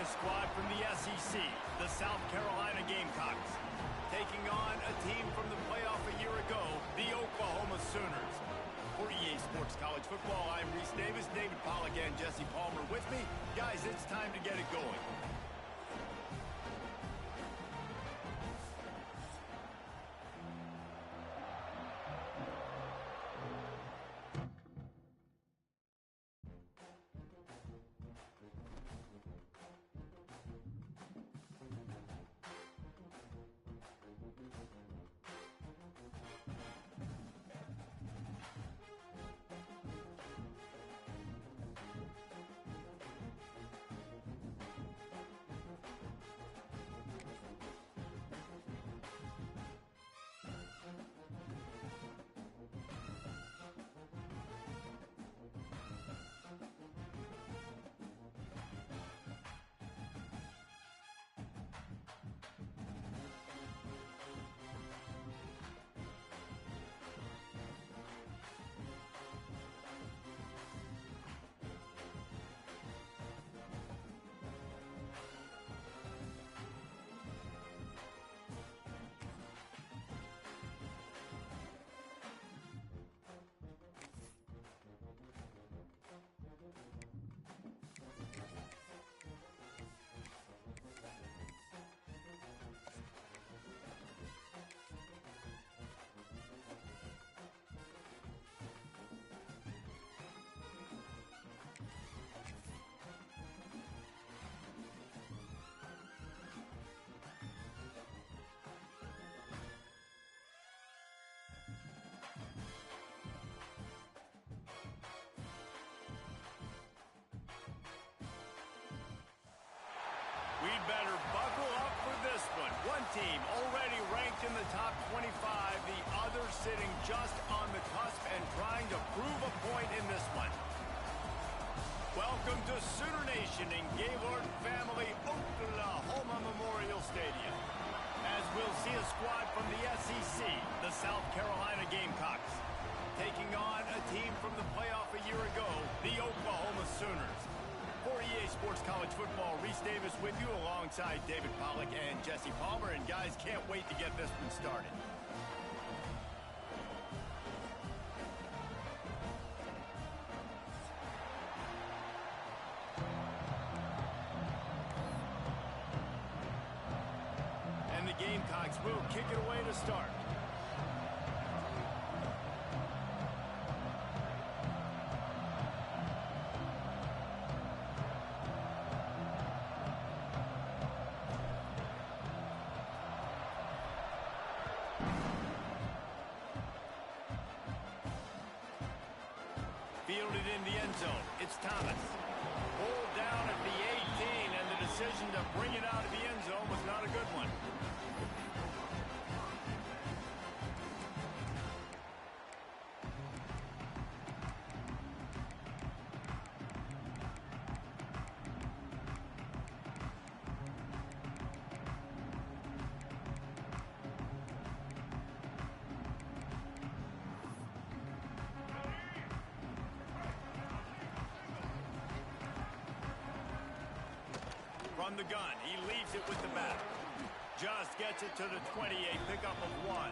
a squad from the SEC, the South Carolina Gamecocks, taking on a team from the playoff a year ago, the Oklahoma Sooners. For EA Sports College Football, I'm Reese Davis, David Pollack, and Jesse Palmer with me. Guys, it's time to get it going. We'd better buckle up for this one. One team already ranked in the top 25, the other sitting just on the cusp and trying to prove a point in this one. Welcome to Sooner Nation in Gaylord Family Oklahoma Memorial Stadium, as we'll see a squad from the SEC, the South Carolina Gamecocks, taking on a team from the playoff a year ago, the Oklahoma Sooners. For EA Sports College Football, Reese Davis with you alongside David Pollack and Jesse Palmer. And guys, can't wait to get this one started. And the Gamecocks will kick it away to start. Fielded in the end zone. It's Thomas. Pulled down at the 18, and the decision to bring it out of the end zone was not a good one. From the gun, he leaves it with the bat. Just gets it to the 28, pickup of 1.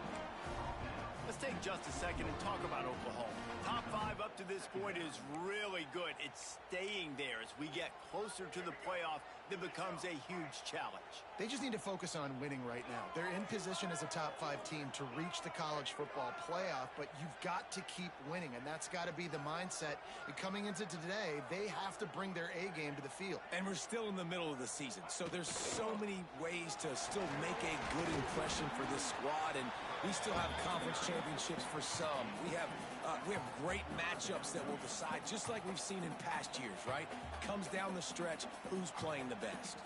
Let's take just a second and talk about Oklahoma. Top 5 up to this point is really good. It's staying there as we get closer to the playoff. That becomes a huge challenge. They just need to focus on winning right now. They're in position as a top 5 team to reach the college football playoff, but you've got to keep winning, and that's got to be the mindset. And coming into today, they have to bring their A game to the field. And we're still in the middle of the season, so there's so many ways to still make a good impression for this squad, and we still have conference championships for some. We have great matchups that will decide, just like we've seen in past years, right? Comes down the stretch, who's playing the best.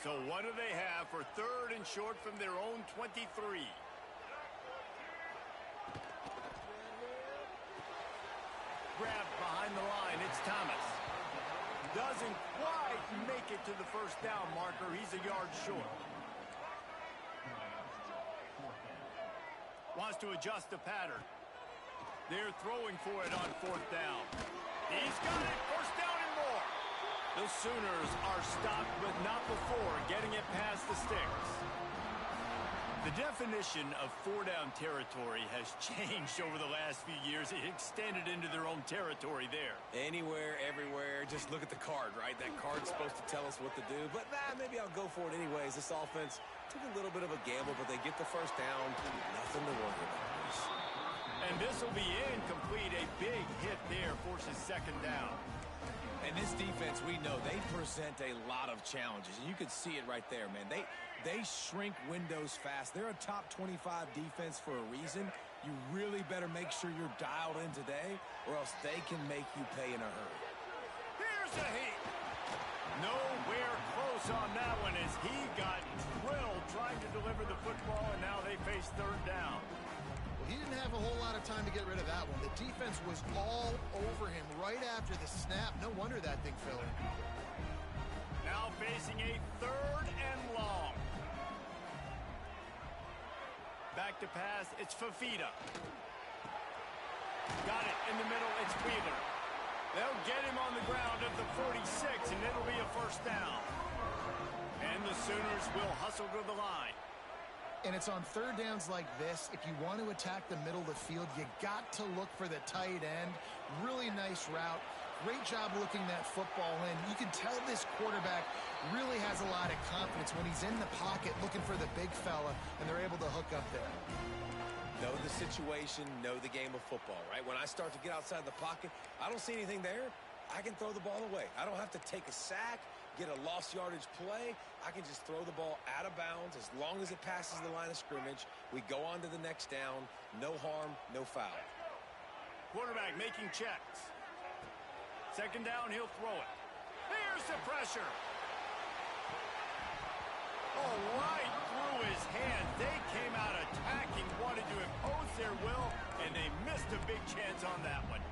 So what do they have for 3rd and short from their own 23? Grabbed behind the line, it's Thomas. Doesn't quite make it to the first down marker. He's a yard short. Wants to adjust the pattern. They're throwing for it on 4th down. He's got it. 1st down and more. The Sooners are stopped, but not before getting it past the sticks. The definition of 4-down territory has changed over the last few years. It extended into their own territory there. Anywhere, everywhere. Just look at the card, right? That card's supposed to tell us what to do. But maybe I'll go for it anyways. This offense took a little bit of a gamble, but they get the 1st down. Nothing to worry about. And this will be incomplete. A big hit there forces 2nd down. And this defense, we know, they present a lot of challenges. And you can see it right there, man. They shrink windows fast. They're a top 25 defense for a reason. You really better make sure you're dialed in today, or else they can make you pay in a hurry. Here's a heat. Nowhere close on that one as he got drilled trying to deliver the football, and now they face 3rd down. He didn't have a whole lot of time to get rid of that one. The defense was all over him right after the snap. No wonder that thing fell in. Now facing a 3rd and long. Back to pass. It's Fafita. Got it in the middle. It's Wheeler. They'll get him on the ground at the 46, and it'll be a 1st down. And the Sooners will hustle to the line. And it's on 3rd downs like this. If you want to attack the middle of the field, you got to look for the tight end. Really nice route. Great job looking that football in. You can tell this quarterback really has a lot of confidence when he's in the pocket looking for the big fella, and they're able to hook up there. Know the situation, know the game of football, right? When I start to get outside the pocket, I don't see anything there. I can throw the ball away. I don't have to take a sack, get a lost yardage play. I can just throw the ball out of bounds as long as it passes the line of scrimmage. We go on to the next down. No harm, no foul. Quarterback making checks. 2nd down, he'll throw it. Here's the pressure. Oh, right through his hand. They came out attacking, wanted to impose their will, and they missed a big chance on that one.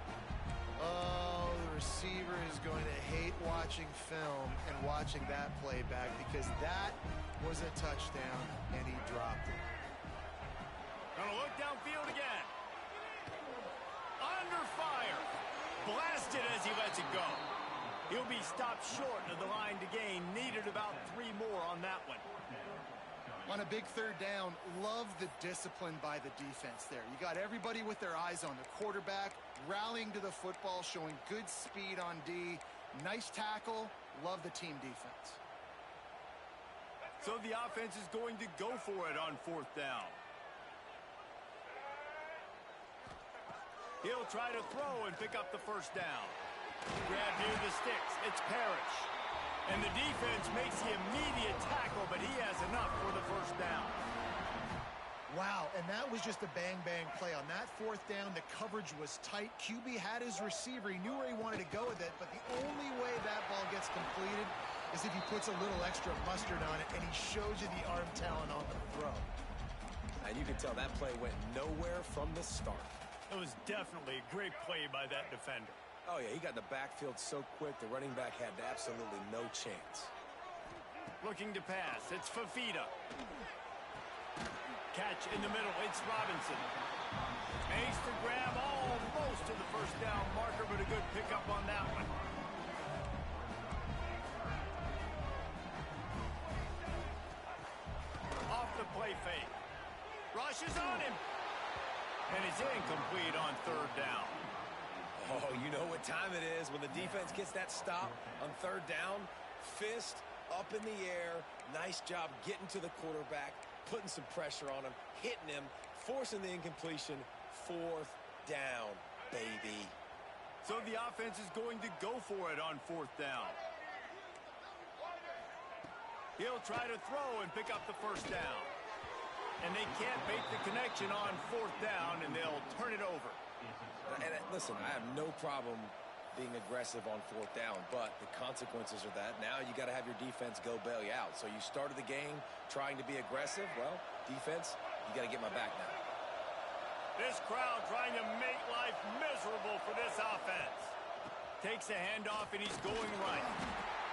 Oh, the receiver is going to hate watching film and watching that play back because that was a touchdown, and he dropped it. Gonna look downfield again. Under fire. Blasted as he lets it go. He'll be stopped short of the line to gain. Needed about 3 more on that one. On a big 3rd down, love the discipline by the defense there. You got everybody with their eyes on the quarterback, rallying to the football, showing good speed on D. Nice tackle. Love the team defense. So the offense is going to go for it on 4th down. He'll try to throw and pick up the 1st down. Grab near the sticks. It's Parrish. And the defense makes the immediate tackle, but he has enough for the 1st down. Wow, and that was just a bang-bang play. On that 4th down, the coverage was tight. QB had his receiver. He knew where he wanted to go with it, but the only way that ball gets completed is if he puts a little extra mustard on it, and he shows you the arm talent on the throw. And you can tell that play went nowhere from the start. It was definitely a great play by that defender. Oh, yeah, he got in the backfield so quick, the running back had absolutely no chance. Looking to pass. It's Fafita. Catch in the middle. It's Robinson. Makes the grab almost to the 1st down marker, but a good pickup on that one. Off the play fake. Rushes on him. And it's incomplete on 3rd down. Oh, you know what time it is when the defense gets that stop on 3rd down. Fist up in the air. Nice job getting to the quarterback, putting some pressure on him, hitting him, forcing the incompletion. 4th down, baby. So the offense is going to go for it on 4th down. He'll try to throw and pick up the 1st down. And they can't make the connection on 4th down, and they'll turn it over. And listen, I have no problem being aggressive on 4th down, but the consequences are that now you got to have your defense go bail you out. So you started the game trying to be aggressive. Well, defense, you got to get my back now. This crowd trying to make life miserable for this offense. Takes a handoff, and he's going right.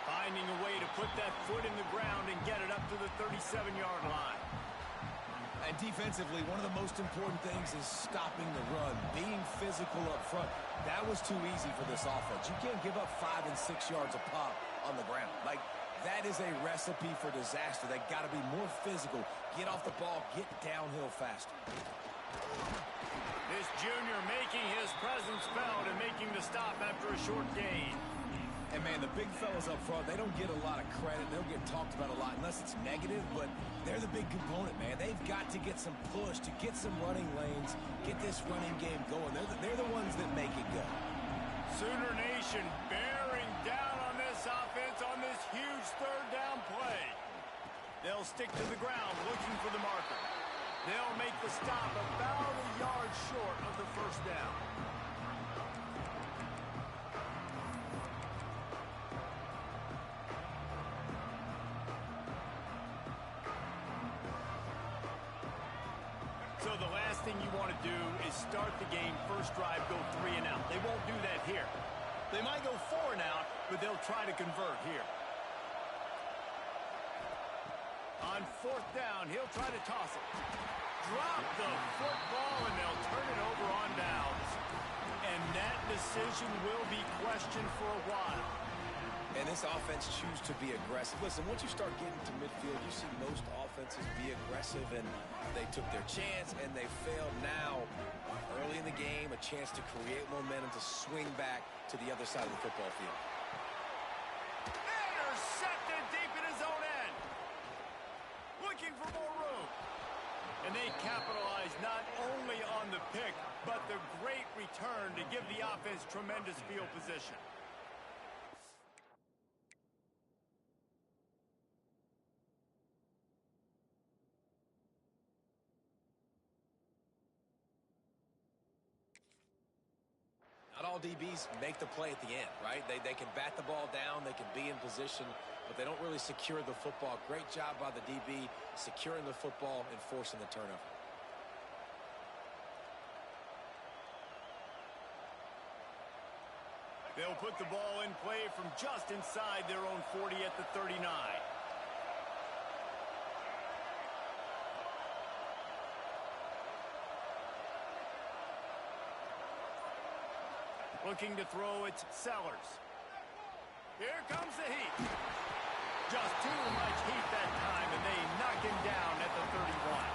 Finding a way to put that foot in the ground and get it up to the 37-yard line. And defensively, one of the most important things is stopping the run, being physical up front. That was too easy for this offense. You can't give up 5 and 6 yards a pop on the ground. Like, that is a recipe for disaster. They got to be more physical. Get off the ball, get downhill faster. This junior making his presence felt and making the stop after a short gain. And, man, the big fellas up front, they don't get a lot of credit. They don't get talked about a lot unless it's negative, but they're the big component, man. They've got to get some push, to get some running lanes, get this running game going. They're the ones that make it go. Sooner Nation bearing down on this offense on this huge third down play. They'll stick to the ground looking for the marker. They'll make the stop about a yard short of the first down. So the last thing you want to do is start the game, first drive, go 3 and out. They won't do that here. They might go 4 and out, but they'll try to convert here. On 4th down, he'll try to toss it. Drop the football, and they'll turn it over on downs. And that decision will be questioned for a while. And this offense choose to be aggressive. Listen, once you start getting to midfield, you see most offenses be aggressive, and they took their chance, and they failed. Now, early in the game, a chance to create momentum to swing back to the other side of the football field. Intercepted deep in his own end. Looking for more room. And they capitalize not only on the pick, but the great return to give the offense tremendous field position. Not all DBs make the play at the end, right? They can bat the ball down, they can be in position, but they don't really secure the football. Great job by the DB securing the football and forcing the turnover. They'll put the ball in play from just inside their own 40 at the 39. Looking to throw, it's Sellers. Here comes the heat. Just too much heat that time, and they knock him down at the 31.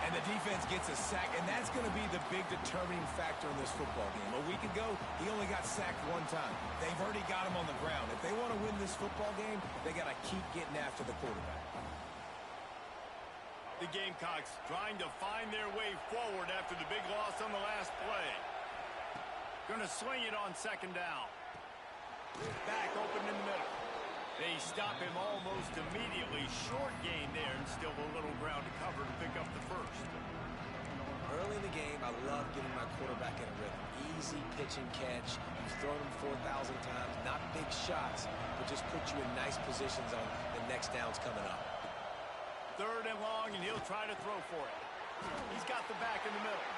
And the defense gets a sack, and that's going to be the big determining factor in this football game. A week ago, he only got sacked 1 time. They've already got him on the ground. If they want to win this football game, they got to keep getting after the quarterback. The Gamecocks trying to find their way forward after the big loss on the last play. Going to swing it on 2nd down. Back open in the middle. They stop him almost immediately. Short gain there, and still a little ground to cover to pick up the first. Early in the game, I love getting my quarterback in a rhythm. Easy pitch and catch. You've thrown him 4,000 times. Not big shots, but just put you in nice positions on the next downs coming up. 3rd and long, and he'll try to throw for it. He's got the back in the middle.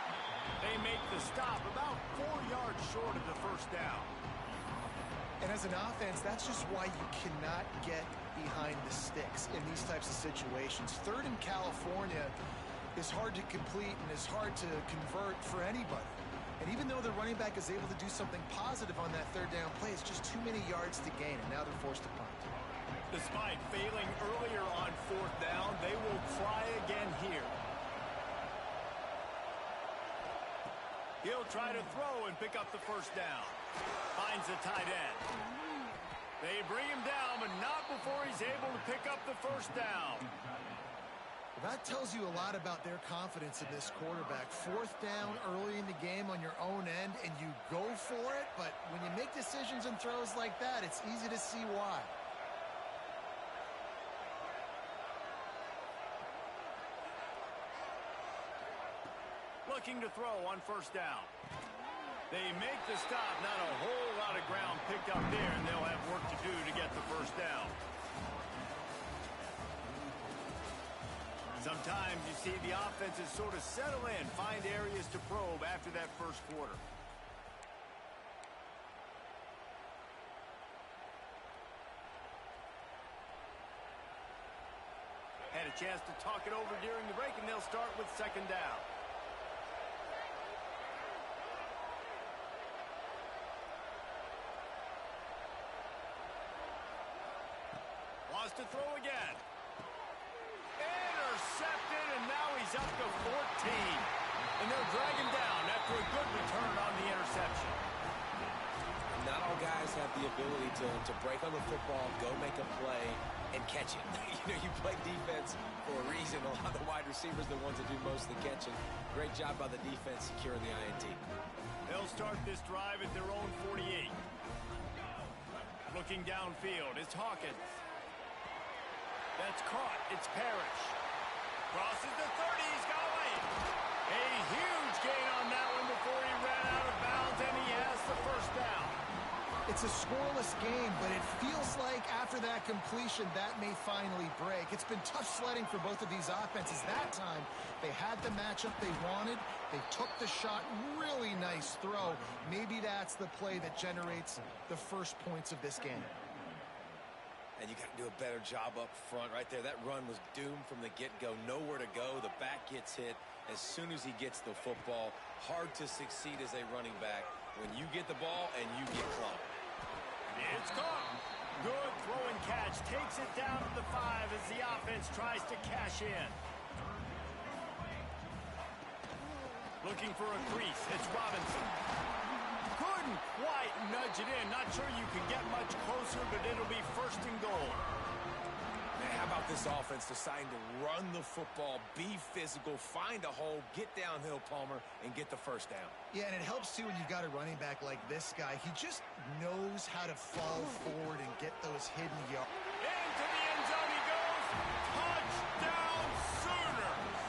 They make the stop about 4 yards short of the first down. And as an offense, that's just why you cannot get behind the sticks in these types of situations. 3rd in California is hard to complete and is hard to convert for anybody. And even though the running back is able to do something positive on that 3rd down play, it's just too many yards to gain, and now they're forced to punt. Despite failing earlier on 4th down, they will try again here. He'll try to throw and pick up the first down. Finds the tight end. They bring him down, but not before he's able to pick up the first down. Well, that tells you a lot about their confidence in this quarterback. 4th down early in the game on your own end, and you go for it, but when you make decisions and throws like that, it's easy to see why. Looking to throw on 1st down. They make the stop. Not a whole lot of ground picked up there, and they'll have work to do to get the first down. Sometimes you see the offenses sort of settle in, find areas to probe after that first quarter. Had a chance to talk it over during the break, and they'll start with second down. Wants to throw again. Intercepted, and now he's up to 14. And they'll drag him down after a good return on the interception. Not all guys have the ability to break on the football, go make a play, and catch it. You play defense for a reason. A lot of the wide receivers are the ones that do most of the catching. Great job by the defense securing the INT. They'll start this drive at their own 48. Looking downfield, it's Hawkins. That's caught. It's Parrish. Crosses the 30. He's got away. A huge gain on that one before he ran out of bounds, and he has the first down. It's a scoreless game, but it feels like after that completion, that may finally break. It's been tough sledding for both of these offenses. That time, they had the matchup they wanted. They took the shot. Really nice throw. Maybe that's the play that generates the first points of this game. And you got to do a better job up front right there. That run was doomed from the get-go. Nowhere to go. The back gets hit as soon as he gets the football. Hard to succeed as a running back when you get the ball and you get clocked. It's caught. Good throw and catch. Takes it down to the 5 as the offense tries to cash in. Looking for a crease. It's Robinson. Couldn't quite nudge it in. Not sure you can get much closer, but it'll be first and goal. Man, how about this offense deciding to run the football, be physical, find a hole, get downhill, Palmer, and get the first down. Yeah, and it helps, too, when you've got a running back like this guy. He just knows how to fall forward and get those hidden yards. Into the end zone he goes. Touchdown, Sooners!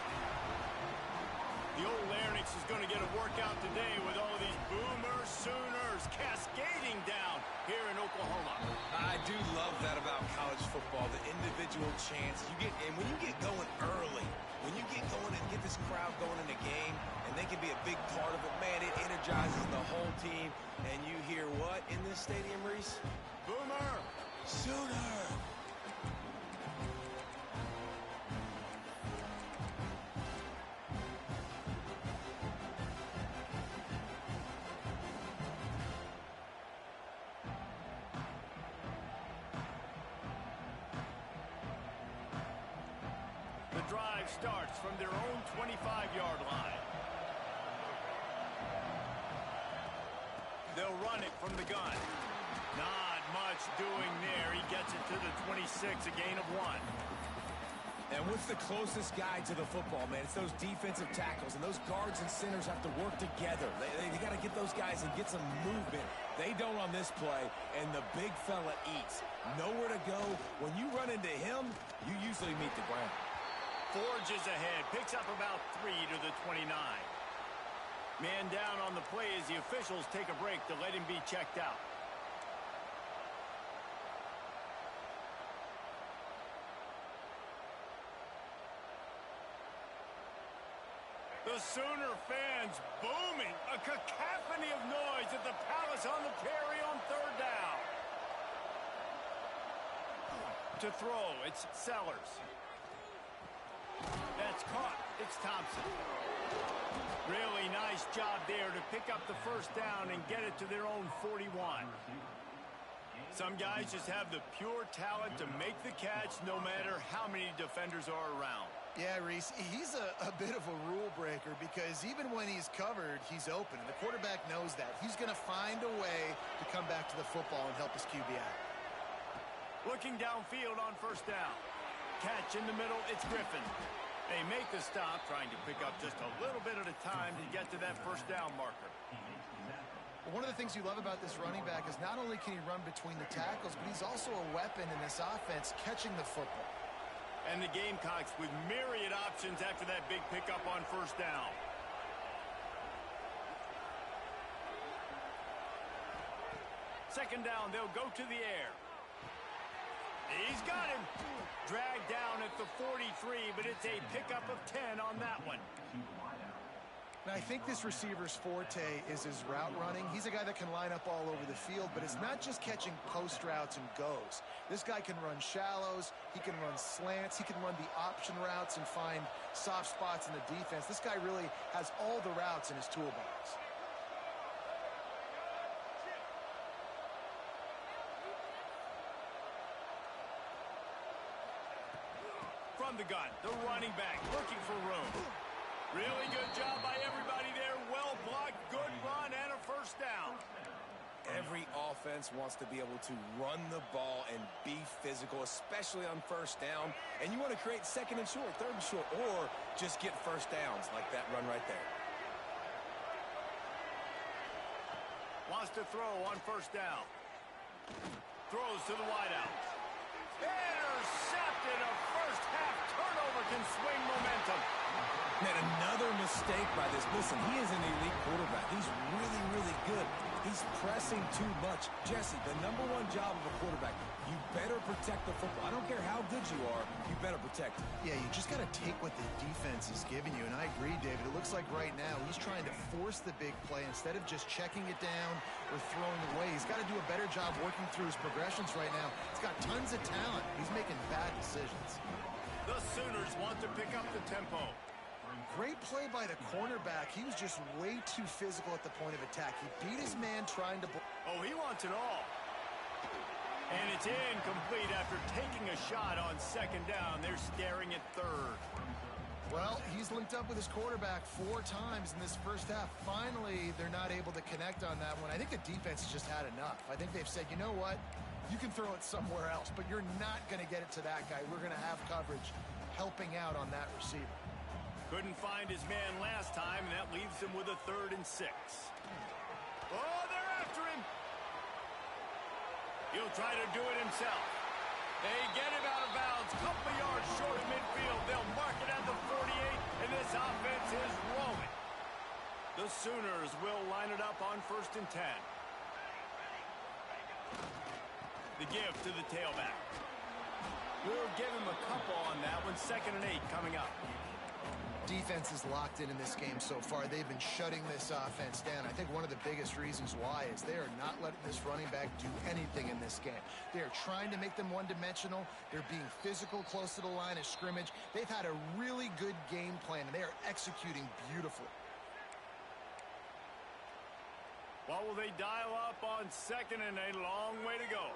The old Larynx is going to get a workout today with all these Boomer Sooners cascading down here in Oklahoma. I do love that about college football, the individual chance. And when you get going early, when you get going and get this crowd going in the game, and they can be a big part of it, man, it energizes the whole team. And you hear what in this stadium, Reese? Boomer! Sooner! The drive starts from their own 25-yard line. They'll run it from the gun. Not much doing there. He gets it to the 26, a gain of 1. And what's the closest guy to the football, man? It's those defensive tackles, and those guards and centers have to work together. They got to get those guys and get some movement. They don't on this play, and the big fella eats. Nowhere to go. When you run into him, you usually meet the ground. Forges ahead, picks up about 3 to the 29. Man down on the play as the officials take a break to let him be checked out. The Sooner fans booming, a cacophony of noise at the Palace on the Prairie on third down. To throw, it's Sellers. That's caught. It's Thompson. Really nice job there to pick up the first down and get it to their own 41. Some guys just have the pure talent to make the catch no matter how many defenders are around. Yeah, Reese, he's a bit of a rule breaker because even when he's covered, he's open. And the quarterback knows that. He's going to find a way to come back to the football and help his QB out. Looking downfield on first down. Catch in the middle, it's Griffin. They make the stop, trying to pick up just a little bit at a time to get to that first down marker. One of the things you love about this running back is not only can he run between the tackles, but he's also a weapon in this offense catching the football. And the Gamecocks with myriad options after that big pickup on first down. Second down, they'll go to the air. He's got him. Dragged down at the 43, but it's a pickup of 10 on that one. And I think this receiver's forte is his route running. He's a guy that can line up all over the field, but it's not just catching post routes and goes. This guy can run shallows, he can run slants, he can run the option routes and find soft spots in the defense. This guy really has all the routes in his toolbox. From the gun, the running back looking for room. Really good job by everybody there. Well blocked, good run, and a first down. Every offense wants to be able to run the ball and be physical, especially on first down. And you want to create second and short, third and short, or just get first downs like that run right there. Wants to throw on first down. Throws to the wideout. Intercepted. A first half turnover can swing momentum. Man, another mistake by this. Listen, he is an elite quarterback. He's really, really good. He's pressing too much. Jesse, the number one job of a quarterback, you better protect the football. I don't care how good you are, you better protect it. Yeah, you just got to take what the defense is giving you. And I agree, David. It looks like right now he's trying to force the big play instead of just checking it down or throwing away. He's got to do a better job working through his progressions right now. He's got tons of talent. He's making bad decisions. The Sooners want to pick up the tempo. Great play by the cornerback. He was just way too physical at the point of attack. He beat his man trying to... Oh, he wants it all. And it's incomplete after taking a shot on second down. They're staring at third. Well, he's linked up with his quarterback 4 times in this first half. Finally, they're not able to connect on that one. I think the defense has just had enough. I think they've said, you know what? You can throw it somewhere else, but you're not going to get it to that guy. We're going to have coverage helping out on that receiver. Couldn't find his man last time, and that leaves him with a 3rd and 6. Oh, they're after him. He'll try to do it himself. They get him out of bounds, couple yards short of midfield. They'll mark it at the 48, and this offense is rolling. The Sooners will line it up on 1st and 10. The give to the tailback. We'll give him a couple on that one. 2nd and 8 coming up. Defense is locked in this game so far. They've been shutting this offense down. I think one of the biggest reasons why is they are not letting this running back do anything in this game. They are trying to make them one-dimensional. They're being physical close to the line of scrimmage. They've had a really good game plan, and they are executing beautifully. What will they dial up on 2nd and a long way to go?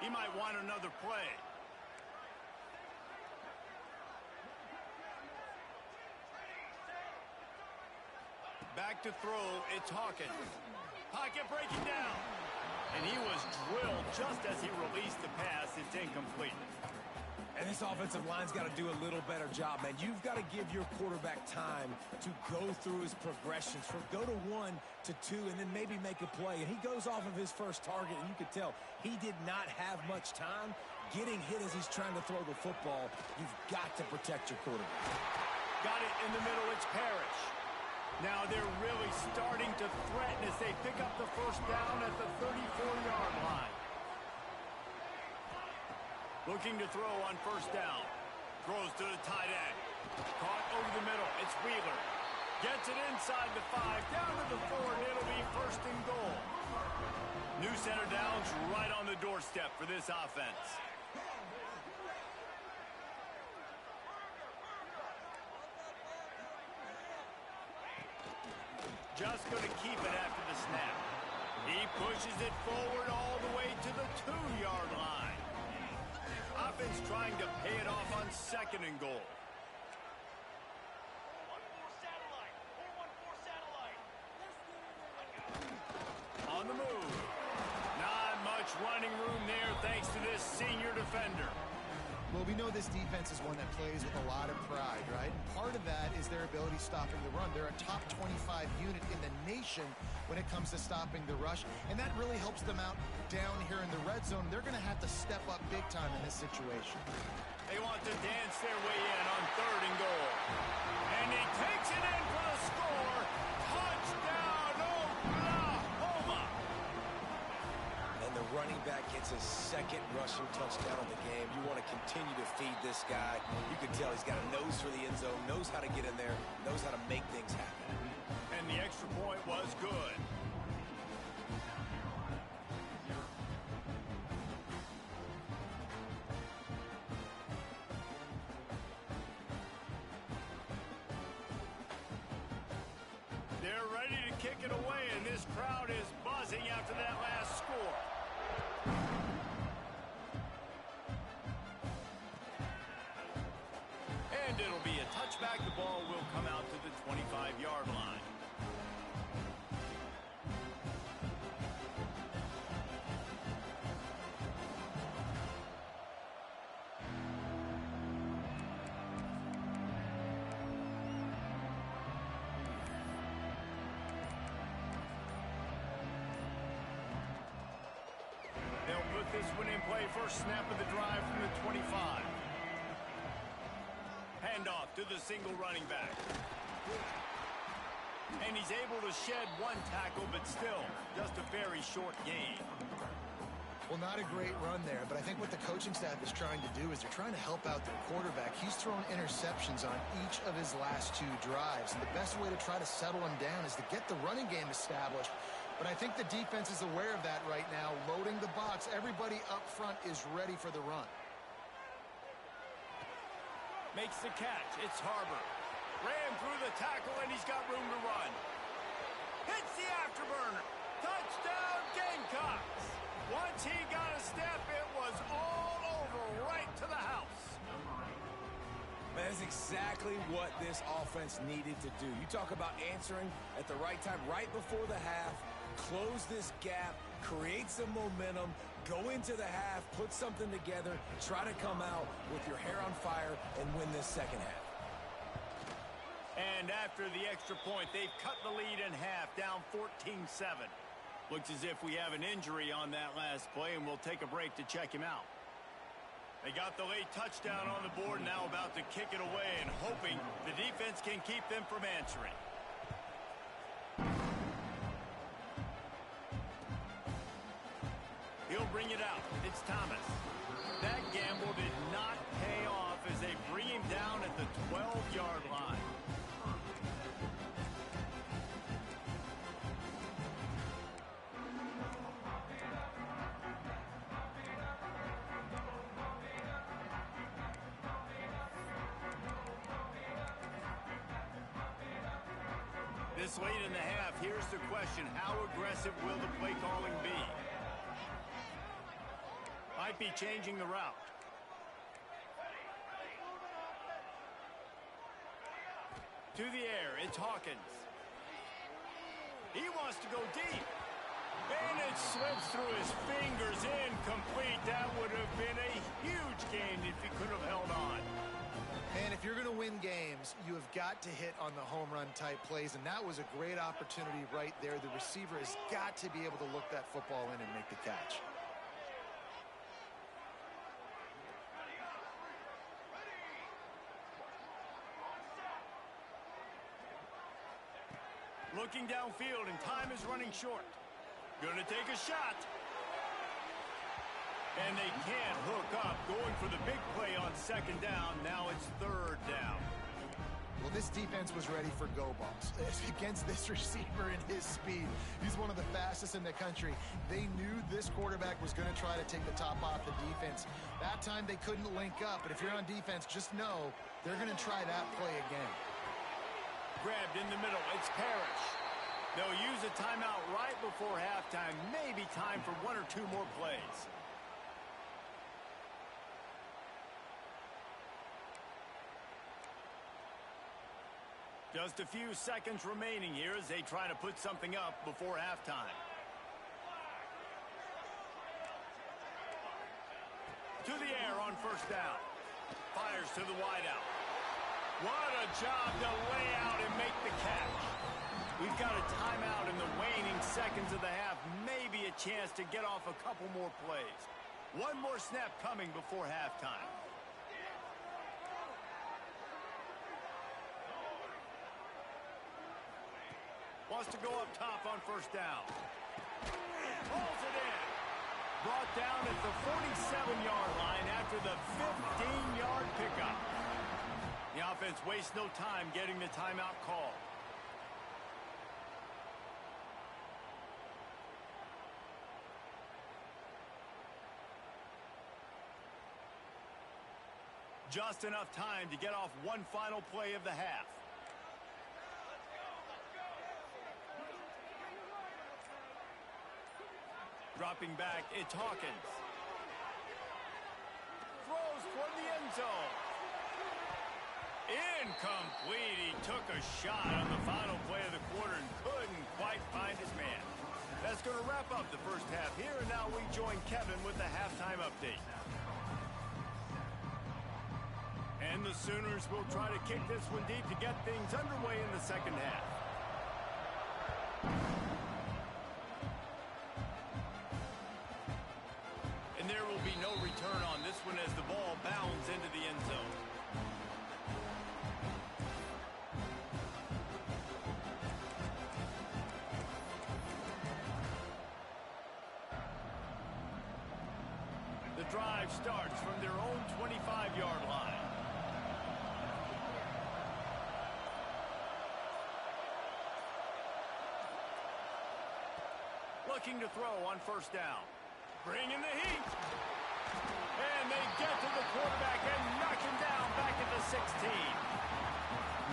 He might want another play. Back to throw, it's Hawkins. Pocket breaking down. And he was drilled just as he released the pass. It's incomplete. And this offensive line's got to do a little better job, man. You've got to give your quarterback time to go through his progressions, from go to 1 to 2, and then maybe make a play. And he goes off of his first target, and you can tell he did not have much time getting hit as he's trying to throw the football. You've got to protect your quarterback. Got it in the middle. It's Parrish. Now they're really starting to threaten as they pick up the first down at the 34-yard line. Looking to throw on first down. Throws to the tight end. Caught over the middle. It's Wheeler. Gets it inside the 5, down to the 4, and it'll be 1st and goal. New center downs right on the doorstep for this offense. Just going to keep it after the snap. He pushes it forward all the way to the 2-yard line. Offense trying to pay it off on 2nd and goal. On the move. Not much running room there thanks to this senior defender. Well, we know this defense is one that plays with a lot of pride, right? And part of that is their ability stopping the run. They're a top 25 unit in the nation when it comes to stopping the rush, and that really helps them out down here in the red zone. They're going to have to step up big time in this situation. They want to dance their way in on 3rd and goal. And he takes it in for the score. Touchdown, Oklahoma! And the running back gets That's his second rushing touchdown of the game. You want to continue to feed this guy. You can tell he's got a nose for the end zone, knows how to get in there, knows how to make things happen. And the extra point was good. They're ready to kick it away, and this crowd is buzzing after that last score. And it'll be a touchback. The ball will come out to the 25-yard line. They'll put this one in play. First snap of the drive from the 25. Handoff to the single running back. And he's able to shed one tackle, but still just a very short gain. Well, not a great run there, but I think what the coaching staff is trying to do is they're trying to help out their quarterback. He's thrown interceptions on each of his last 2 drives, and the best way to try to settle him down is to get the running game established. But I think the defense is aware of that right now, loading the box. Everybody up front is ready for the run. Makes the catch. It's Harbor. Ran through the tackle, and he's got room to run. Hits the afterburner. Touchdown, Gamecocks. Once he got a step, it was all over, right to the house. Man, that's exactly what this offense needed to do. You talk about answering at the right time, right before the half, close this gap, create some momentum, go into the half, put something together, try to come out with your hair on fire and win this second half. And after the extra point, they've cut the lead in half, down 14-7. Looks as if we have an injury on that last play, and we'll take a break to check him out. They got the late touchdown on the board, now about to kick it away and hoping the defense can keep them from answering. He'll bring it out. It's Thomas. That gamble did not pay off as they bring him down at the 12-yard line. This late in the half, here's the question. How aggressive will the play calling be? Might be changing the route. To the air, it's Hawkins. He wants to go deep. And it slips through his fingers, incomplete. That would have been a huge gain if he could have held on. And if you're going to win games, you have got to hit on the home run type plays, and that was a great opportunity right there. The receiver has got to be able to look that football in and make the catch. Looking downfield, and time is running short. Gonna take a shot. And they can't hook up. Going for the big play on second down. Now it's third down. Well, this defense was ready for go balls. Against this receiver and his speed, he's one of the fastest in the country. They knew this quarterback was going to try to take the top off the defense. That time they couldn't link up, but if you're on defense, just know they're going to try that play again. Grabbed in the middle. It's Parrish. They'll use a timeout right before halftime. Maybe time for 1 or 2 more plays. Just a few seconds remaining here as they try to put something up before halftime. To the air on first down. Fires to the wideout. What a job to lay out and make the catch. We've got a timeout in the waning seconds of the half. Maybe a chance to get off a couple more plays. One more snap coming before halftime. Wants to go up top on first down. Pulls it in. brought down at the 47-yard line after the 15-yard pickup. The offense wastes no time getting the timeout call. Just enough time to get off one final play of the half. Dropping back, it's Hawkins. Throws toward the end zone. Incomplete. He took a shot on the final play of the quarter and couldn't quite find his man. That's going to wrap up the first half here, and now we join Kevin with the halftime update. And the Sooners will try to kick this one deep to get things underway in the second half. And there will be no return on this one as the ball bounds into the end zone. The drive starts from their own 25-yard line. Looking to throw on first down. Bringing the heat. And they get to the quarterback and knock him down back at the 16.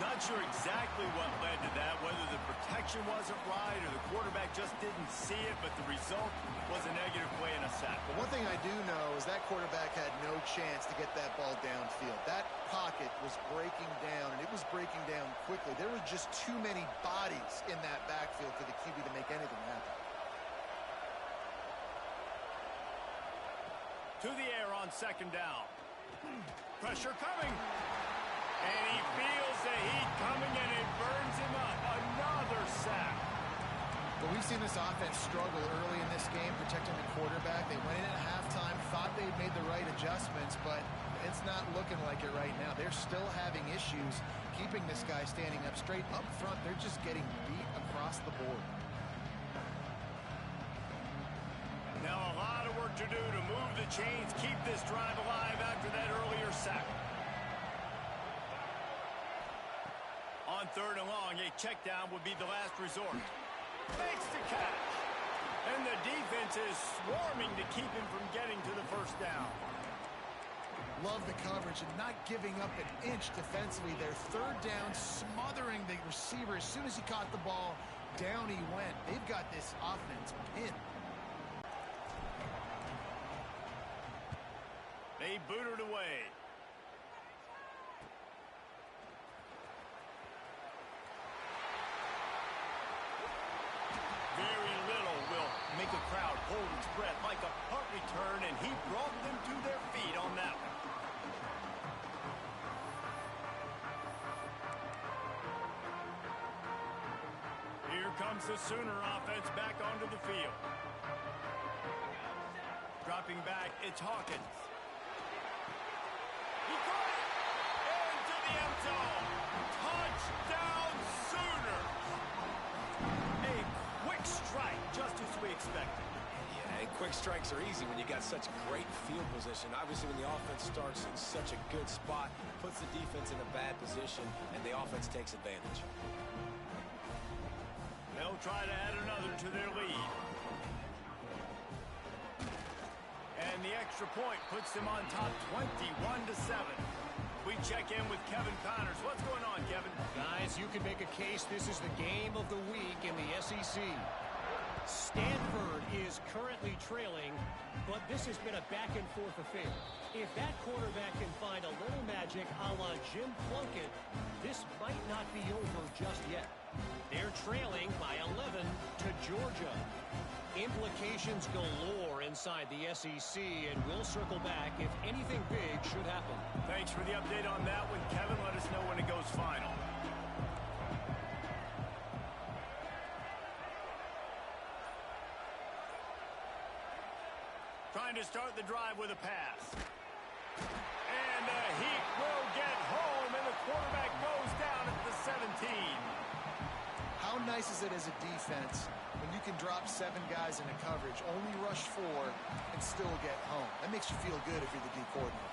Not sure exactly what led to that, whether the protection wasn't right or the quarterback just didn't see it, but the result was a negative play and a sack. But one thing I do know is that quarterback had no chance to get that ball downfield. That pocket was breaking down, and it was breaking down quickly. There were just too many bodies in that backfield for the QB to make anything happen. To the air on second down. Pressure coming. And he feels the heat coming, and it burns him up. Another sack. But we've seen this offense struggle early in this game, protecting the quarterback. They went in at halftime, thought they'd made the right adjustments, but it's not looking like it right now. They're still having issues keeping this guy standing up straight. Up front, they're just getting beat across the board. Now a lot of work to do to move the chains, keep this drive alive after that earlier sack. On third and long, a check down would be the last resort. Makes the catch. And the defense is swarming to keep him from getting to the first down. Love the coverage and not giving up an inch defensively. Their third down, smothering the receiver. As soon as he caught the ball, down he went. They've got this offense pinned. They booted away. Very little will make a crowd hold its breath like a punt return, and he brought them to their feet on that one. Here comes the Sooner offense back onto the field. Dropping back, it's Hawkins. He caught it! Into the end zone! Touchdown Sooners! A quick strike, just as we expected. Yeah, and quick strikes are easy when you got such great field position. Obviously, when the offense starts in such a good spot, puts the defense in a bad position, and the offense takes advantage. They'll try to add another to their lead. And the extra point puts them on top 21-7. We check in with Kevin Connors. What's going on, Kevin? Guys, you can make a case this is the game of the week in the SEC. Stanford is currently trailing, but this has been a back-and-forth affair. If that quarterback can find a little magic a la Jim Plunkett, this might not be over just yet. They're trailing by 11 to Georgia. Implications galore inside the SEC, and we'll circle back if anything big should happen. Thanks for the update on that one, Kevin. Let us know when it goes final. Trying to start the drive with a pass. And the Heat will get home, and the quarterback goes down at the 17. How nice is it as a defense when you can drop 7 guys into coverage, only rush 4, and still get home? That makes you feel good if you're the D coordinator.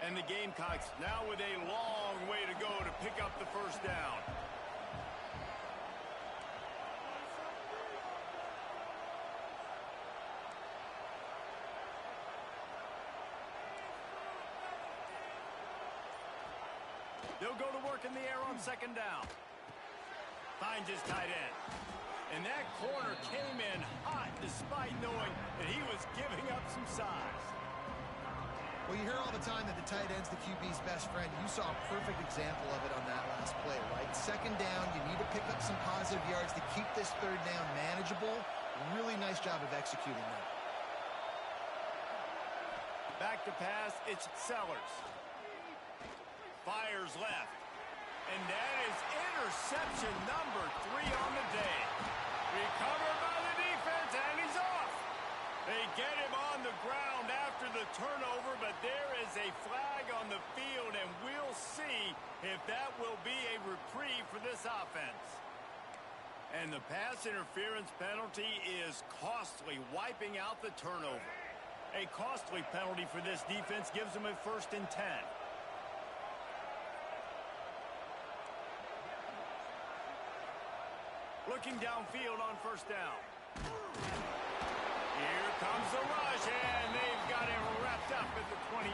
And the Gamecocks now with a long way to go to pick up the first down. They'll go to work in the air on second down. Finds his tight end. And that corner came in hot despite knowing that he was giving up some size. Well, you hear all the time that the tight end's the QB's best friend. You saw a perfect example of it on that last play, right? Second down, you need to pick up some positive yards to keep this third down manageable. Really nice job of executing that. Back to pass, it's Sellers. Fires left. And that is interception number 3 on the day. Recovered by the defense, and he's off. They get him on the ground after the turnover, but there is a flag on the field, and we'll see if that will be a reprieve for this offense. And the pass interference penalty is costly, wiping out the turnover. A costly penalty for this defense gives them a 1st and 10. Looking downfield on first down. Here comes the rush, and they've got him wrapped up at the 28.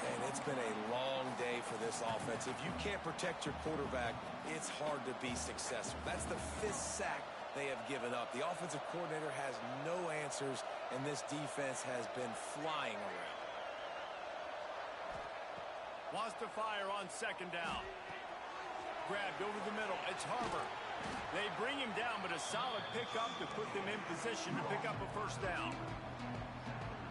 And it's been a long day for this offense. If you can't protect your quarterback, it's hard to be successful. That's the 5th sack they have given up. The offensive coordinator has no answers, and this defense has been flying around. Wants to fire on second down. Grabbed over the middle. It's Harbor. They bring him down, but a solid pickup to put them in position to pick up a first down.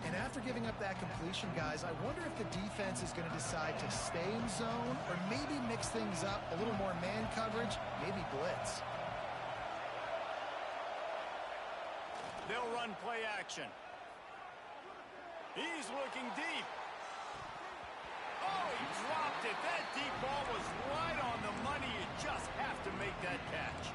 And after giving up that completion, guys, I wonder if the defense is going to decide to stay in zone or maybe mix things up, a little more man coverage, maybe blitz. They'll run play action. He's looking deep. Oh, he dropped it. That deep ball was right on the money. You just have to make that catch.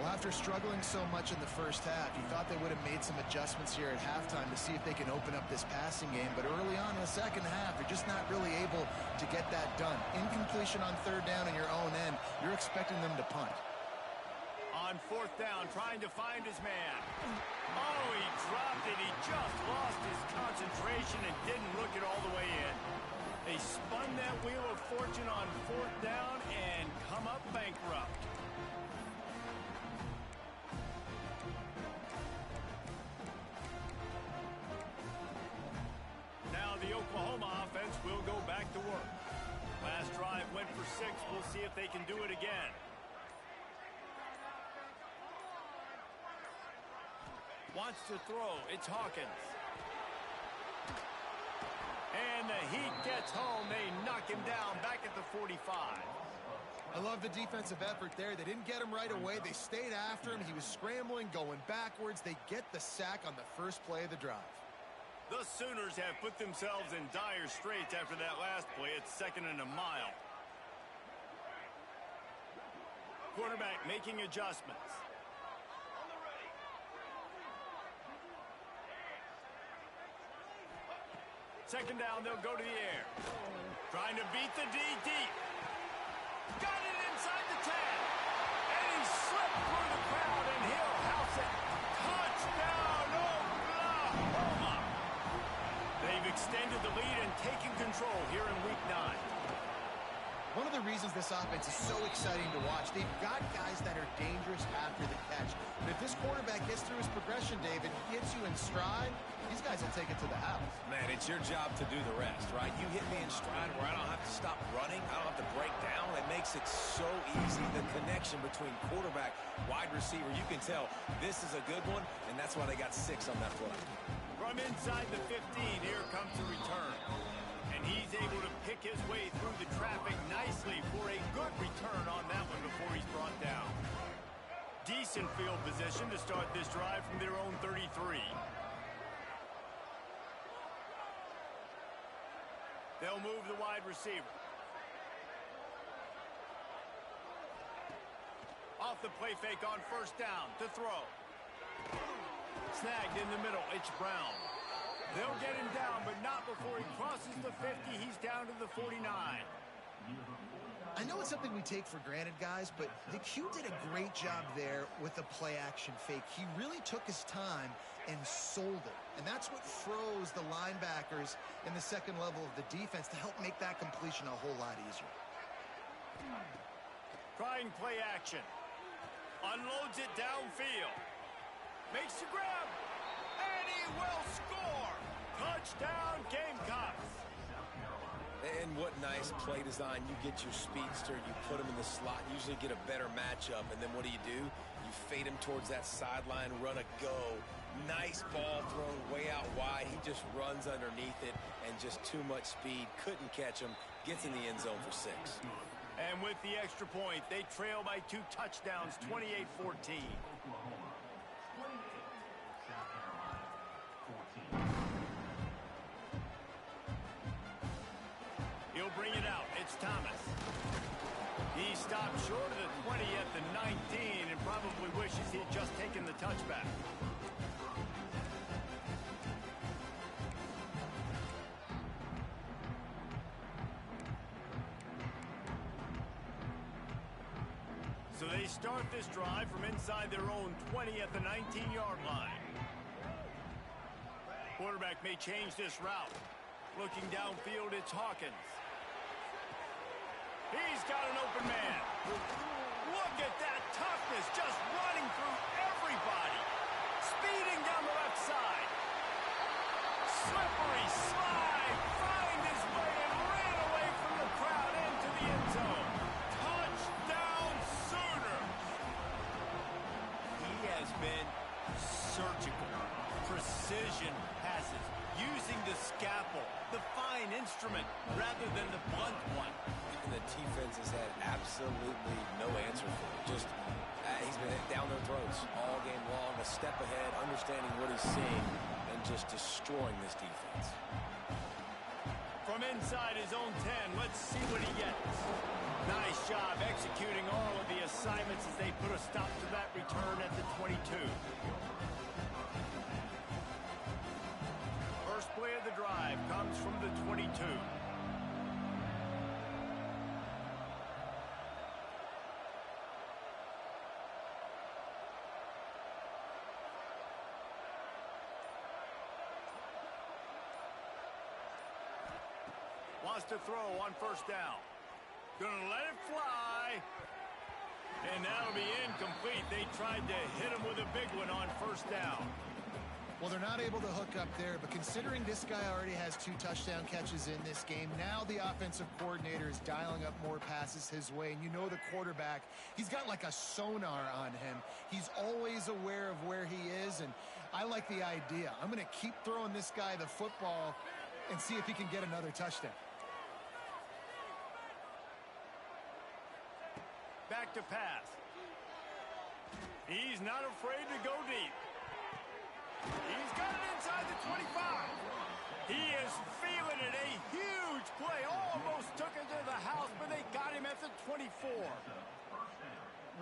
Well, after struggling so much in the first half, you thought they would have made some adjustments here at halftime to see if they can open up this passing game. But early on in the second half, they're just not really able to get that done. Incompletion on third down in your own end, you're expecting them to punt. On fourth down, trying to find his man. Oh, he dropped it. He just lost his concentration and didn't look it all the way in. They spun that wheel of fortune on fourth down and come up bankrupt. Now the Oklahoma offense will go back to work. Last drive went for 6. We'll see if they can do it again. Wants to throw. It's Hawkins. And the Heat gets home. They knock him down back at the 45. I love the defensive effort there. They didn't get him right away. They stayed after him. He was scrambling, going backwards. They get the sack on the first play of the drive. The Sooners have put themselves in dire straits after that last play. It's 2nd and a mile. Quarterback making adjustments. Second down, they'll go to the air. Trying to beat the D deep. Got it inside the 10. And he slipped through the crowd, and he'll house it. Touchdown, Oklahoma! They've extended the lead and taken control here in Week 9. One of the reasons this offense is so exciting to watch, they've got guys that are dangerous after the catch. But if this quarterback gets through his progression, David, hits you in stride, these guys will take it to the house. Man, it's your job to do the rest, right? You hit me in stride where I don't have to stop running. I don't have to break down. It makes it so easy. The connection between quarterback, wide receiver, you can tell this is a good one, and that's why they got 6 on that play. From inside the 15, here comes the return. And he's able to pick his way through the traffic nicely for a good return on that one before he's brought down. Decent field position to start this drive from their own 33. They'll move the wide receiver. Off the play fake on first down to throw. Snagged in the middle. It's Brown. They'll get him down, but not before he crosses the 50. He's down to the 49. I know it's something we take for granted, guys, but the Q did a great job there with the play-action fake. He really took his time and sold it. And that's what froze the linebackers in the second level of the defense to help make that completion a whole lot easier. Trying play action. Unloads it downfield. Makes the grab. And he will score. Touchdown, Gamecocks. And what nice play design. You get your speedster, you put him in the slot, usually get a better matchup, and then what do? You fade him towards that sideline, run a go. Nice ball thrown way out wide. He just runs underneath it, and just too much speed. Couldn't catch him. Gets in the end zone for 6. And with the extra point, they trail by 2 touchdowns, 28-14. He'll bring it out. It's Thomas. He stopped short of the 20 at the 19 and probably wishes he had just taken the touchback. So they start this drive from inside their own 20 at the 19-yard line. Quarterback may change this route. Looking downfield, it's Hawkins. He's got an open man. Look at that toughness, just running through everybody. Speeding down the left side. Slippery slide, find his way and ran away from the crowd into the end zone. Touchdown, Sooner. He has been surgical. Precision passes, using the scalpel, the fine instrument, rather than the blunt one. And the defense has had absolutely no answer for it. Just, he's been down their throats all game long, a step ahead, understanding what he's seeing, and just destroying this defense. From inside his own 10, let's see what he gets. Nice job executing all of the assignments as they put a stop to that return at the 22. First play of the drive comes from the 22. Wants to throw on first down. Gonna let it fly. And that'll be incomplete. They tried to hit him with a big one on first down. Well, they're not able to hook up there, but considering this guy already has 2 touchdown catches in this game, now the offensive coordinator is dialing up more passes his way. And you know the quarterback, he's got like a sonar on him. He's always aware of where he is, and I like the idea. I'm going to keep throwing this guy the football and see if he can get another touchdown. Back to pass. He's not afraid to go deep. He's got it inside the 25. He is feeling it. A huge play. Almost took it to the house, but they got him at the 24.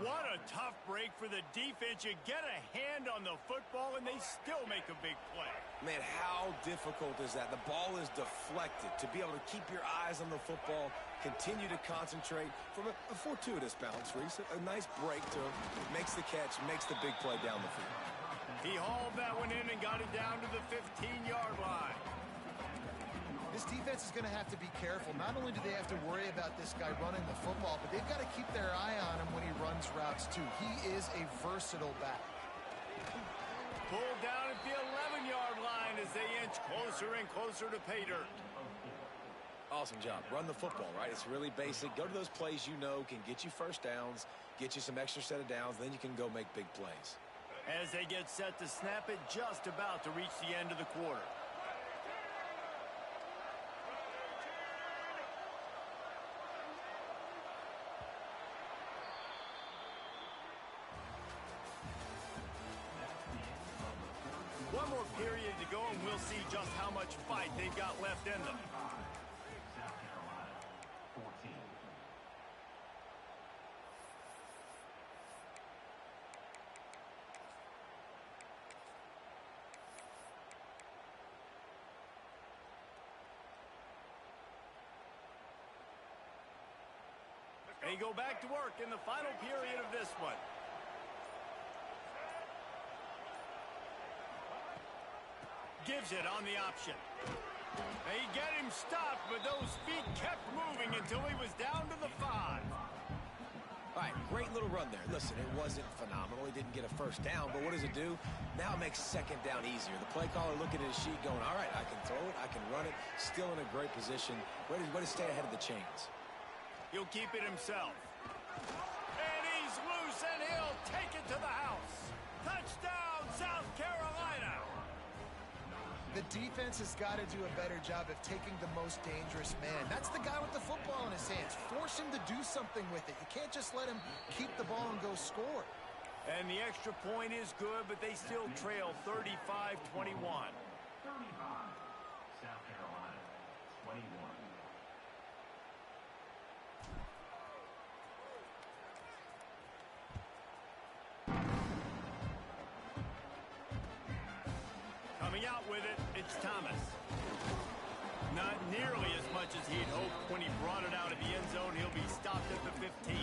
What a tough break for the defense. You get a hand on the football, and they still make a big play. Man, how difficult is that? The ball is deflected. To be able to keep your eyes on the football, continue to concentrate from a fortuitous bounce, Reese. A nice break to him. Makes the catch, makes the big play down the field. He hauled that one in and got it down to the 15-yard line. This defense is going to have to be careful. Not only do they have to worry about this guy running the football, but they've got to keep their eye on him when he runs routes, too. He is a versatile back. Pulled down at the 11-yard line as they inch closer and closer to pay dirt. Awesome job. Run the football, right? It's really basic. Go to those plays you know can get you first downs, get you some extra set of downs, then you can go make big plays. As they get set to snap it, just about to reach the end of the quarter. One more period to go, and we'll see just how much fight they've got left in them. 14. They go back to work in the final period of this one. Gives it on the option. They get him stopped, but those feet kept moving until he was down to the 5. All right, great little run there. Listen, it wasn't phenomenal. He didn't get a first down, but what does it do? Now it makes second down easier. The play caller looking at his sheet going, all right, I can throw it, I can run it, still in a great position. Way to stay ahead of the chains. He'll keep it himself. And he's loose, and he'll take it to the house. Touchdown, South Carolina! The defense has got to do a better job of taking the most dangerous man. That's the guy with the football in his hands. Force him to do something with it. You can't just let him keep the ball and go score. And the extra point is good, but they still trail 35-21. 35, South Carolina, 21. Coming out with it, it's Thomas. Not nearly as much as he'd hoped when he brought it out of the end zone. He'll be stopped at the 15.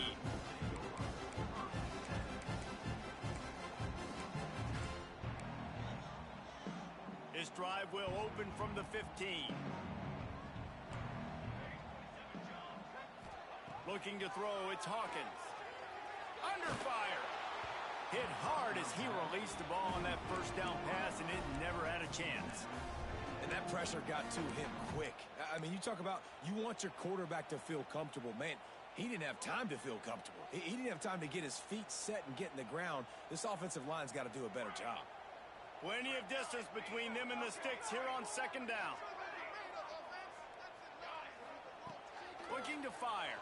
This drive will open from the 15. Looking to throw, it's Hawkins. Under fire. Hit hard as he released the ball on that first down pass, and it never had a chance. And that pressure got to him quick. I mean, you talk about you want your quarterback to feel comfortable. Man, he didn't have time to feel comfortable. He didn't have time to get his feet set and get in the ground. This offensive line's got to do a better job. Plenty of distance between them and the sticks here on second down. Looking to fire.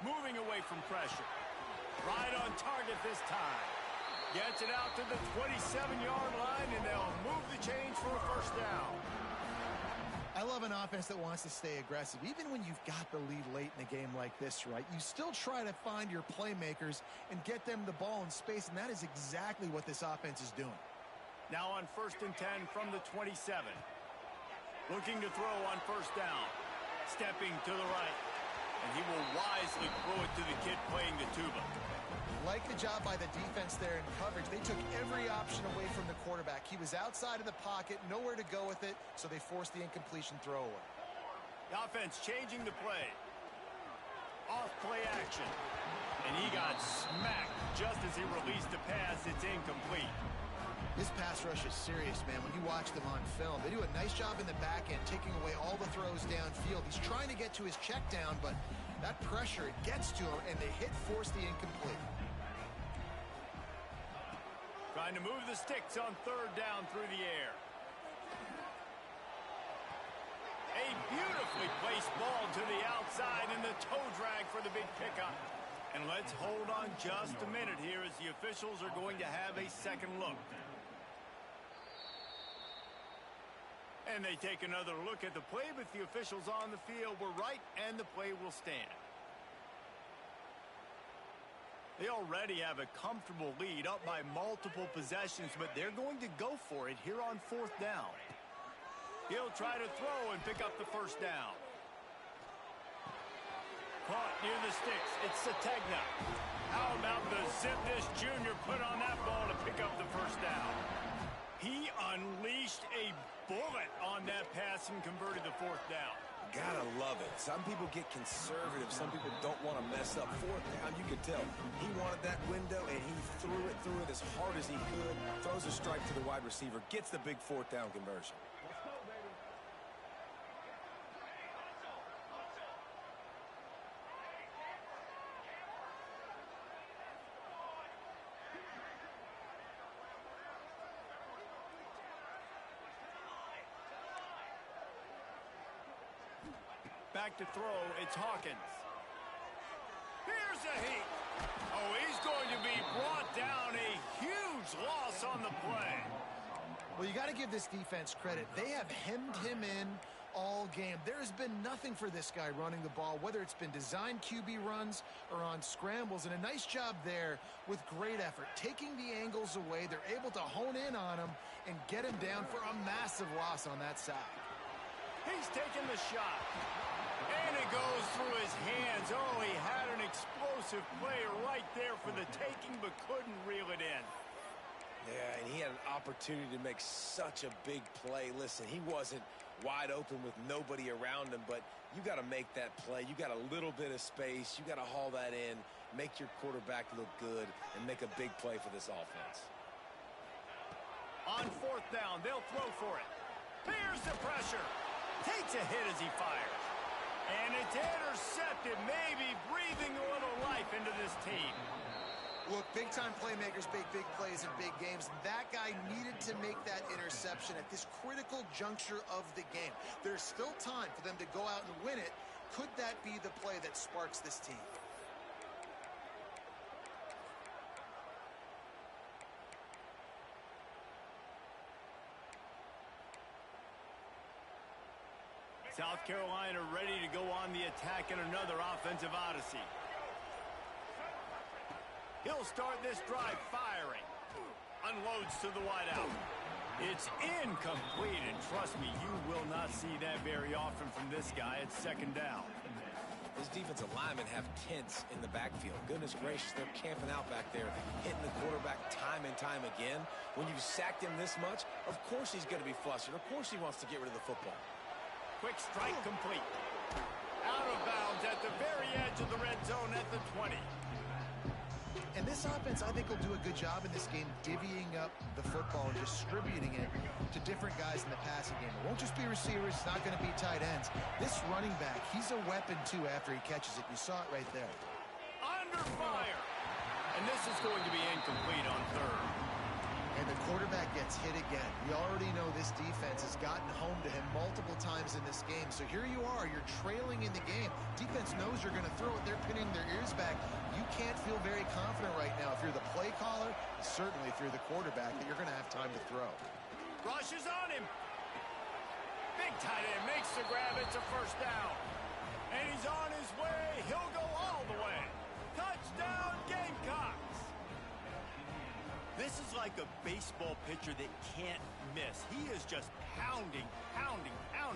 Moving away from pressure. Right on target this time. Gets it out to the 27-yard line, and they'll move the chains for a first down. I love an offense that wants to stay aggressive. Even when you've got the lead late in a game like this, right, you still try to find your playmakers and get them the ball in space, and that is exactly what this offense is doing. Now on 1st and 10 from the 27. Looking to throw on first down. Stepping to the right. And he will wisely throw it to the kid playing the tuba. Like the job by the defense there in coverage. They took every option away from the quarterback. He was outside of the pocket, nowhere to go with it, so they forced the incompletion throwaway. The offense changing the play. Off play action. And he got smacked just as he released the pass. It's incomplete. This pass rush is serious, man. When you watch them on film, they do a nice job in the back end, taking away all the throws downfield. He's trying to get to his check down, but that pressure, it gets to him, and they force the incomplete. Trying to move the sticks on third down through the air. A beautifully placed ball to the outside and the toe drag for the big pickup. And let's hold on just a minute here as the officials are going to have a second look. And they take another look at the play, but the officials on the field were right, and the play will stand. They already have a comfortable lead up by multiple possessions, but they're going to go for it here on fourth down. He'll try to throw and pick up the first down. Caught near the sticks. It's Sategna. How about the Zip This Jr. put on that ball to pick up the first down? He unleashed a bullet on that pass and converted the fourth down. Gotta love it. Some people get conservative. Some people don't want to mess up. Fourth down, you could tell. He wanted that window, and he threw it as hard as he could. Throws a strike to the wide receiver. Gets the big fourth down conversion. Back to throw, it's Hawkins. Here's a heat. Oh, he's going to be brought down. A huge loss on the play. Well, you got to give this defense credit. They have hemmed him in all game. There's been nothing for this guy running the ball, whether it's been designed QB runs or on scrambles, and a nice job there with great effort. Taking the angles away, they're able to hone in on him and get him down for a massive loss on that sack. He's taking the shot. And it goes through his hands. Oh, he had an explosive play right there for the taking, but couldn't reel it in. Yeah, and he had an opportunity to make such a big play. Listen, he wasn't wide open with nobody around him, but you got to make that play. You got a little bit of space. You got to haul that in, make your quarterback look good, and make a big play for this offense. On fourth down, they'll throw for it. Here's the pressure. Takes a hit as he fires. And it's intercepted, maybe breathing a little life into this team. Look, big-time playmakers make big plays in big games. That guy needed to make that interception at this critical juncture of the game. There's still time for them to go out and win it. Could that be the play that sparks this team? South Carolina ready to go on the attack in another offensive odyssey. He'll start this drive firing. Unloads to the wideout. It's incomplete, and trust me, you will not see that very often from this guy at second down. His defensive linemen have tents in the backfield. Goodness gracious, they're camping out back there, hitting the quarterback time and time again. When you've sacked him this much, of course he's going to be flustered. Of course he wants to get rid of the football. Quick strike complete. Out of bounds at the very edge of the red zone at the 20. And this offense, I think, will do a good job in this game divvying up the football and distributing it to different guys in the passing game. It won't just be receivers. It's not going to be tight ends. This running back, he's a weapon, too, after he catches it. You saw it right there. Under fire. And this is going to be incomplete on third. And the quarterback gets hit again. We already know this defense has gotten home to him multiple times in this game. So here you are. You're trailing in the game. Defense knows you're going to throw it. They're pinning their ears back. You can't feel very confident right now if you're the play caller, and certainly if you're the quarterback, that you're going to have time to throw. Rush is on him. Big tight end makes the grab. It's a first down. And he's on his way. He'll go all the way. Touchdown, Gamecocks. This is like a baseball pitcher that can't miss. He is just pounding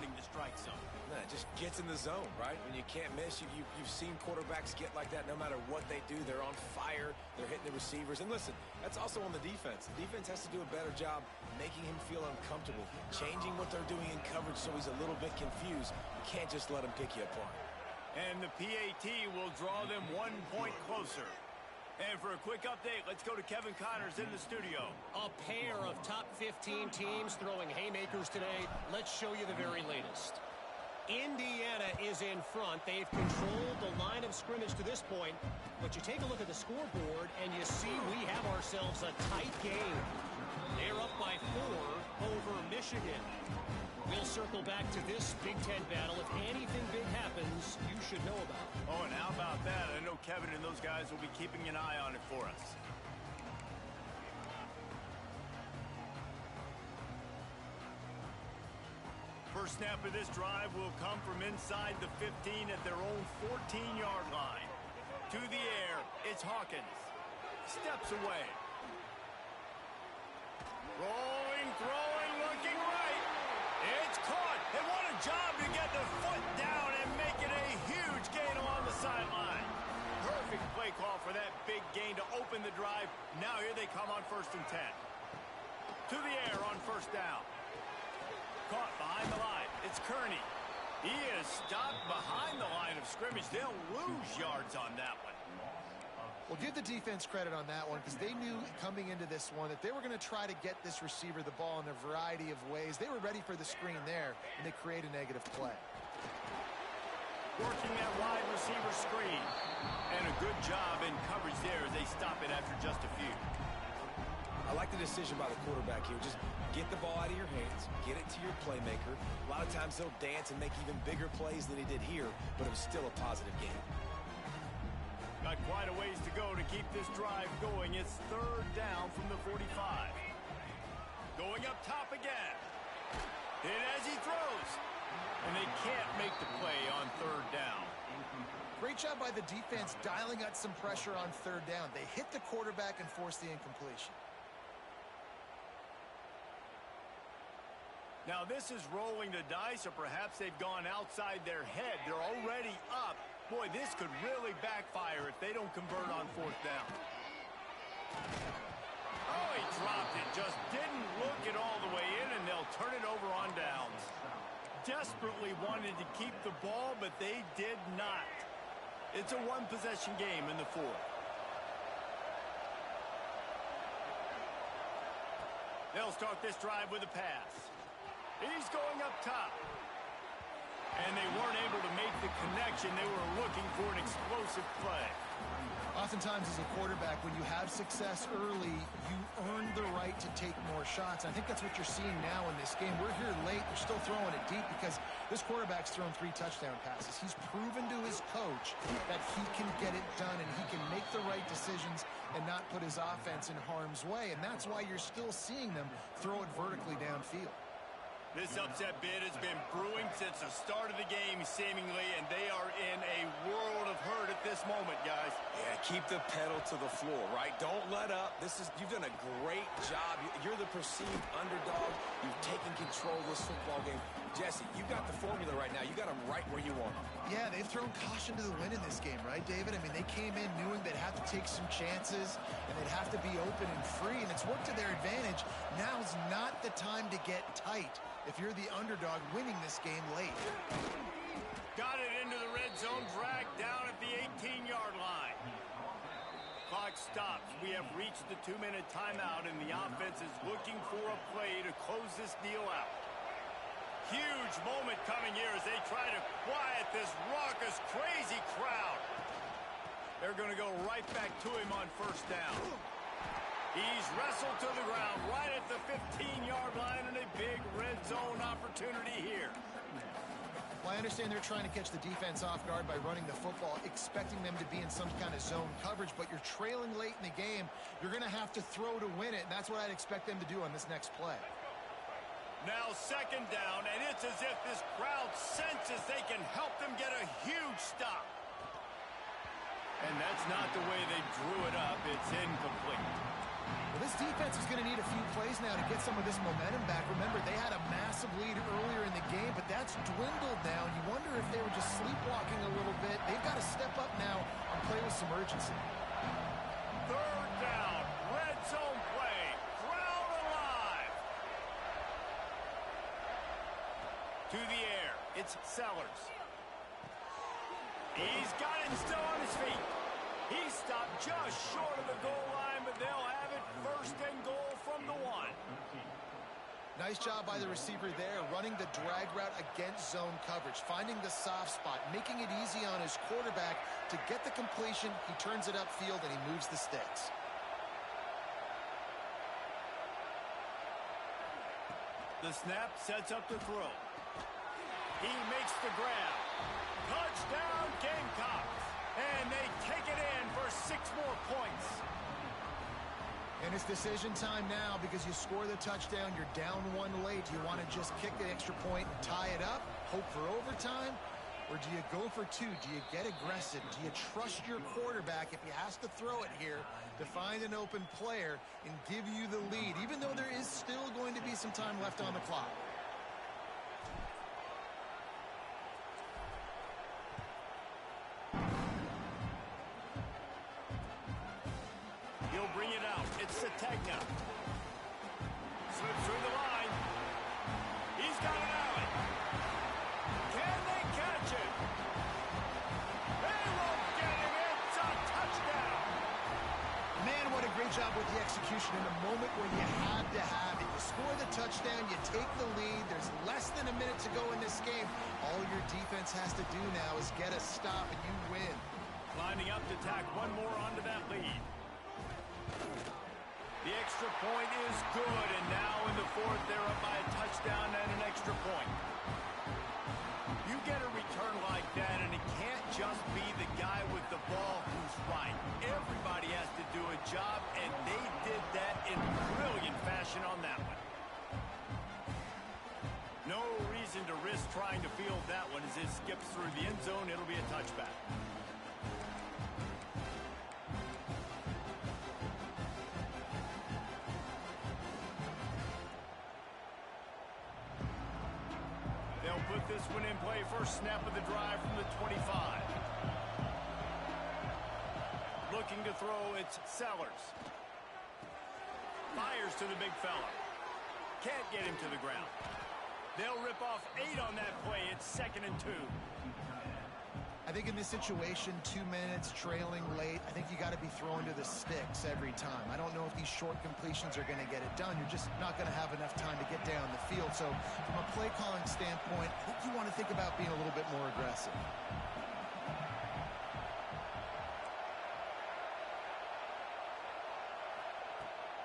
the strike zone. Nah, it just gets in the zone, right? When you can't miss, you've seen quarterbacks get like that no matter what they do. They're on fire. They're hitting the receivers. And listen, that's also on the defense. The defense has to do a better job making him feel uncomfortable, changing what they're doing in coverage so he's a little bit confused. You can't just let him pick you apart. And the PAT will draw them 1 point closer. And for a quick update, let's go to Kevin Connors in the studio. A pair of top 15 teams throwing haymakers today. Let's show you the very latest. Indiana is in front. They've controlled the line of scrimmage to this point. But you take a look at the scoreboard, and you see we have ourselves a tight game. They're up by 4 over Michigan. We'll circle back to this Big Ten battle. If anything big happens, you should know about it. Oh, and how about that? I know Kevin and those guys will be keeping an eye on it for us. First snap of this drive will come from inside the 15 at their own 14-yard line. To the air, it's Hawkins. Steps away. Rolling, throwing, looking right. It's caught. And what a job to get the foot down and make it a huge gain along the sideline. Perfect play call for that big gain to open the drive. Now here they come on 1st and 10. To the air on 1st down. Caught behind the line. It's Kearney. He is stopped behind the line of scrimmage. They'll lose yards on that one. Well, give the defense credit on that one because they knew coming into this one that they were going to try to get this receiver the ball in a variety of ways. They were ready for the screen there, and they create a negative play. Working that wide receiver screen. And a good job in coverage there as they stop it after just a few. I like the decision by the quarterback here. Just get the ball out of your hands, get it to your playmaker. A lot of times they'll dance and make even bigger plays than he did here, but it was still a positive game. Got quite a ways to go to keep this drive going. It's 3rd down from the 45. Going up top again. And as he throws. And they can't make the play on third down. Great job by the defense dialing up some pressure on third down. They hit the quarterback and forced the incompletion. Now this is rolling the dice, or perhaps they've gone outside their head. They're already up. Boy, this could really backfire if they don't convert on fourth down. Oh, he dropped it. Just didn't look it all the way in, and they'll turn it over on downs. Desperately wanted to keep the ball, but they did not. It's a one-possession game in the fourth. They'll start this drive with a pass. He's going up top. And they weren't able to make the connection. They were looking for an explosive play. Oftentimes as a quarterback, when you have success early, you earn the right to take more shots. I think that's what you're seeing now in this game. We're here late. They're still throwing it deep because this quarterback's thrown 3 touchdown passes. He's proven to his coach that he can get it done and he can make the right decisions and not put his offense in harm's way. And that's why you're still seeing them throw it vertically downfield. This upset bid has been brewing since the start of the game, seemingly, and they are in a world of hurt at this moment, guys. Yeah, keep the pedal to the floor, right? Don't let up. You've done a great job. You're the perceived underdog. You've taken control of this football game. Jesse, you got the formula right now. You got them right where you want them. Yeah, they've thrown caution to the wind in this game, right, David? I mean, they came in knowing they'd have to take some chances and they'd have to be open and free, and it's worked to their advantage. Now's not the time to get tight if you're the underdog winning this game late. Got it into the red zone, dragged down at the 18-yard line. Clock stops. We have reached the 2-minute timeout, and the offense is looking for a play to close this deal out. Huge moment coming here as they try to quiet this raucous, crazy crowd. They're going to go right back to him on first down. He's wrestled to the ground right at the 15-yard line, and a big red zone opportunity here. Well, I understand they're trying to catch the defense off guard by running the football, expecting them to be in some kind of zone coverage, but you're trailing late in the game. You're going to have to throw to win it, and that's what I'd expect them to do on this next play. Now second down, and it's as if this crowd senses they can help them get a huge stop. And that's not the way they drew it up. It's incomplete. Well, this defense is going to need a few plays now to get some of this momentum back. Remember, they had a massive lead earlier in the game, but that's dwindled now. You wonder if they were just sleepwalking a little bit. They've got to step up now and play with some urgency. Third down, red zone play, crowd alive. To the air, it's Sellers. He's got it still on his feet. He stopped just short of the goal line, but they'll have it first and goal from the 1. Nice job by the receiver there, running the drag route against zone coverage, finding the soft spot, making it easy on his quarterback to get the completion. He turns it upfield, and he moves the sticks. The snap sets up the throw. He makes the grab. Touchdown, Gamecocks. And they take it in for 6 more points. And it's decision time now because you score the touchdown, you're down 1 late. Do you want to just kick the extra point and tie it up, hope for overtime? Or do you go for 2? Do you get aggressive? Do you trust your quarterback if he has to throw it here to find an open player and give you the lead, even though there is still going to be some time left on the clock? He'll bring it out. It's Sategna. Slips through the line. He's got an alley. Can they catch it? They won't get him. It's a touchdown. Man, what a great job with the execution in a moment where you had to have it. You score the touchdown, you take the lead. There's less than a minute to go in this game. All your defense has to do now is get a stop, and you win. Lining up to tack one more onto that lead. The extra point is good, and now in the fourth, they're up by a touchdown and an extra point. You get a return like that, and it can't just be the guy with the ball who's right. Everybody has to do a job, and they did that in brilliant fashion on that one. No reason reason to risk trying to field that one as it skips through the end zone. It'll be a touchback. They'll put this one in play. First snap of the drive from the 25. Looking to throw, it's Sellers. Fires to the big fella. Can't get him to the ground. They'll rip off 8 on that play. It's 2nd and 2. I think in this situation, 2 minutes, trailing late, I think you got to be throwing to the sticks every time. I don't know if these short completions are going to get it done. You're just not going to have enough time to get down the field. So from a play calling standpoint, I think you want to think about being a little bit more aggressive.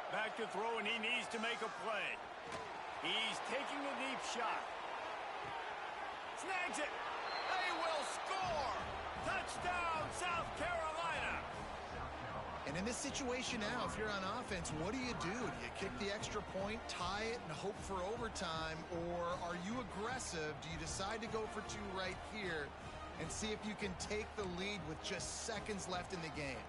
Back to throw, and he needs to make a play. He's taking a deep shot. Snags it. They will score. Touchdown, South Carolina. And in this situation now, if you're on offense, what do? Do you kick the extra point, tie it, and hope for overtime? Or are you aggressive? Do you decide to go for 2 right here and see if you can take the lead with just seconds left in the game?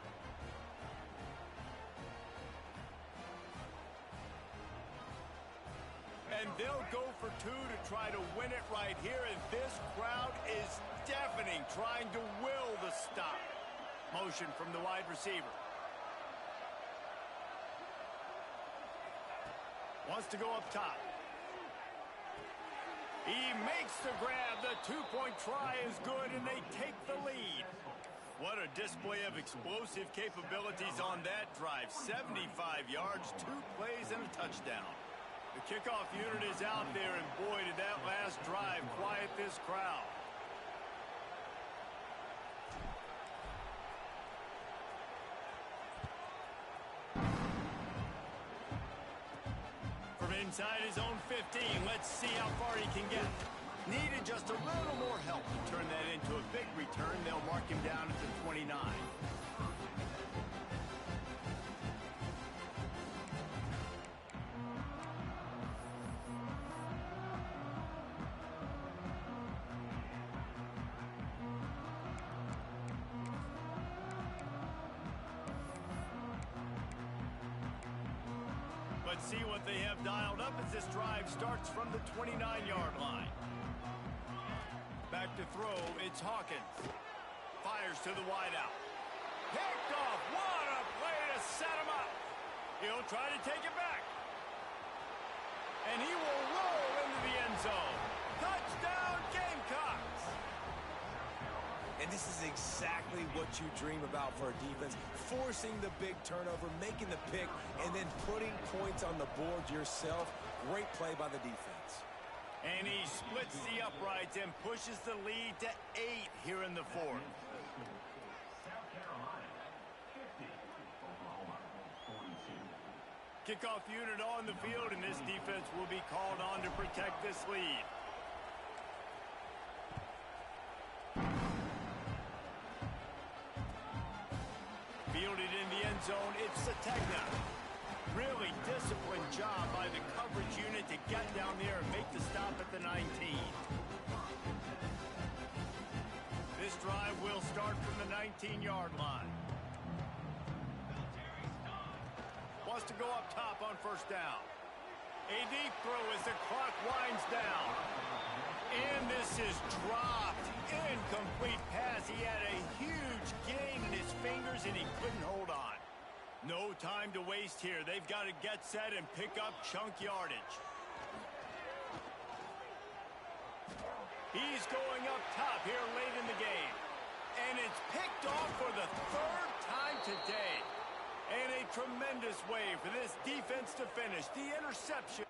And they'll go for 2 to try to win it right here. And this crowd is deafening, trying to will the stop. Motion from the wide receiver. Wants to go up top. He makes the grab. The 2-point try is good, and they take the lead. What a display of explosive capabilities on that drive. 75 yards, 2 plays, and a touchdown. The kickoff unit is out there, and boy, did that last drive quiet this crowd. From inside his own 15, let's see how far he can get. Needed just a little more help to turn that into a big return. They'll mark him down at the 29. Let's see what they have dialed up as this drive starts from the 29-yard line. Back to throw, it's Hawkins. Fires to the wideout. Picked off. What a play to set him up. He'll try to take it back. And he will roll into the end zone. Touchdown, Gamecocks. And this is exactly what you dream about for a defense. Forcing the big turnover, making the pick, and then putting points on the board yourself. Great play by the defense. And he splits the uprights and pushes the lead to 8 here in the 4th. South Carolina, 50. Oklahoma, 42. Kickoff unit on the field, and this defense will be called on to protect this lead. Fielded in the end zone, it's Sategna. Really disciplined job by the coverage unit to get down there and make the stop at the 19. This drive will start from the 19-yard line. Wants to go up top on first down. A deep throw as the clock winds down. And this is dropped. Incomplete pass. He had a huge gain in his fingers, and he couldn't hold on. No time to waste here. They've got to get set and pick up chunk yardage. He's going up top here late in the game. And it's picked off for the 3rd time today. And a tremendous way for this defense to finish. The interception.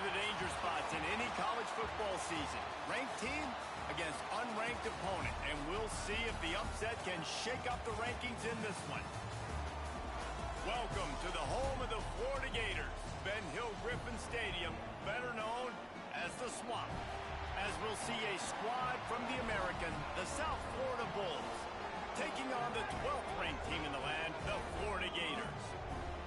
the danger spots in any college football season. Ranked team against unranked opponent, and we'll see if the upset can shake up the rankings in this one. Welcome to the home of the Florida Gators, Ben Hill Griffin Stadium, better known as the Swamp, as we'll see a squad from the American, the South Florida Bulls, taking on the 12th ranked team in the land, the Florida Gators.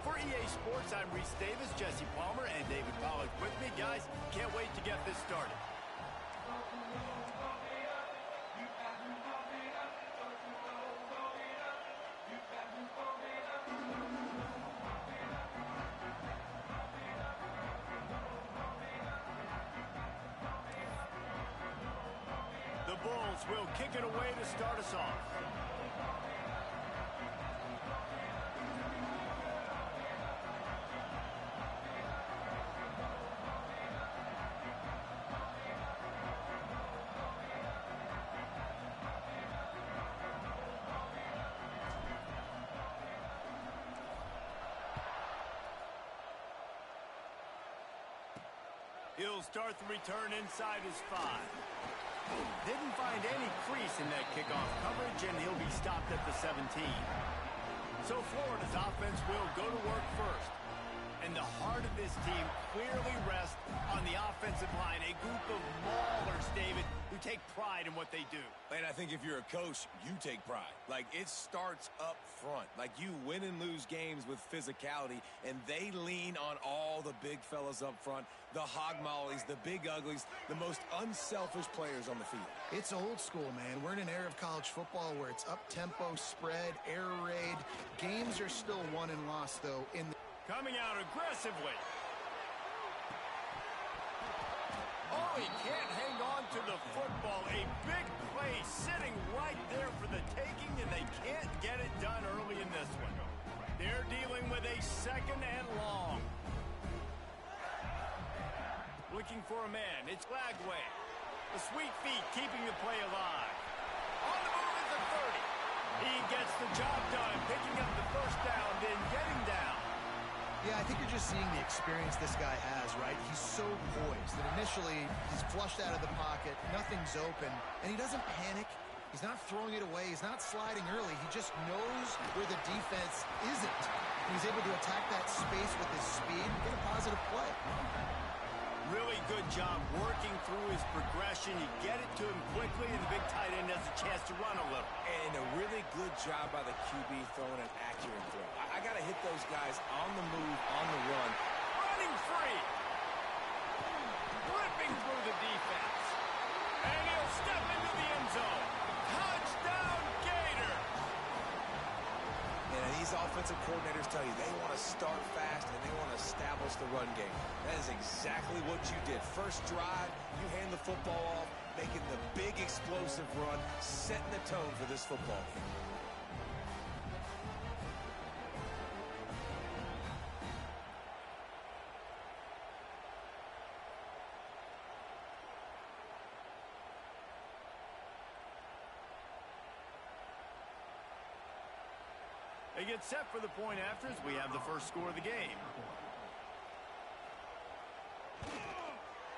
For EA Sports, I'm Reese Davis, Jesse Palmer, and David Pollack with me. Guys, can't wait to get this started. The Bulls will kick it away to start us off. He'll start the return inside his 5. Didn't find any crease in that kickoff coverage, and he'll be stopped at the 17. So Florida's offense will go to work first. And the heart of this team clearly rests on the offensive line, a group of maulers, David, who take pride in what they do. And I think if you're a coach, you take pride. Like, it starts up front. Like, you win and lose games with physicality, and they lean on all the big fellas up front, the hog mollies, the big uglies, the most unselfish players on the field. It's old school, man. We're in an era of college football where it's up-tempo, spread, air raid. Games are still won and lost, though, in the... Coming out aggressively. Oh, he can't hang on to the football. A big play sitting right there for the taking, and they can't get it done early in this one. They're dealing with a second and long. Looking for a man. It's Lagway. The sweet feet keeping the play alive. On the move at the 30. He gets the job done, picking up the first down, then getting down. Yeah, I think you're just seeing the experience this guy has, right? He's so poised that initially he's flushed out of the pocket, nothing's open, and he doesn't panic. He's not throwing it away. He's not sliding early. He just knows where the defense isn't. And he's able to attack that space with his speed and get a positive play. Really good job working through his progression. You get it to him quickly, and the big tight end has a chance to run a little. And a really good job by the QB throwing an accurate throw. I got to hit those guys on the move, on the run. Running free. Ripping through the defense. And he'll step into the end zone. Touchdown, Gators. And these offensive coordinators tell you they want to start fast and they want to establish the run game. That is exactly what you did. First drive, you hand the football off, making the big explosive run, setting the tone for this football game. They get set for the point after as we have the first score of the game.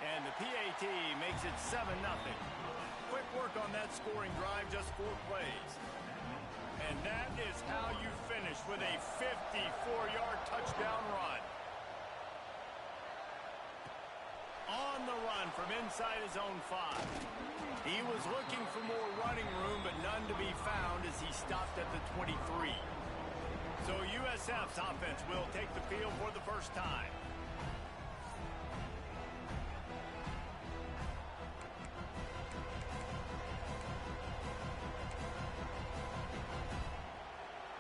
And the PAT makes it 7-0. Quick work on that scoring drive, just 4 plays. And that is how you finish with a 54-yard touchdown run. On the run from inside his own 5. He was looking for more running room, but none to be found as he stopped at the 23. So USF's offense will take the field for the first time.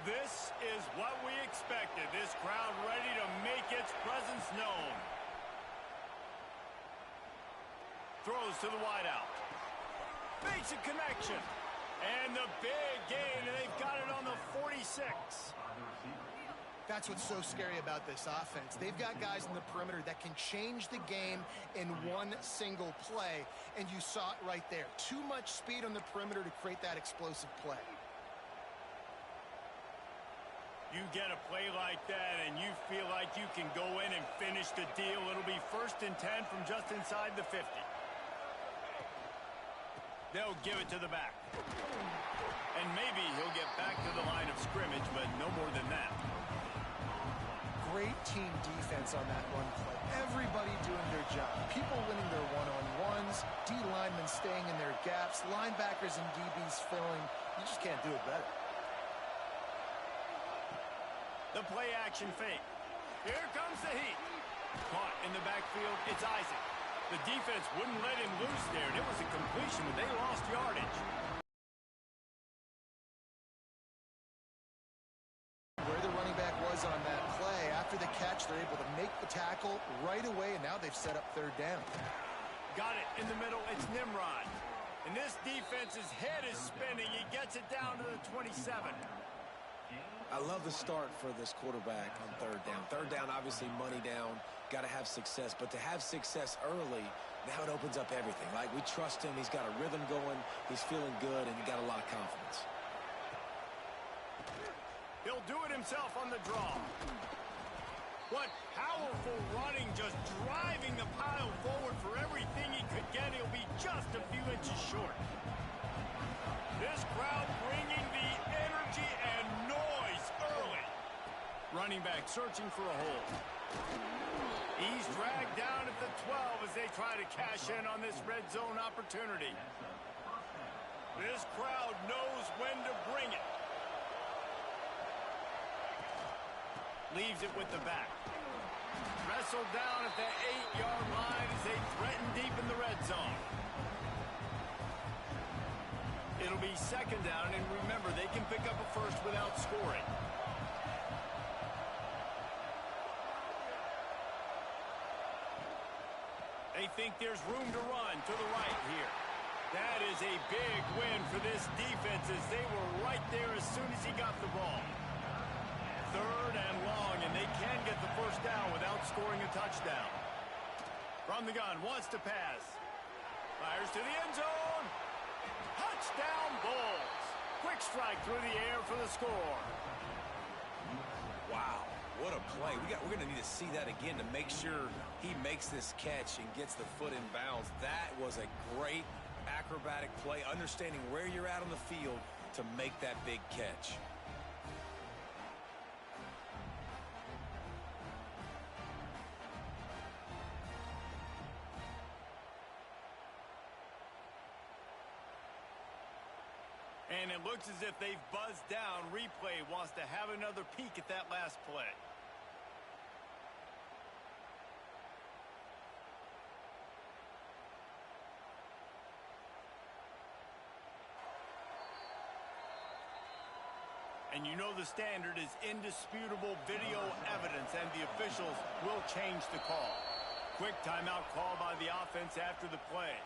This is what we expected. This crowd ready to make its presence known. Throws to the wideout. Makes a connection. And the big gain, and they've got it on the 46. That's what's so scary about this offense. They've got guys in the perimeter that can change the game in one single play, and you saw it right there. Too much speed on the perimeter to create that explosive play. You get a play like that, and you feel like you can go in and finish the deal. It'll be 1st and 10 from just inside the 50. They'll give it to the back. And maybe he'll get back to the line of scrimmage, but no more than that. Great team defense on that run play. Everybody doing their job. People winning their one-on-ones, D linemen staying in their gaps, linebackers and DBs filling. You just can't do it better. The play action fake. Here comes the heat. Caught in the backfield, it's Isaac. The defense wouldn't let him loose there, and it was a completion, but they lost yardage. Where the running back was on that play, after the catch, they're able to make the tackle right away, and now they've set up 3rd down. Got it in the middle, it's Nimrod. And this defense's head is spinning. He gets it down to the 27. I love the start for this quarterback on 3rd down. 3rd down, obviously money down, got to have success. But to have success early, now it opens up everything. Like, we trust him. He's got a rhythm going. He's feeling good, and he got a lot of confidence. He'll do it himself on the draw. What powerful running, just driving the pile forward for everything he could get. He'll be just a few inches short. This crowd bringing the energy and noise early. Running back searching for a hole. He's dragged down at the 12 as they try to cash in on this red zone opportunity. This crowd knows when to bring it. Leaves it with the back. Wrestled down at the 8-yard line as they threaten deep in the red zone. It'll be 2nd down, and remember, they can pick up a first without scoring. They think there's room to run to the right here. That is a big win for this defense as they were right there as soon as he got the ball. 3rd and long, and they can get the 1st down without scoring a touchdown. From the gun, wants to pass. Fires to the end zone. Touchdown, Bulls. Quick strike through the air for the score. Wow, what a play. We're going to need to see that again to make sure he makes this catch and gets the foot in bounds. That was a great acrobatic play, understanding where you're at on the field to make that big catch. And it looks as if they've buzzed down. Replay wants to have another peek at that last play. And you know the standard is indisputable video evidence, and the officials will change the call. Quick timeout call by the offense after the play.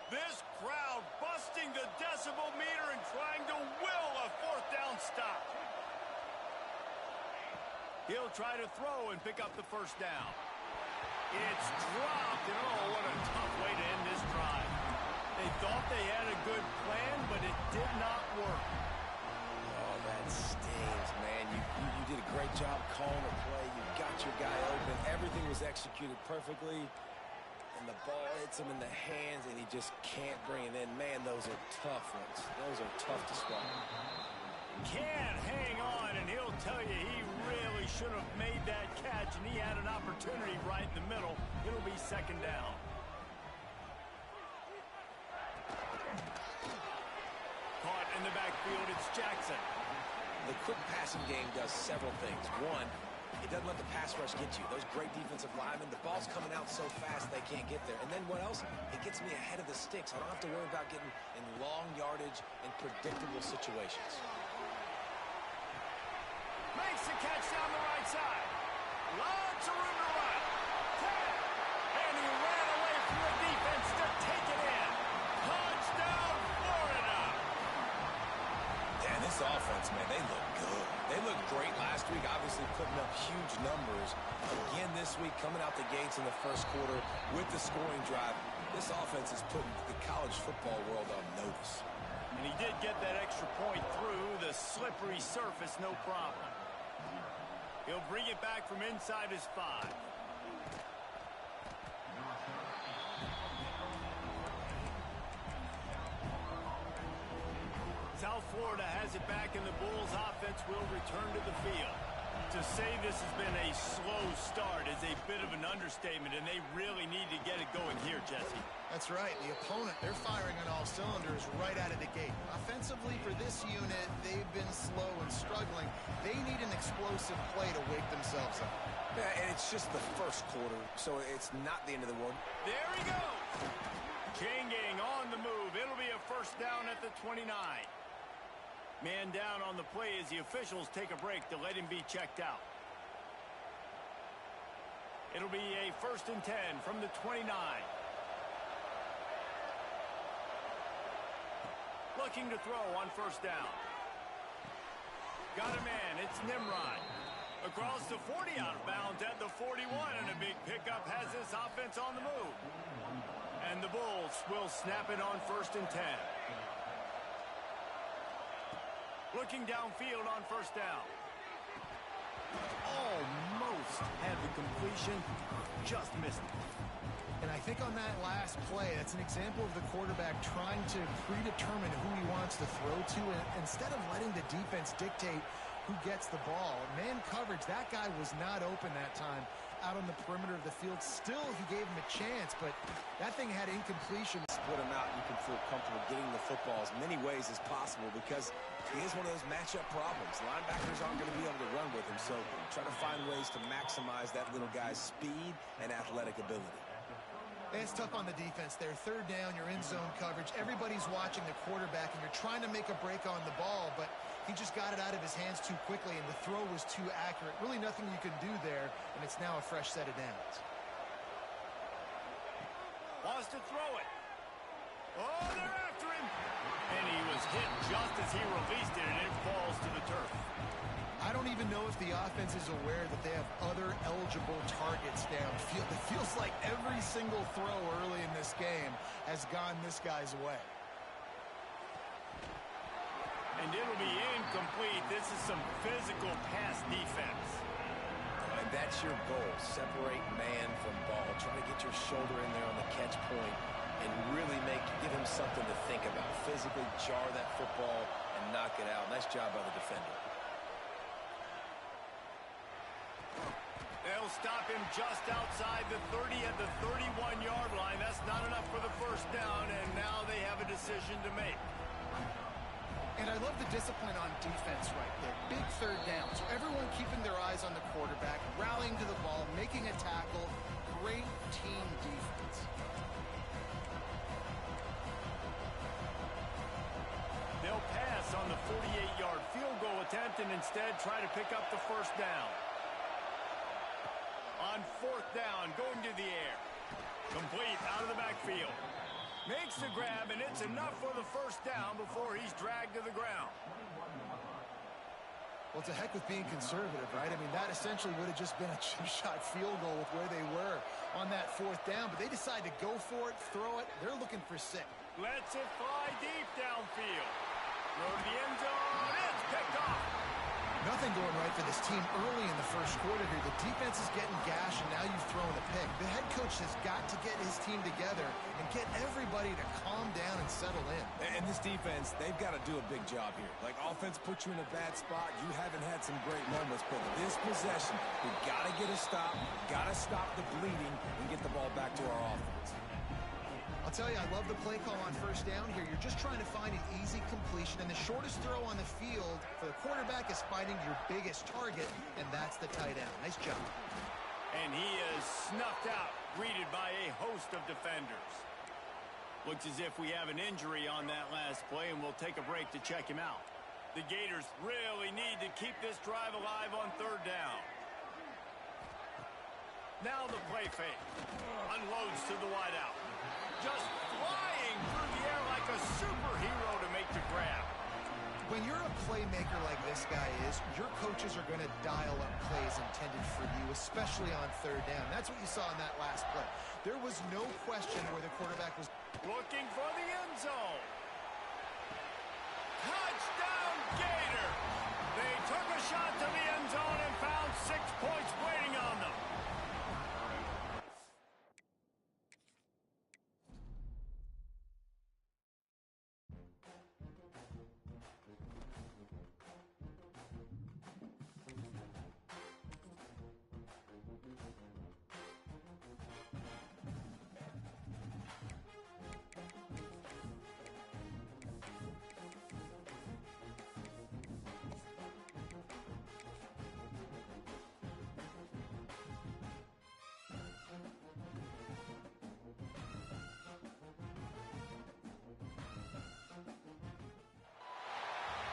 This crowd busting the decibel meter and trying to will a 4th down stop. He'll try to throw and pick up the 1st down. It's dropped, and oh, what a tough way to end this drive. They thought they had a good plan, but it did not work. Oh, that stings, man. You did a great job calling the play. You got your guy open. Everything was executed perfectly. And the ball hits him in the hands, and he just can't bring it in. Man, those are tough ones. Those are tough to swallow. Can't hang on, and he'll tell you he really should have made that catch, and he had an opportunity right in the middle. It'll be 2nd down. Caught in the backfield, it's Jackson. The quick passing game does several things. One, it doesn't let the pass rush get you. Those great defensive linemen, the ball's coming out so fast they can't get there. And then what else? It gets me ahead of the sticks. I don't have to worry about getting in long yardage and predictable situations. Makes the catch down the right side. of room to run. 10. And he ran away from the defense to take it in. Touchdown, Florida. Yeah, and this offense, man, they look good. They looked great last week, obviously putting up huge numbers. Again this week, coming out the gates in the first quarter with the scoring drive. This offense is putting the college football world on notice. And he did get that extra point through the slippery surface, no problem. He'll bring it back from inside his 5. South Florida has it back, and the Bulls offense will return to the field. To say this has been a slow start is a bit of an understatement, and they really need to get it going here, Jesse. That's right. The opponent, they're firing on all cylinders right out of the gate. Offensively for this unit, they've been slow and struggling. They need an explosive play to wake themselves up. Yeah, and it's just the first quarter, so it's not the end of the world. There he goes. Changing on the move. It'll be a first down at the 29. Man down on the play as the officials take a break to let him be checked out. It'll be a 1st and 10 from the 29. Looking to throw on 1st down. Got a man. It's Nimrod. Across the 40, out of bounds at the 41, and a big pickup has this offense on the move. And the Bulls will snap it on 1st and 10. Looking downfield on 1st down. Almost had the completion. Just missed it. And I think on that last play, that's an example of the quarterback trying to predetermine who he wants to throw to, and instead of letting the defense dictate who gets the ball. Man coverage, that guy was not open that time out on the perimeter of the field. Still, he gave him a chance, but that thing had incompletion. Split him out, you can feel comfortable getting the football as many ways as possible because he is one of those matchup problems. Linebackers aren't going to be able to run with him, so try to find ways to maximize that little guy's speed and athletic ability. It's tough on the defense there. 3rd down, you're in zone coverage. Everybody's watching the quarterback, and you're trying to make a break on the ball, but he just got it out of his hands too quickly, and the throw was too accurate. Really nothing you can do there, and it's now a fresh set of downs. Wants to throw it. Oh, they're after him. And he was hit just as he released it, and it falls to the turf. I don't even know if the offense is aware that they have other eligible targets downfield. It feels like every single throw early in this game has gone this guy's way. And it'll be incomplete. This is some physical pass defense. And that's your goal. Separate man from ball. Try to get your shoulder in there on the catch point and really give him something to think about. Physically jar that football and knock it out. Nice job by the defender. They'll stop him just outside the 30 at the 31-yard line. That's not enough for the first down, and now they have a decision to make. And I love the discipline on defense right there. Big 3rd down. So everyone keeping their eyes on the quarterback, rallying to the ball, making a tackle. Great team defense. They'll pass on the 48-yard field goal attempt and instead try to pick up the first down. On 4th down, going to the air. Complete out of the backfield. Makes the grab, and it's enough for the first down before he's dragged to the ground. Well, to heck with being conservative, right? I mean, that essentially would have just been a chip shot field goal with where they were on that 4th down, but they decide to go for it, throw it. They're looking for 6. Lets it fly deep downfield. Throw to the end zone. It's picked off. Nothing going right for this team early in the first quarter here. The defense is getting gashed, and now you've thrown a pick. The head coach has got to get his team together and get everybody to calm down and settle in. And this defense, they've got to do a big job here. Like, offense puts you in a bad spot. You haven't had some great moments, but this possession, we've got to get a stop, got to stop the bleeding, and get the ball back to our offense. I'll tell you, I love the play call on 1st down here. You're just trying to find an easy completion, and the shortest throw on the field for the quarterback is finding your biggest target, and that's the tight end. Nice job. And he is snuffed out, greeted by a host of defenders. Looks as if we have an injury on that last play, and we'll take a break to check him out. The Gators really need to keep this drive alive on 3rd down. Now the play fake. Unloads to the wideout. Just flying through the air like a superhero to make the grab. When you're a playmaker like this guy is, your coaches are going to dial up plays intended for you, especially on third down. That's what you saw in that last play. There was no question where the quarterback was looking for the end zone. Touchdown, Gator! They took a shot to the end zone and found 6 points waiting on them.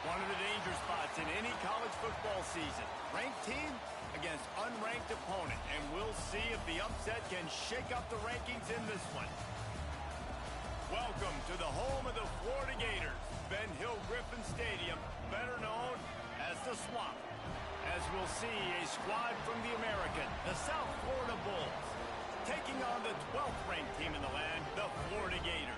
One of the danger spots in any college football season. Ranked team against unranked opponent. And we'll see if the upset can shake up the rankings in this one. Welcome to the home of the Florida Gators. Ben Hill Griffin Stadium, better known as the Swamp. As we'll see a squad from the American, the South Florida Bulls, taking on the 12th ranked team in the land, the Florida Gators.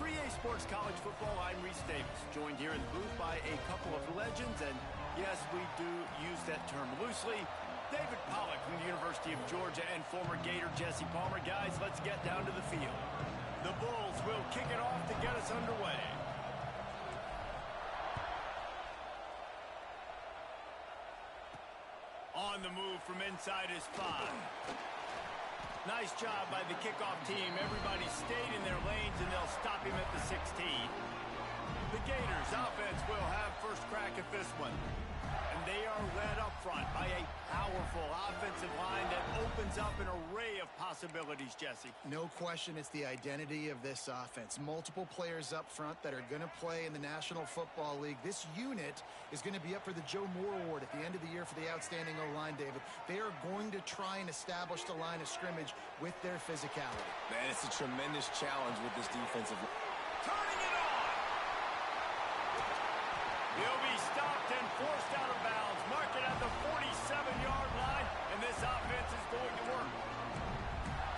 For EA Sports College Football, I'm Reese Davis, joined here in the booth by a couple of legends, and yes, we do use that term loosely. David Pollack from the University of Georgia and former Gator Jesse Palmer. Guys, let's get down to the field. The Bulls will kick it off to get us underway. On the move from inside is 5. Nice job by the kickoff team. Everybody stayed in their lanes, and they'll stop him at the 16. The Gators offense will have first crack at this one. And they are led up front by a powerful offensive line that opens up an array of possibilities, Jesse. No question it's the identity of this offense. Multiple players up front that are going to play in the National Football League. This unit is going to be up for the Joe Moore Award at the end of the year for the outstanding O-line, David. They are going to try and establish the line of scrimmage with their physicality. Man, it's a tremendous challenge with this defensive line. Turning it on! He'll be stopped and forced out of bounds. Mark it at the 47-yard line, and this offense is going to work.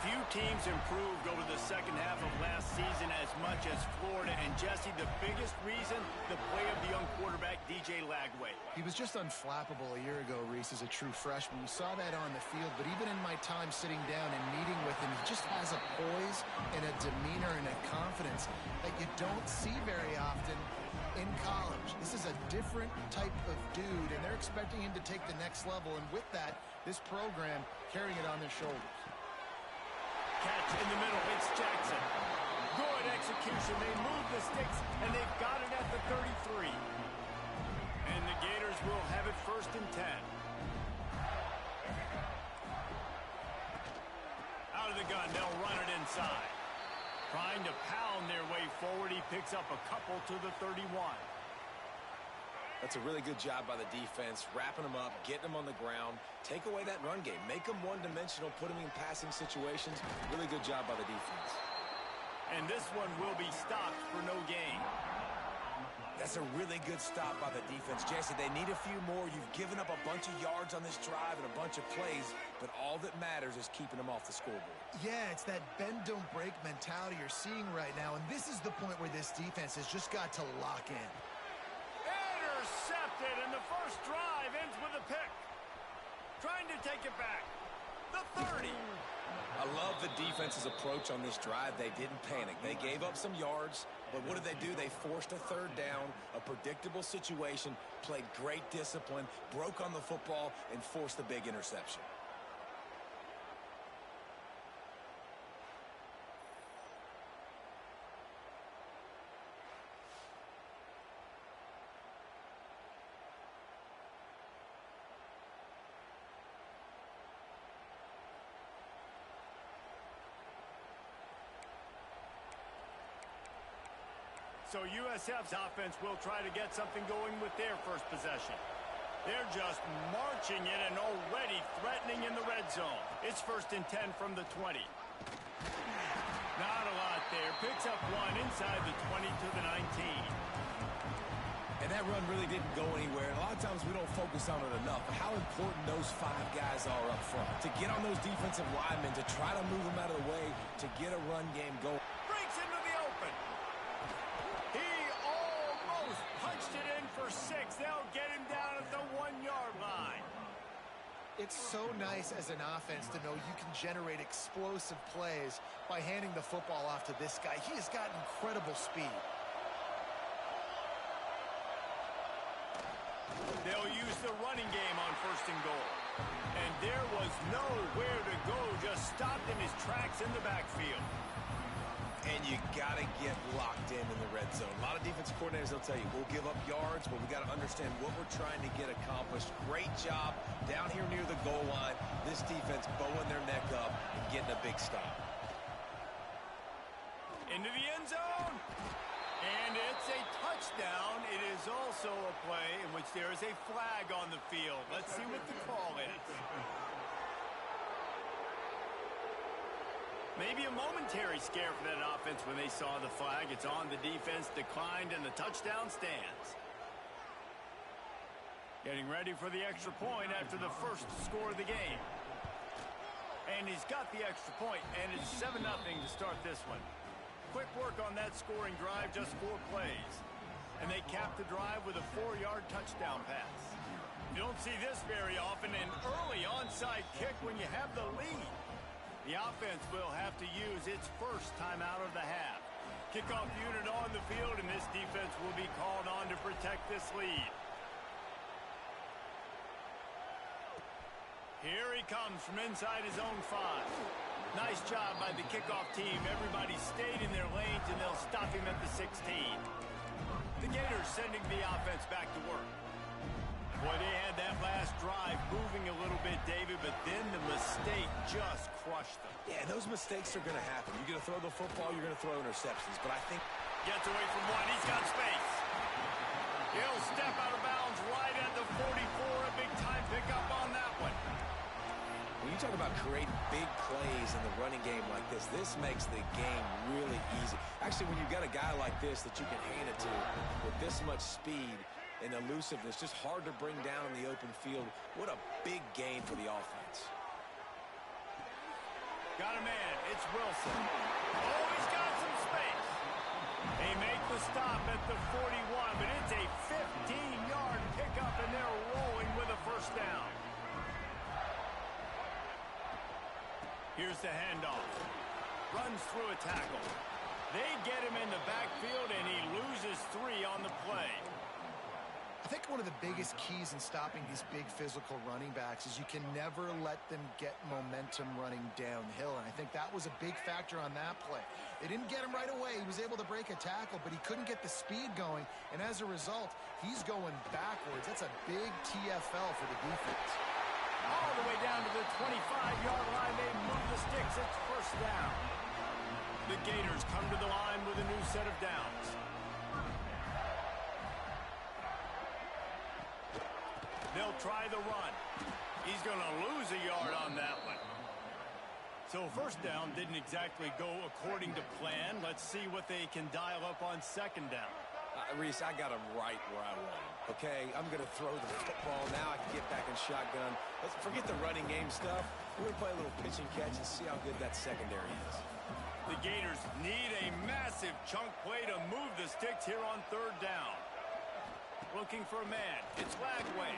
Few teams improved over the second half of last season as much as Florida. And Jesse, the biggest reason, the play of the young quarterback, DJ Lagway. He was just unflappable a year ago, Reese, as a true freshman. We saw that on the field, but even in my time sitting down and meeting with him, he just has a poise and a demeanor and a confidence that you don't see very often in college. This is a different type of dude, and they're expecting him to take the next level. And with that, this program carrying it on their shoulders. Catch in the middle, it's Jackson. Good execution. They move the sticks, and they've got it at the 33. And the Gators will have it first and 10. Out of the gun, they'll run it inside. Trying to pound their way forward. He picks up a couple to the 31. That's a really good job by the defense, wrapping them up, getting them on the ground, take away that run game, make them one-dimensional, put them in passing situations. Really good job by the defense. And this one will be stopped for no gain. That's a really good stop by the defense. Jesse, they need a few more. You've given up a bunch of yards on this drive and a bunch of plays, but all that matters is keeping them off the scoreboard. Yeah, it's that bend, don't break mentality you're seeing right now, and this is the point where this defense has just got to lock in. Intercepted, and the first drive ends with a pick. Trying to take it back. The 30. I love the defense's approach on this drive. They didn't panic. They gave up some yards, but what did they do? They forced a third down, a predictable situation, played great discipline, broke on the football, and forced the big interception. So USF's offense will try to get something going with their first possession. They're just marching in and already threatening in the red zone. It's 1st and 10 from the 20. Not a lot there. Picks up one inside the 20 to the 19. And that run really didn't go anywhere. And a lot of times we don't focus on it enough. But how important those 5 guys are up front. To get on those defensive linemen, to try to move them out of the way, to get a run game going. Breaks into the open. He almost punched it in for 6. They'll get him down at the 1-yard line. It's so nice as an offense to know you can generate explosive plays by handing the football off to this guy. He has got incredible speed. They'll use the running game on 1st and goal. And there was nowhere to go, just stopped in his tracks in the backfield. And you got to get locked in the red zone. A lot of defensive coordinators, they'll tell you, we'll give up yards, but we got to understand what we're trying to get accomplished. Great job down here near the goal line. This defense bowing their neck up and getting a big stop. Into the end zone. And it's a touchdown. It is also a play in which there is a flag on the field. Let's see what the call is. Maybe a momentary scare for that offense when they saw the flag. It's on, the defense declined, and the touchdown stands. Getting ready for the extra point after the first score of the game. And he's got the extra point, and it's 7-0 to start this one. Quick work on that scoring drive, just 4 plays. And they cap the drive with a 4-yard touchdown pass. You don't see this very often, an early onside kick when you have the lead. The offense will have to use its first time out of the half. Kickoff unit on the field, and this defense will be called on to protect this lead. Here he comes from inside his own 5. Nice job by the kickoff team. Everybody stayed in their lanes, and they'll stop him at the 16. The Gators sending the offense back to work. Boy, they had that last drive moving a little bit, David, but then the mistake just crushed them. Yeah, those mistakes are going to happen. You're going to throw the football, you're going to throw interceptions. But I think... Gets away from one. He's got space. He'll step out of bounds right at the 44. A big-time pickup on that one. When you talk about creating big plays in the running game like this makes the game really easy. Actually, when you've got a guy like this that you can hand it to with this much speed and elusiveness, just hard to bring down in the open field. What a big gain for the offense. Got a man. It's Wilson. Oh, he's got some space. They make the stop at the 41, but it's a 15-yard pickup, and they're rolling with a first down. Here's the handoff. Runs through a tackle. They get him in the backfield, and he loses 3 on the play. I think one of the biggest keys in stopping these big physical running backs is you can never let them get momentum running downhill, and I think that was a big factor on that play. They didn't get him right away. He was able to break a tackle, but he couldn't get the speed going, and as a result, he's going backwards. That's a big TFL for the defense. All the way down to the 25-yard line. They move the sticks. It's first down. The Gators come to the line with a new set of downs. They'll try the run. He's going to lose a yard on that one. So first down didn't exactly go according to plan. Let's see what they can dial up on second down. Reese, I got him right where I want him. Okay, I'm going to throw the football. Now I can get back in shotgun. Let's forget the running game stuff. We're going to play a little pitch and catch and see how good that secondary is. The Gators need a massive chunk play to move the sticks here on third down. Looking for a man. It's Lagway.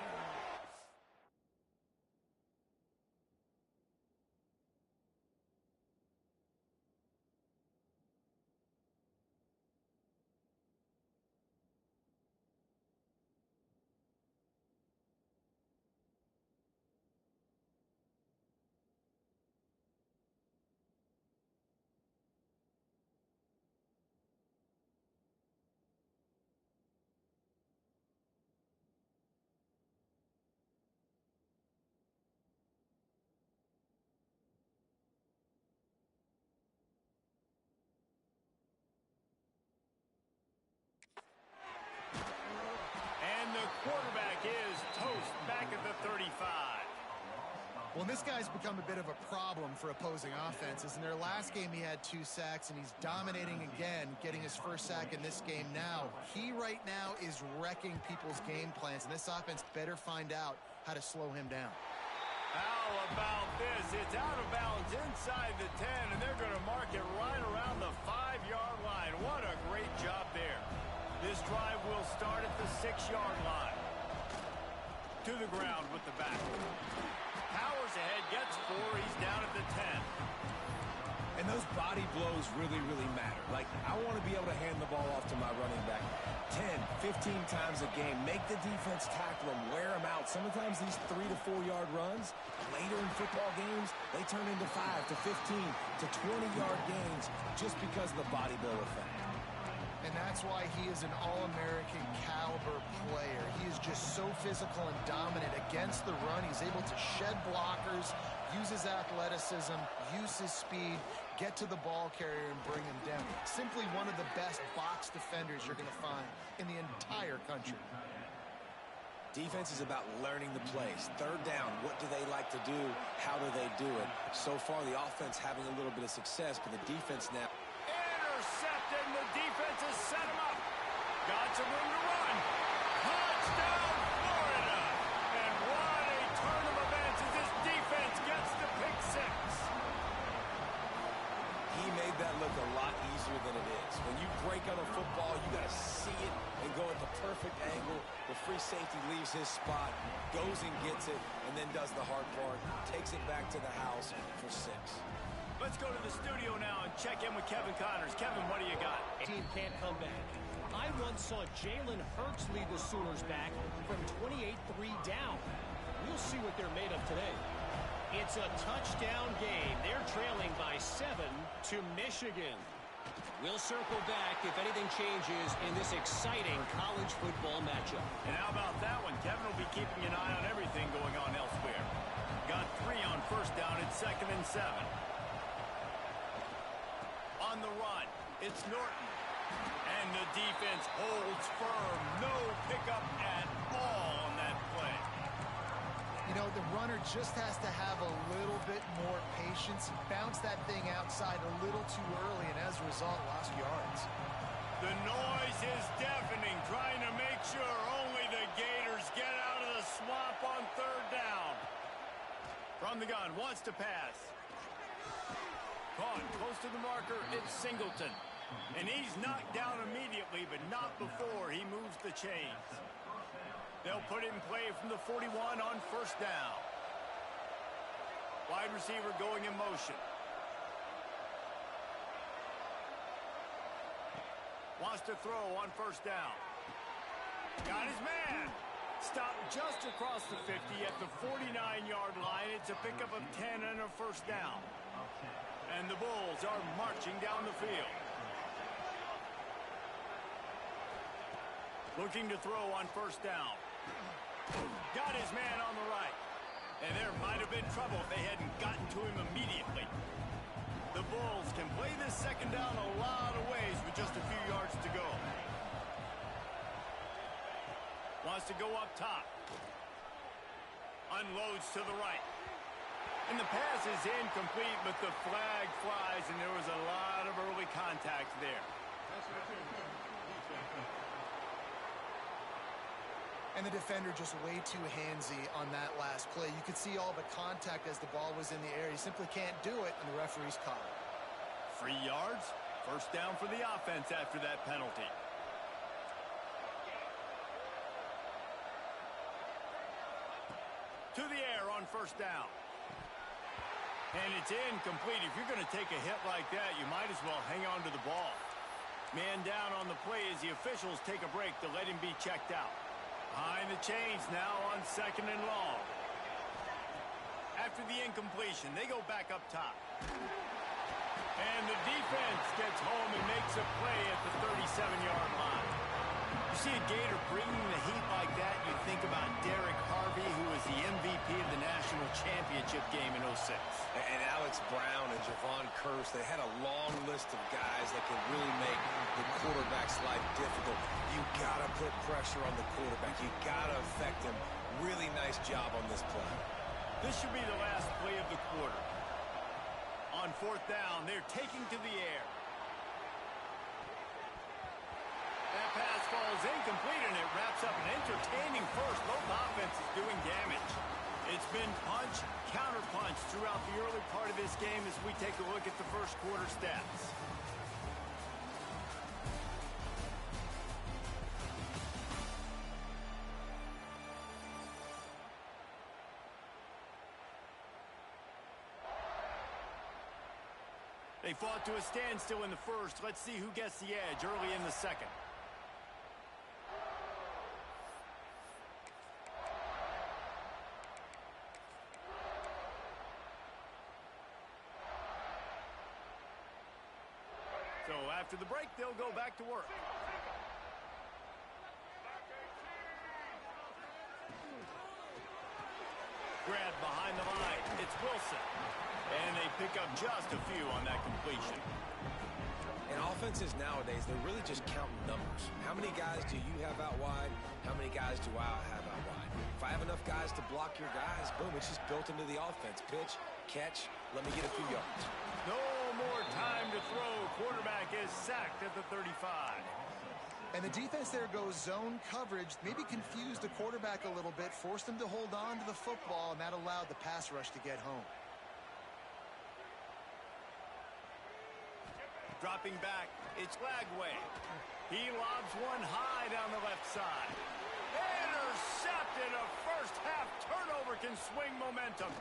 Well, this guy's become a bit of a problem for opposing offenses. In their last game, he had 2 sacks, and he's dominating again, getting his first sack in this game now. He right now is wrecking people's game plans, and this offense better find out how to slow him down. How about this? It's out of bounds inside the 10, and they're going to mark it right around the 5-yard line. What a great job there. This drive will start at the 6-yard line. To the ground with the back. Powers ahead, gets 4. He's down at the 10. And those body blows really, really matter. Like, I want to be able to hand the ball off to my running back 10, 15 times a game. Make the defense tackle him, wear him out. Sometimes these 3 to 4 yard runs, later in football games, they turn into 5 to 15 to 20-yard gains just because of the body blow effect. And that's why he is an All-American caliber player. He is just so physical and dominant against the run. He's able to shed blockers, use his athleticism, use his speed, get to the ball carrier and bring him down. Simply one of the best box defenders you're going to find in the entire country. Defense is about learning the plays. Third down, what do they like to do? How do they do it? So far, the offense having a little bit of success, but the defense now... Intercepted, and the defense has set him up. Got some room to run. Touchdown, Florida! And what a turn of events as this defense gets the pick 6. He made that look a lot easier than it is. When you break on a football, you got to see it and go at the perfect angle. The free safety leaves his spot, goes and gets it, and then does the hard part, takes it back to the house for 6. Let's go to the studio now and check in with Kevin Connors. Kevin, what do you got? Team can't come back. I once saw Jalen Hurts lead the Sooners back from 28-3 down. We'll see what they're made of today. It's a touchdown game. They're trailing by 7 to Michigan. We'll circle back if anything changes in this exciting college football matchup. And how about that one? Kevin will be keeping an eye on everything going on elsewhere. Got 3 on first down. It's 2nd and 7. On the run, it's Norton. And the defense holds firm. No pickup at all on that play. You know, the runner just has to have a little bit more patience. Bounce that thing outside a little too early, and as a result, lost yards. The noise is deafening, trying to make sure only the Gators get out of the swamp on 3rd down. From the gun, wants to pass. Caught close to the marker, it's Singleton. And he's knocked down immediately, but not before he moves the chains. They'll put it in play from the 41 on 1st down. Wide receiver going in motion. Wants to throw on 1st down. Got his man. Stopped just across the 50 at the 49-yard line. It's a pickup of 10 and a 1st down. And the Bulls are marching down the field. Looking to throw on 1st down. Got his man on the right. And there might have been trouble if they hadn't gotten to him immediately. The Bulls can play this 2nd down a lot of ways with just a few yards to go. Wants to go up top. Unloads to the right. And the pass is incomplete, but the flag flies, and there was a lot of early contact there. And the defender just way too handsy on that last play. You could see all the contact as the ball was in the air. He simply can't do it, and the referee's caught it. 3 yards, 1st down for the offense after that penalty. To the air on 1st down. And it's incomplete. If you're going to take a hit like that, you might as well hang on to the ball. Man down on the play as the officials take a break to let him be checked out. Behind the chains now on 2nd and long. After the incompletion, they go back up top. And the defense gets home and makes a play at the 37-yard line. You see a Gator bringing the heat like that, you think about Derek Harvey, who was the MVP of the national championship game in 06. And Alex Brown and Javon Curse, they had a long list of guys that can really make the quarterback's life difficult. You got to put pressure on the quarterback. You got to affect him. Really nice job on this play. This should be the last play of the quarter. On fourth down, they're taking to the air. That pass falls incomplete, and it wraps up an entertaining first. Both offenses doing damage. It's been punch, counter-punch throughout the early part of this game as we take a look at the first quarter stats. They fought to a standstill in the first. Let's see who gets the edge early in the second. So after the break, they'll go back to work. Grab behind the line. It's Wilson. And they pick up just a few on that completion. And offenses nowadays, they're really just counting numbers. How many guys do you have out wide? How many guys do I have out wide? If I have enough guys to block your guys, boom, it's just built into the offense. Pitch, catch, let me get a few yards. No more time to throw. Quarterback is sacked at the 35. And the defense there goes zone coverage, maybe confused the quarterback a little bit, forced him to hold on to the football, and that allowed the pass rush to get home. Dropping back, it's Lagway. He lobs one high down the left side. Intercepted. A first half turnover can swing momentum.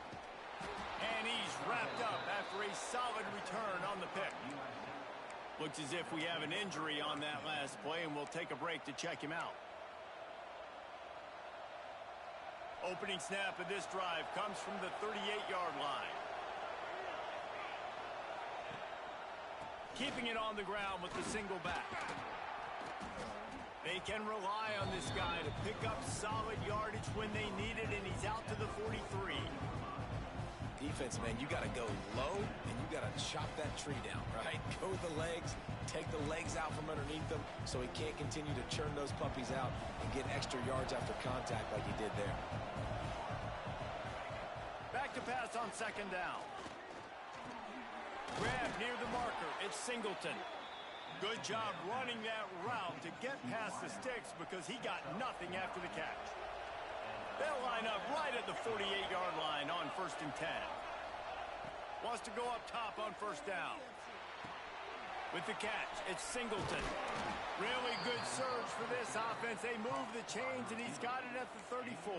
And he's wrapped up after a solid return on the pick. Looks as if we have an injury on that last play, and we'll take a break to check him out. Opening snap of this drive comes from the 38-yard line. Keeping it on the ground with the single back. They can rely on this guy to pick up solid yardage when they need it, and he's out to the 43. Defense, man, you got to go low, and you got to chop that tree down, right? Go with the legs, take the legs out from underneath them so he can't continue to churn those puppies out and get extra yards after contact like he did there. Back to pass on second down. Grab near the marker. It's Singleton. Good job running that route to get past the sticks because he got nothing after the catch. They'll line up right at the 48-yard line on 1st and 10. Wants to go up top on first down. With the catch, it's Singleton. Really good surge for this offense. They move the chains, and he's got it at the 34.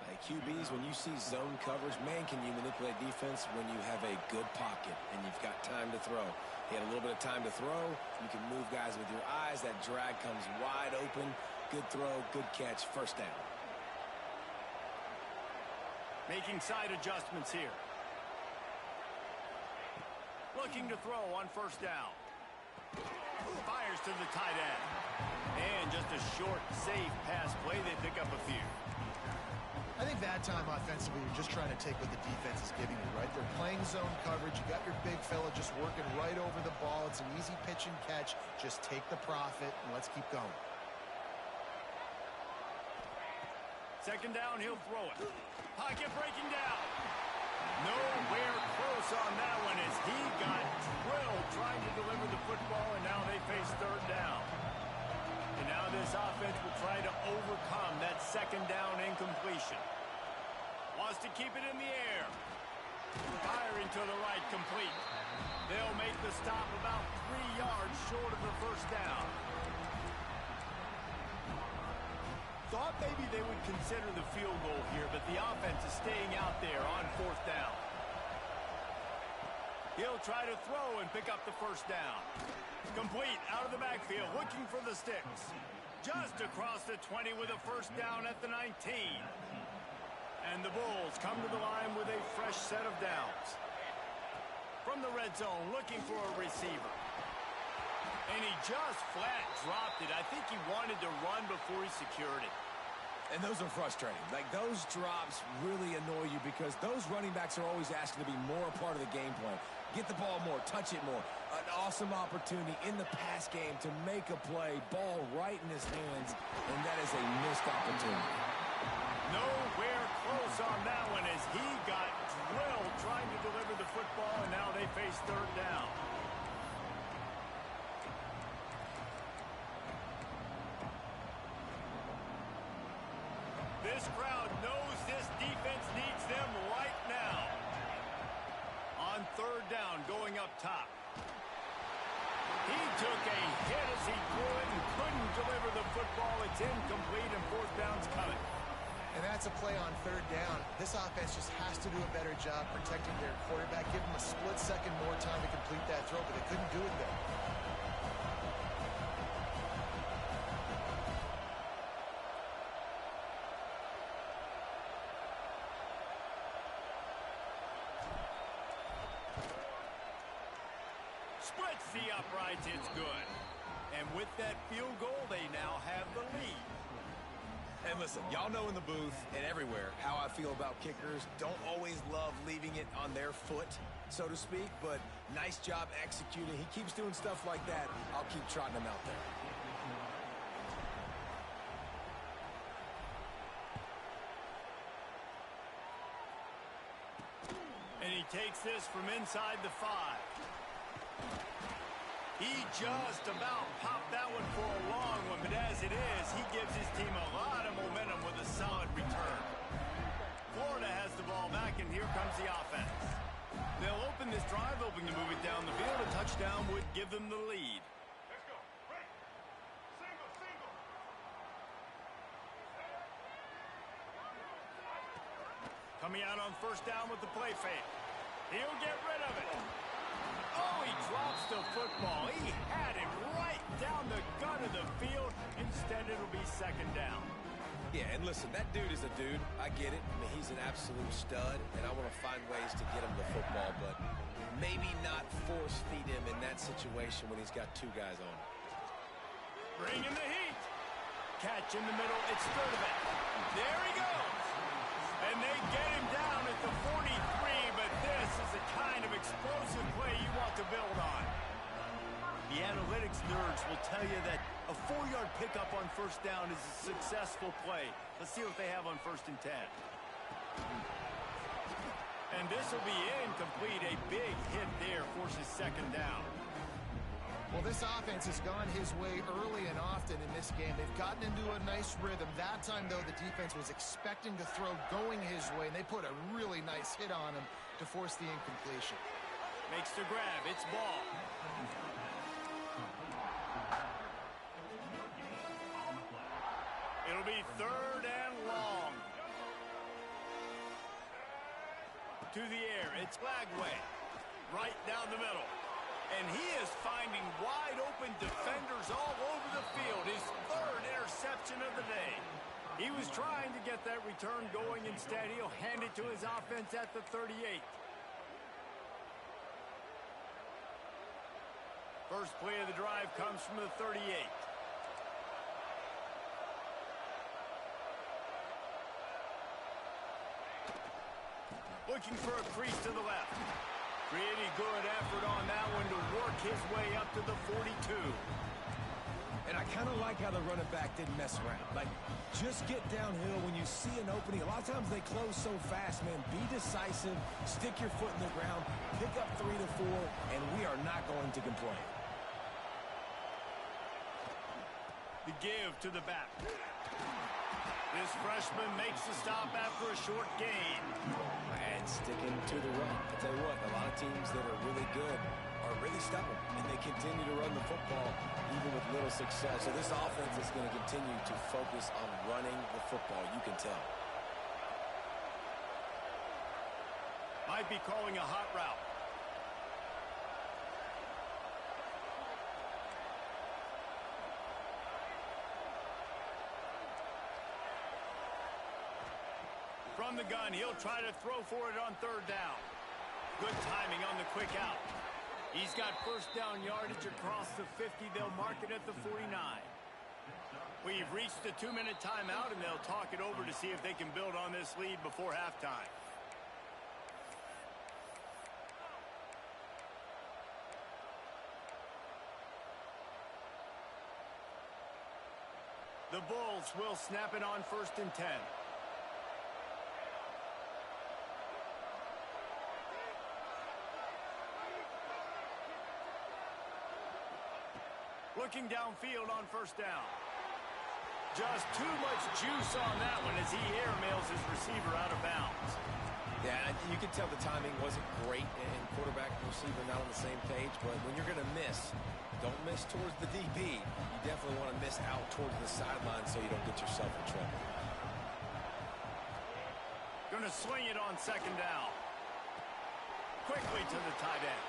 Hey, QBs, when you see zone coverage, man, can you manipulate defense when you have a good pocket and you've got time to throw. He had a little bit of time to throw. You can move guys with your eyes. That drag comes wide open. Good throw, good catch, first down. Making side adjustments here. Looking to throw on first down. Fires to the tight end. And just a short, safe pass play. They pick up a few. I think that time offensively, you're just trying to take what the defense is giving you, right? They're playing zone coverage. You got your big fella just working right over the ball. It's an easy pitch and catch. Just take the profit, and let's keep going. Second down, he'll throw it. Pocket breaking down. Nowhere close on that one as he got drilled trying to deliver the football, and now they face third down. And now this offense will try to overcome that second down incompletion. Wants to keep it in the air. Firing to the right, complete. They'll make the stop about 3 yards short of the first down. Thought maybe they would consider the field goal here, but the offense is staying out there on fourth down. He'll try to throw and pick up the first down. Complete out of the backfield, looking for the sticks. Just across the 20 with a first down at the 19. And the Bulls come to the line with a fresh set of downs. From the red zone, looking for a receiver. And he just flat dropped it. I think he wanted to run before he secured it. And those are frustrating. Like, those drops really annoy you because those running backs are always asking to be more a part of the game plan. Get the ball more, touch it more. An awesome opportunity in the pass game to make a play, ball right in his hands, and that is a missed opportunity. Nowhere close mistakes on that one as he got drilled trying to deliver the football, and now they face third down. This crowd knows this defense needs them right now. On third down, going up top. He took a hit as he threw it and couldn't deliver the football. It's incomplete, and fourth down's coming. And that's a play on third down. This offense just has to do a better job protecting their quarterback. Give them a split second more time to complete that throw, but they couldn't do it there. Splits the uprights, it's good. And with that field goal, they now have the lead. And listen, y'all know in the booth and everywhere how I feel about kickers. Don't always love leaving it on their foot, so to speak, but nice job executing. He keeps doing stuff like that. I'll keep trotting him out there. And he takes this from inside the 5. He just about popped that one for a long one, but as it is, he gives his team a lot of momentum with a solid return. Florida has the ball back, and here comes the offense. They'll open this drive, hoping to move it down the field. A touchdown would give them the lead. Let's go. Right. Single, single. Coming out on first down with the play fake. He'll get rid of it. Oh, he drops the football. He had it right down the gut of the field. Instead, it'll be second down. Yeah, and listen, that dude is a dude. I get it. I mean, he's an absolute stud, and I want to find ways to get him the football, but maybe not force feed him in that situation when he's got two guys on him. Bringing the heat. Catch in the middle. It's Sturdivant. There he goes. And they get him down at the 43, but this is the kind of explosive play you want to build on. The analytics nerds will tell you that a 4-yard pickup on first down is a successful play. Let's see what they have on first and 10. And this will be incomplete. A big hit there forces second down. Well, this offense has gone his way early and often in this game. They've gotten into a nice rhythm. That time, though, the defense was expecting to throw going his way, and they put a really nice hit on him to force the incompletion. Makes the grab. It's ball. It'll be third and long. To the air. It's Lagway. Right down the middle. And he is finding wide-open defenders all over the field. His third interception of the day. He was trying to get that return going. Instead, he'll hand it to his offense at the 38. First play of the drive comes from the 38. Looking for a crease to the left. Pretty good effort on that one to work his way up to the 42. And I kind of like how the running back didn't mess around. Like, just get downhill when you see an opening. A lot of times they close so fast, man. Be decisive, stick your foot in the ground, pick up 3 to 4, and we are not going to complain. The give to the back. This freshman makes the stop after a short gain. And sticking to the run. I tell you what, a lot of teams that are really good are really stubborn, and they continue to run the football even with little success. So this offense is going to continue to focus on running the football. You can tell. Might be calling a hot route. From the gun, he'll try to throw for it on third down. Good timing on the quick out. He's got first down yardage across the 50. They'll mark it at the 49. We've reached the 2-minute timeout, and they'll talk it over to see if they can build on this lead before halftime. The Bulls will snap it on first and 10. Looking downfield on first down. Just too much juice on that one as he airmails his receiver out of bounds. Yeah, you can tell the timing wasn't great, and quarterback and receiver not on the same page, but when you're going to miss, don't miss towards the DB. You definitely want to miss out towards the sideline so you don't get yourself in trouble. Going to swing it on second down. Quickly to the tight end.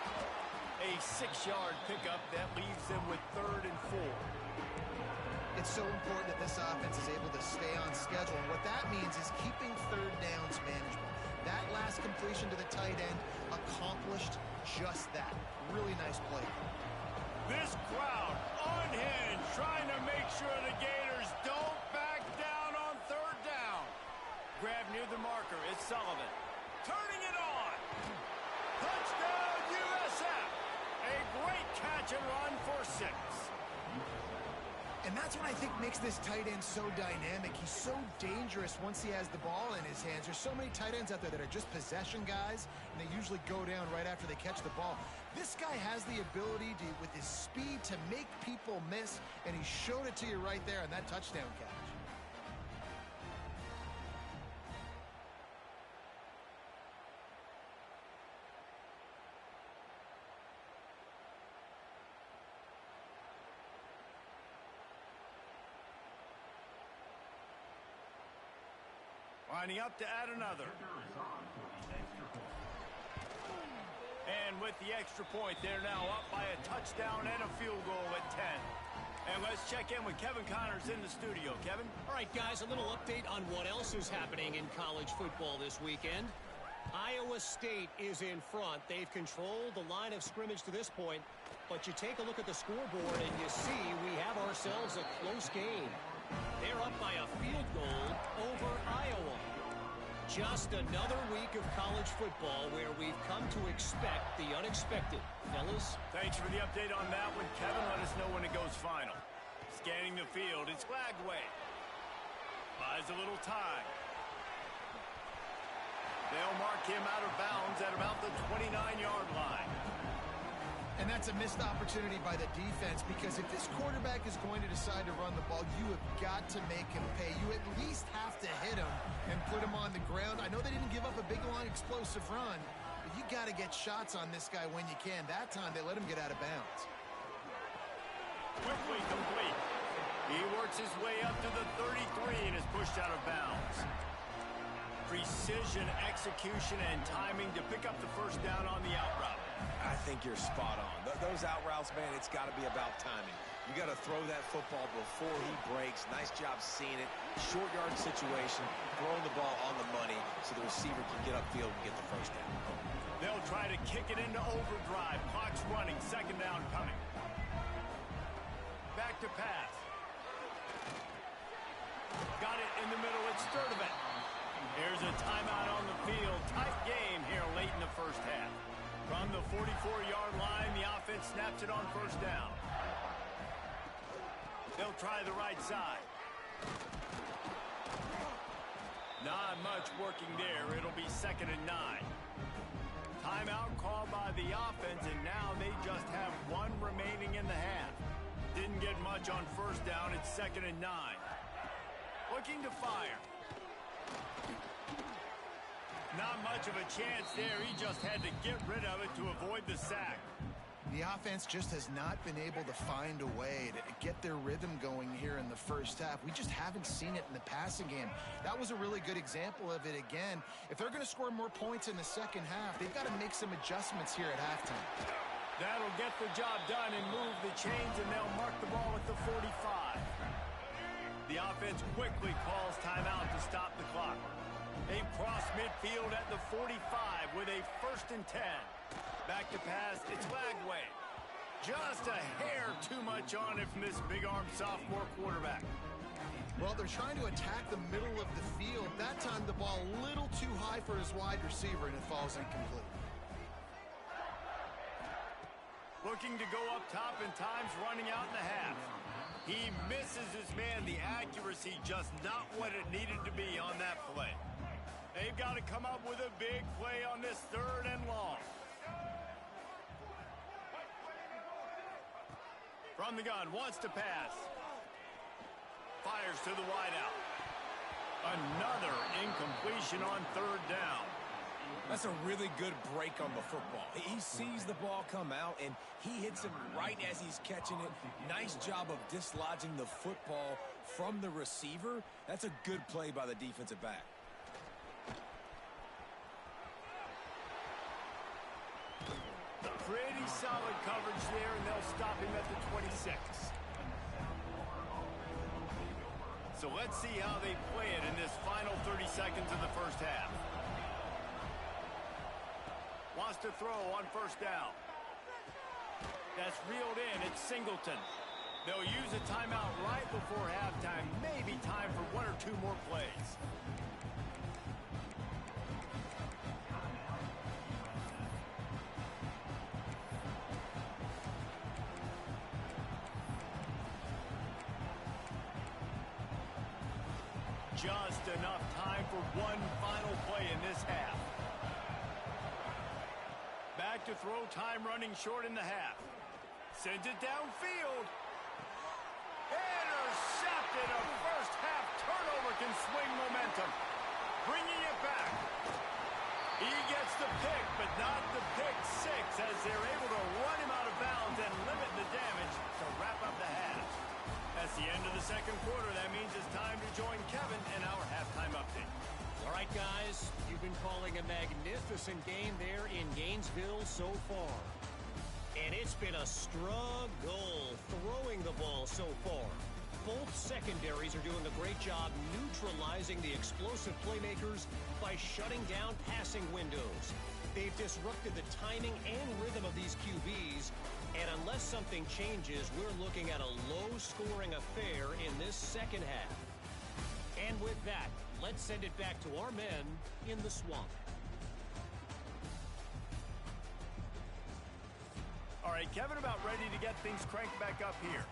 A 6-yard pickup that leaves them with 3rd and 4. It's so important that this offense is able to stay on schedule. And what that means is keeping third downs manageable. That last completion to the tight end accomplished just that. Really nice play. This crowd unhinged, trying to make sure the Gators don't back down on third down. Grab near the marker. It's Sullivan. Turning it on. Touchdown, USF. A great catch and run for 6. And that's what I think makes this tight end so dynamic. He's so dangerous once he has the ball in his hands. There's so many tight ends out there that are just possession guys, and they usually go down right after they catch the ball. This guy has the ability to, with his speed, to make people miss, and he showed it to you right there on that touchdown catch. Lining up to add another. And with the extra point, they're now up by a touchdown and a field goal at 10. And let's check in with Kevin Connors in the studio. Kevin? All right, guys, a little update on what else is happening in college football this weekend. Iowa State is in front. They've controlled the line of scrimmage to this point. But you take a look at the scoreboard and you see we have ourselves a close game. They're up by a field goal over Iowa. Just another week of college football where we've come to expect the unexpected. Fellas? Thanks for the update on that one, Kevin. Let us know when it goes final. Scanning the field, it's Glagway. Buys a little time. They'll mark him out of bounds at about the 29-yard line. And that's a missed opportunity by the defense, because if this quarterback is going to decide to run the ball, you have got to make him pay. You at least have to hit him and put him on the ground. I know they didn't give up a big, long, explosive run, but you got to get shots on this guy when you can. That time, they let him get out of bounds. Quickly complete. He works his way up to the 33 and is pushed out of bounds. Precision, execution, and timing to pick up the first down on the out route. I think you're spot on. Those out routes, man, it's got to be about timing. You got to throw that football before he breaks. Nice job seeing it. Short yard situation, throwing the ball on the money so the receiver can get upfield and get the first down. They'll try to kick it into overdrive. Clock's running. Second down coming. Back to pass. Got it in the middle. It's Sturdivant. Here's a timeout on the field. Tight game here late in the first half. From the 44-yard line, the offense snaps it on first down. They'll try the right side. Not much working there. It'll be 2nd and 9. Timeout called by the offense, and now they just have one remaining in the half. Didn't get much on first down. It's 2nd and 9. Looking to fire. Not much of a chance there. He just had to get rid of it to avoid the sack. The offense just has not been able to find a way to get their rhythm going here in the first half. We just haven't seen it in the passing game. That was a really good example of it again. If they're going to score more points in the second half, they've got to make some adjustments here at halftime. That'll get the job done and move the chains, and they'll mark the ball at the 45. The offense quickly calls timeout to stop the clock. They cross midfield at the 45 with a 1st and 10. Back to pass, it's Lagway. Just a hair too much on it from this big-armed sophomore quarterback. Well, they're trying to attack the middle of the field. That time the ball a little too high for his wide receiver, and it falls incomplete. Looking to go up top, and time's running out in the half. He misses his man. The accuracy just not what it needed to be on that play. They've got to come up with a big play on this 3rd and long. From the gun, wants to pass. Fires to the wideout. Another incompletion on third down. That's a really good break on the football. He sees the ball come out, and he hits it right as he's catching it. Nice job of dislodging the football from the receiver. That's a good play by the defensive back. Pretty solid coverage there, and they'll stop him at the 26. So let's see how they play it in this final 30 seconds of the first half. Wants to throw on first down. That's reeled in. It's Singleton. They'll use a timeout right before halftime. Maybe time for one or two more plays. Just enough time for one final play in this half. Back to throw, time running short in the half. Sends it downfield. Intercepted. A first half turnover can swing momentum. Bringing it back. He gets the pick, but not the pick six, as they're able to run him out of bounds and limit the damage to wrap up the half. That's the end of the second quarter. That means it's time to join Kevin in our halftime update. All right, guys, you've been calling a magnificent game there in Gainesville so far. And it's been a struggle throwing the ball so far. Both secondaries are doing a great job neutralizing the explosive playmakers by shutting down passing windows. They've disrupted the timing and rhythm of these QBs, and unless something changes, we're looking at a low-scoring affair in this second half. And with that, let's send it back to our men in the swamp. All right, Kevin, about ready to get things cranked back up here.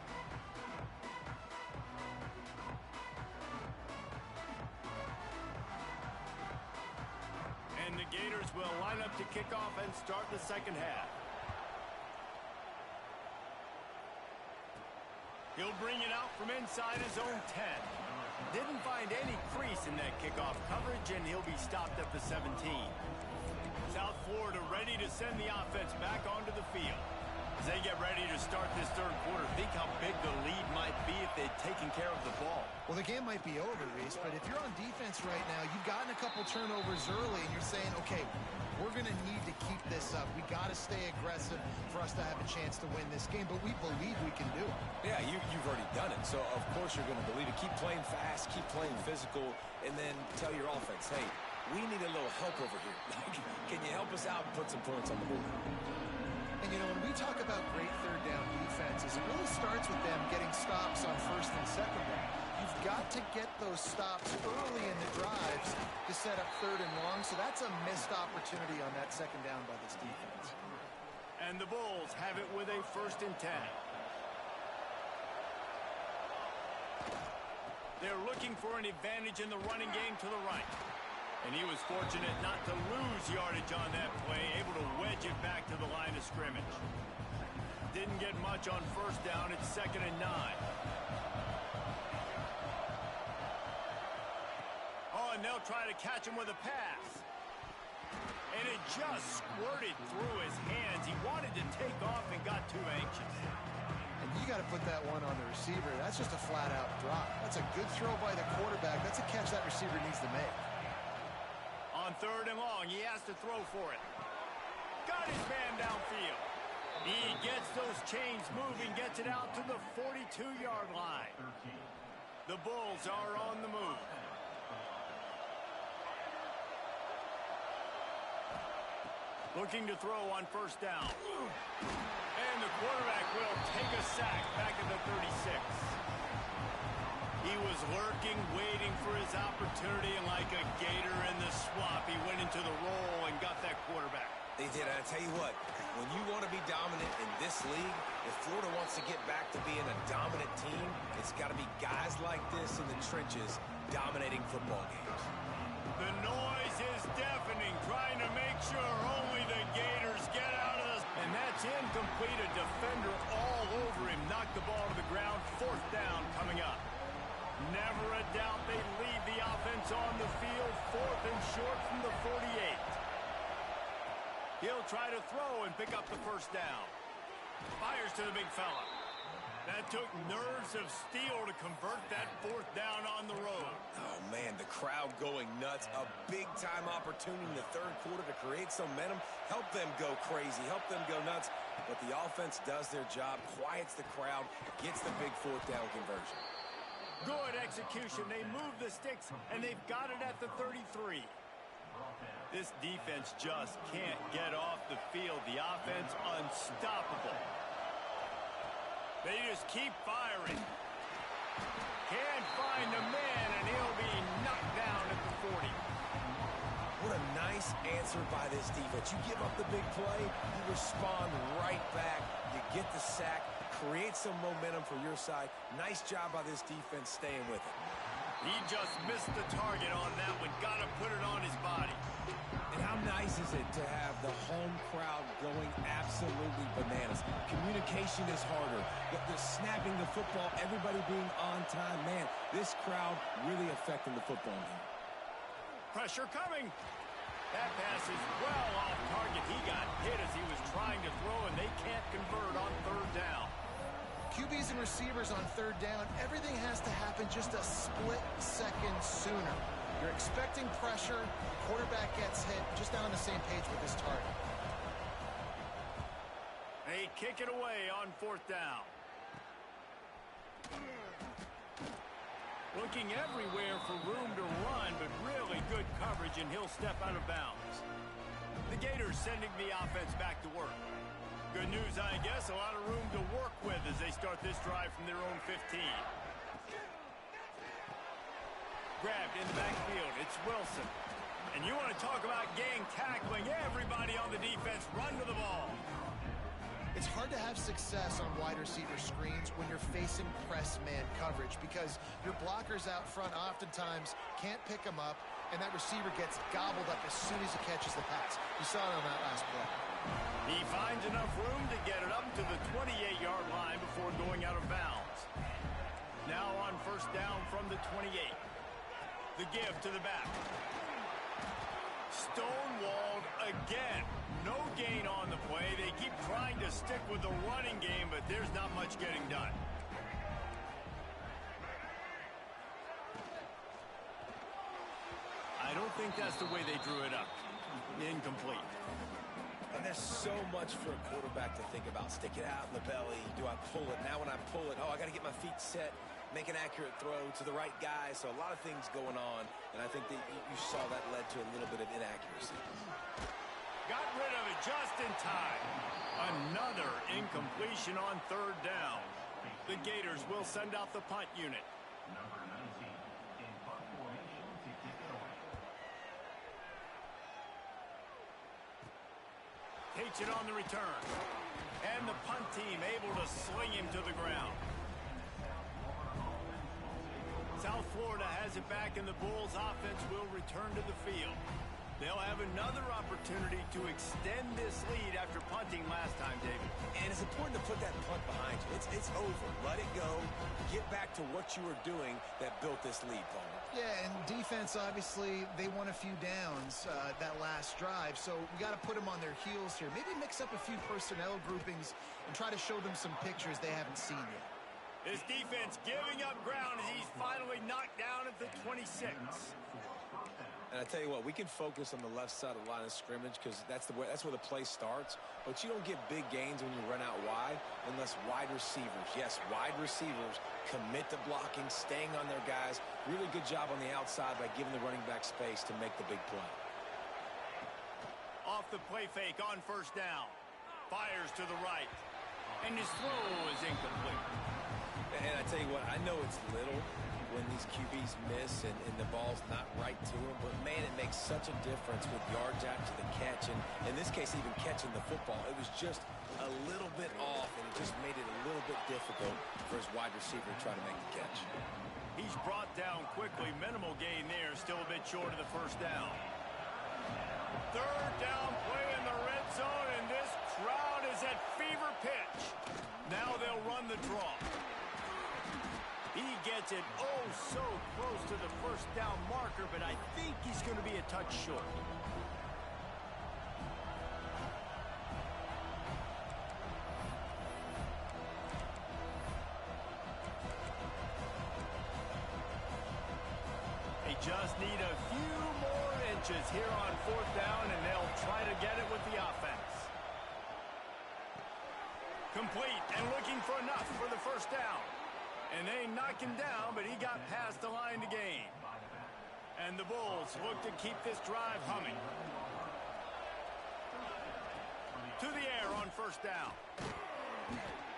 And the Gators will line up to kick off and start the second half. He'll bring it out from inside his own 10. Didn't find any crease in that kickoff coverage, and he'll be stopped at the 17. South Florida ready to send the offense back onto the field. As they get ready to start this third quarter, think how big the lead might be if they'd taken care of the ball. Well, the game might be over, Reese, but if you're on defense right now, you've gotten a couple turnovers early, and you're saying, okay, we're going to need to keep this up. We got to stay aggressive for us to have a chance to win this game, but we believe we can do it. Yeah, you've already done it, so of course you're going to believe it. Keep playing fast, keep playing physical, and then tell your offense, hey, we need a little help over here. Can you help us out and put some points on the board? And, you know, when we talk about great third down defenses, it really starts with them getting stops on first and second down. You've got to get those stops early in the drives to set up third and long, so that's a missed opportunity on that second down by this defense. And the Bulls have it with a 1st and 10. They're looking for an advantage in the running game to the right. And he was fortunate not to lose yardage on that play, able to wedge it back to the line of scrimmage. Didn't get much on first down. It's 2nd and 9. Oh, and they'll try to catch him with a pass. And it just squirted through his hands. He wanted to take off and got too anxious. And you got to put that one on the receiver. That's just a flat-out drop. That's a good throw by the quarterback. That's a catch that receiver needs to make. On 3rd and long, he has to throw for it. Got his man downfield. He gets those chains moving, gets it out to the 42-yard line. The Bulls are on the move. Looking to throw on first down. And the quarterback will take a sack back at the 36. He was lurking, waiting for his opportunity, and like a gator in the swamp, he went into the roll and got that quarterback. They did. I tell you what, when you want to be dominant in this league, if Florida wants to get back to being a dominant team, it's got to be guys like this in the trenches dominating football games. The noise is deafening, trying to make sure only the Gators get out of this. And that's incomplete. A defender all over him, knocked the He'll try to throw and pick up the first down. Fires to the big fella. That took nerves of steel to convert that fourth down on the road. Oh, man, the crowd going nuts. A big-time opportunity in the third quarter to create some momentum, help them go crazy, help them go nuts. But the offense does their job, quiets the crowd, gets the big fourth down conversion. Good execution. They move the sticks, and they've got it at the 33. This defense just can't get off the field. The offense unstoppable. They just keep firing. Can't find the man, and he'll be knocked down at the 40. What a nice answer by this defense. You give up the big play, you respond right back. You get the sack, create some momentum for your side. Nice job by this defense staying with it. He just missed the target on that one. Got to put it on his body. And how nice is it to have the home crowd going absolutely bananas? Communication is harder. The snapping the football, everybody being on time. Man, this crowd really affecting the football game. Pressure coming. That pass is well off target. He got hit as he was trying to throw, and they can't convert on third down. QBs and receivers on third down, everything has to happen just a split second sooner. You're expecting pressure, quarterback gets hit, just not on the same page with his target. They kick it away on fourth down. Looking everywhere for room to run, but really good coverage, and he'll step out of bounds. The Gators sending the offense back to work. Good news, I guess, a lot of room to work with as they start this drive from their own 15. Grabbed in the backfield, it's Wilson. And you want to talk about gang tackling, everybody on the defense run to the ball. It's hard to have success on wide receiver screens when you're facing press man coverage because your blockers out front oftentimes can't pick them up, and that receiver gets gobbled up as soon as he catches the pass. You saw it on that last play. He finds enough room to get it up to the 28-yard line before going out of bounds. Now on first down from the 28. The give to the back. Stonewalled again. No gain on the play. They keep trying to stick with the running game, but there's not much getting done. I don't think that's the way they drew it up. Incomplete. And there's so much for a quarterback to think about. Stick it out in the belly. Do I pull it? Now when I pull it, I got to get my feet set, make an accurate throw to the right guy. So a lot of things going on, and I think that you saw that led to a little bit of inaccuracy. Got rid of it just in time. Another incompletion on third down. The Gators will send out the punt unit. Number 19 in punt formation to kick it away. Takes it on the return. And the punt team able to sling him to the ground. South Florida has it back, and the Bulls offense will return to the field. They'll have another opportunity to extend this lead after punting last time, David. And it's important to put that punt behind you. It's over. Let it go. Get back to what you were doing that built this lead, Paul. Yeah, and defense, obviously, they won a few downs that last drive, so we got to put them on their heels here. Maybe mix up a few personnel groupings and try to show them some pictures they haven't seen yet. His defense giving up ground as he's finally knocked down at the 26. And I tell you what, we can focus on the left side of the line of scrimmage because that's where the play starts. But you don't get big gains when you run out wide unless wide receivers, yes, wide receivers commit to blocking, staying on their guys. Really good job on the outside by giving the running back space to make the big play. Off the play fake on first down. Fires to the right. And his throw is incomplete. And I tell you what, I know it's little when these QBs miss and the ball's not right to them, but man, it makes such a difference with yards after the catch, and in this case, even catching the football. It was just a little bit off, and it just made it a little bit difficult for his wide receiver to try to make the catch. He's brought down quickly. Minimal gain there, still a bit short of the first down. Third down play in the red zone, and this crowd is at fever pitch. Now they'll run the draw. He gets it so close to the first down marker, but I think he's going to be a touch short. need a few more inches here on 4th down, and they'll try to get it with the offense. Complete and looking for enough for the 1st down. And they knock him down, but he got past the line to gain. And the Bulls look to keep this drive humming. To the air on 1st down.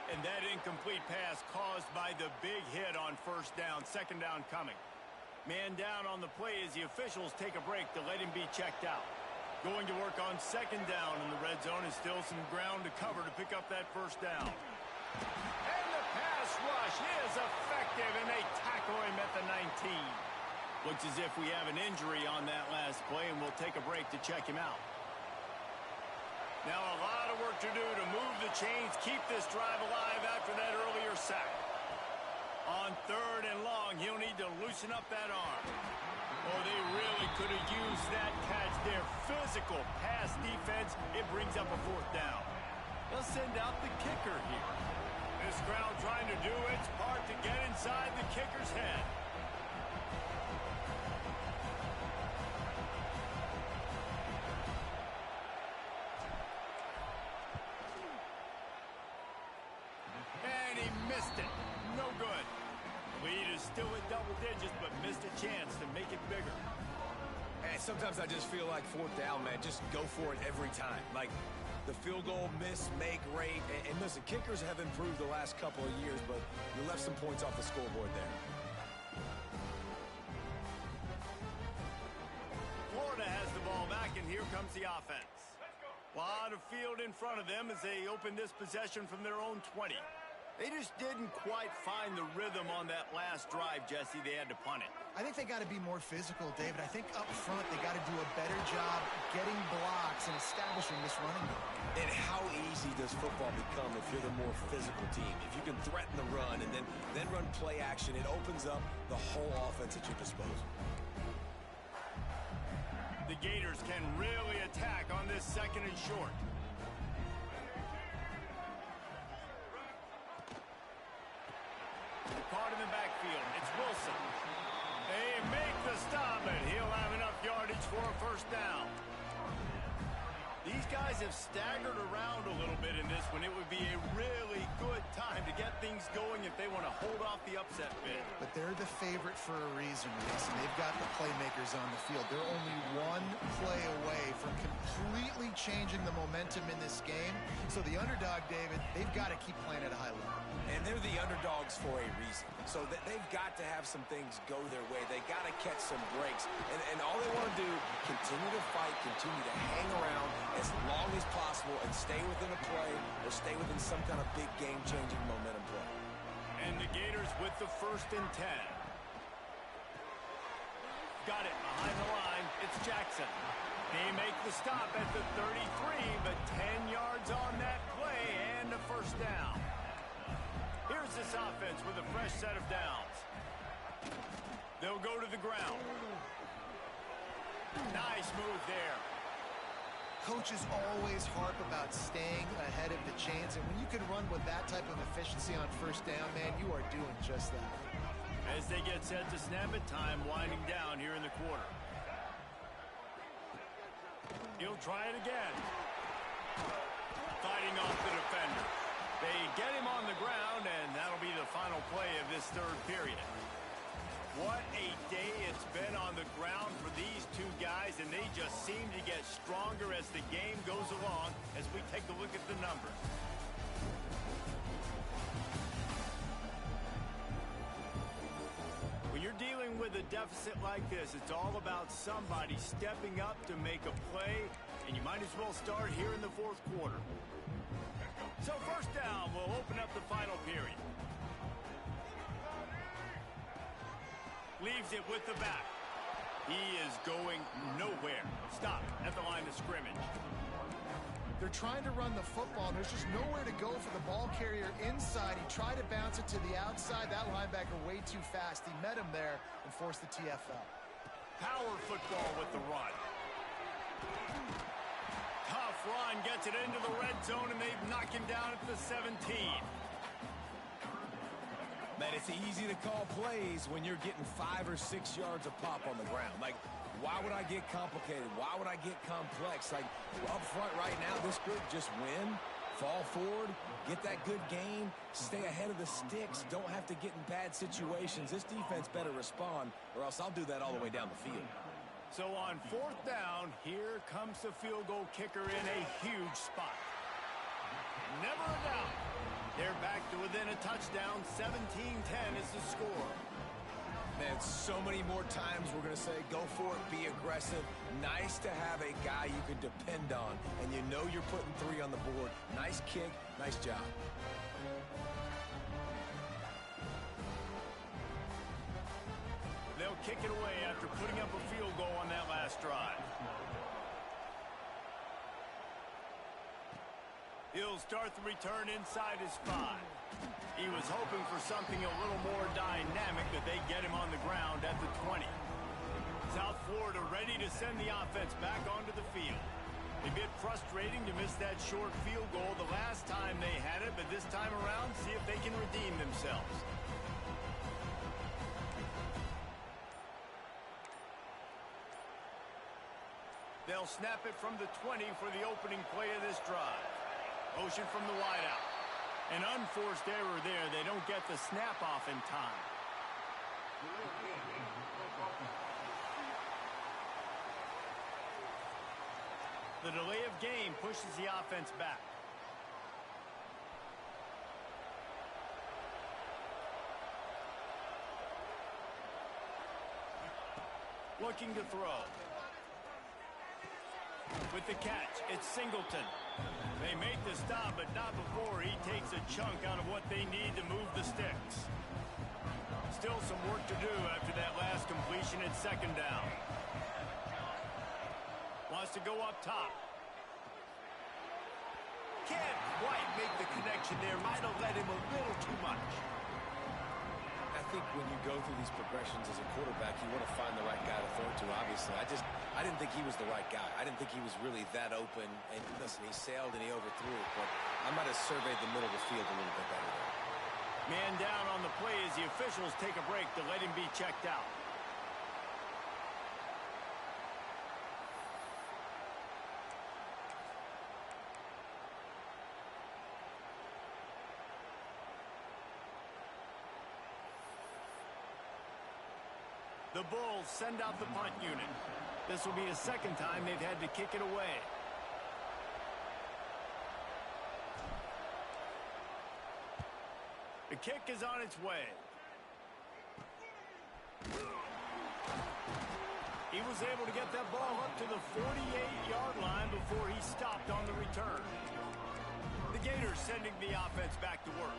And that incomplete pass caused by the big hit on 1st down. 2nd down coming. Man down on the play as the officials take a break to let him be checked out. Going to work on 2nd down in the red zone, and still some ground to cover to pick up that 1st down. And the pass rush is effective, and they tackle him at the 19. Looks as if we have an injury on that last play, and we'll take a break to check him out. Now a lot of work to do to move the chains, keep this drive alive after that earlier sack. On 3rd and long, he'll need to loosen up that arm. Oh, they really could have used that catch there. Physical pass defense. It brings up a 4th down. They'll send out the kicker here. This crowd trying to do its part to get inside the kicker's head. And he missed it. No good. Lead is still at double digits, but missed a chance to make it bigger. And sometimes I just feel like 4th down, man, just go for it every time. Like the field goal miss, make rate. And listen, kickers have improved the last couple of years, but you left some points off the scoreboard there. Florida has the ball back, and here comes the offense. A lot of field in front of them as they open this possession from their own 20. They just didn't quite find the rhythm on that last drive, Jesse. They had to punt it. I think they got to be more physical, David. I think up front they got to do a better job getting blocks and establishing this running game. And how easy does football become if you're the more physical team? If you can threaten the run and then run play action, it opens up the whole offense at your disposal. The Gators can really attack on this 2nd and short. Caught in the backfield. It's Wilson. They make the stop, and he'll have enough yardage for a 1st down. These guys have staggered around a little bit in this one. It would be a really good time to get things going if they want to hold off the upset bid. But they're the favorite for a reason, Reese, and they've got the playmakers on the field. They're only one play away from completely changing the momentum in this game. So the underdog, David, they've got to keep playing at a high level. And they're the underdogs for a reason. So they've got to have some things go their way. They got to catch some breaks. And all they want to do, continue to fight, continue to hang around as long as possible and stay within a play or stay within some kind of big game-changing momentum play. And the Gators with the 1st and 10. Got it behind the line. It's Jackson. They make the stop at the 33, but 10 yards on that play and a 1st down. Here's this offense with a fresh set of downs. They'll go to the ground. Nice move there. Coaches always harp about staying ahead of the chains, and when you can run with that type of efficiency on 1st down, man, you are doing just that. As they get set to snap it, time winding down here in the quarter. He'll try it again. Fighting off the defender. They get him on the ground, and that'll be the final play of this 3rd period. What a day it's been on the ground for these two guys, and they just seem to get stronger as the game goes along as we take a look at the numbers. When you're dealing with a deficit like this, it's all about somebody stepping up to make a play, and you might as well start here in the 4th quarter. So 1st down will open up the final period. Leaves it with the back. He is going nowhere. Stop at the line of scrimmage. They're trying to run the football. There's just nowhere to go for the ball carrier inside. He tried to bounce it to the outside. That linebacker way too fast. He met him there and forced the TFL. Power football with the run. Tough run gets it into the red zone, and they've knocked him down at the 17. Man, it's easy to call plays when you're getting 5 or 6 yards of pop on the ground. Like, why would I get complicated? Why would I get complex? Like, up front right now, this group just win, fall forward, get that good gain, stay ahead of the sticks, don't have to get in bad situations. This defense better respond, or else I'll do that all the way down the field. So on 4th down, here comes the field goal kicker in a huge spot. Never a doubt. They're back to within a touchdown. 17-10 is the score. Man, so many more times we're going to say, go for it, be aggressive. Nice to have a guy you can depend on, and you know you're putting 3 on the board. Nice kick, nice job. They'll kick it away after putting up a field goal on that last drive. He'll start the return inside his 5. He was hoping for something a little more dynamic, that they get him on the ground at the 20. South Florida ready to send the offense back onto the field. A bit frustrating to miss that short field goal the last time they had it, but this time around, see if they can redeem themselves. They'll snap it from the 20 for the opening play of this drive. Motion from the wideout. An unforced error there. They don't get the snap off in time. The delay of game pushes the offense back. Looking to throw. With the catch, it's Singleton. They make the stop, but not before he takes a chunk out of what they need to move the sticks. Still some work to do after that last completion at 2nd down. Wants to go up top. Can't quite make the connection there. Might have led him a little too much. I think when you go through these progressions as a quarterback, you want to find the right guy to throw to, obviously. I didn't think he was the right guy. I didn't think he was really that open. And listen, he sailed and he overthrew it, but I might have surveyed the middle of the field a little bit better there. Man down on the play as the officials take a break to let him be checked out. The Bulls send out the punt unit. This will be the 2nd time they've had to kick it away. The kick is on its way. He was able to get that ball up to the 48-yard line before he stopped on the return. The Gators sending the offense back to work.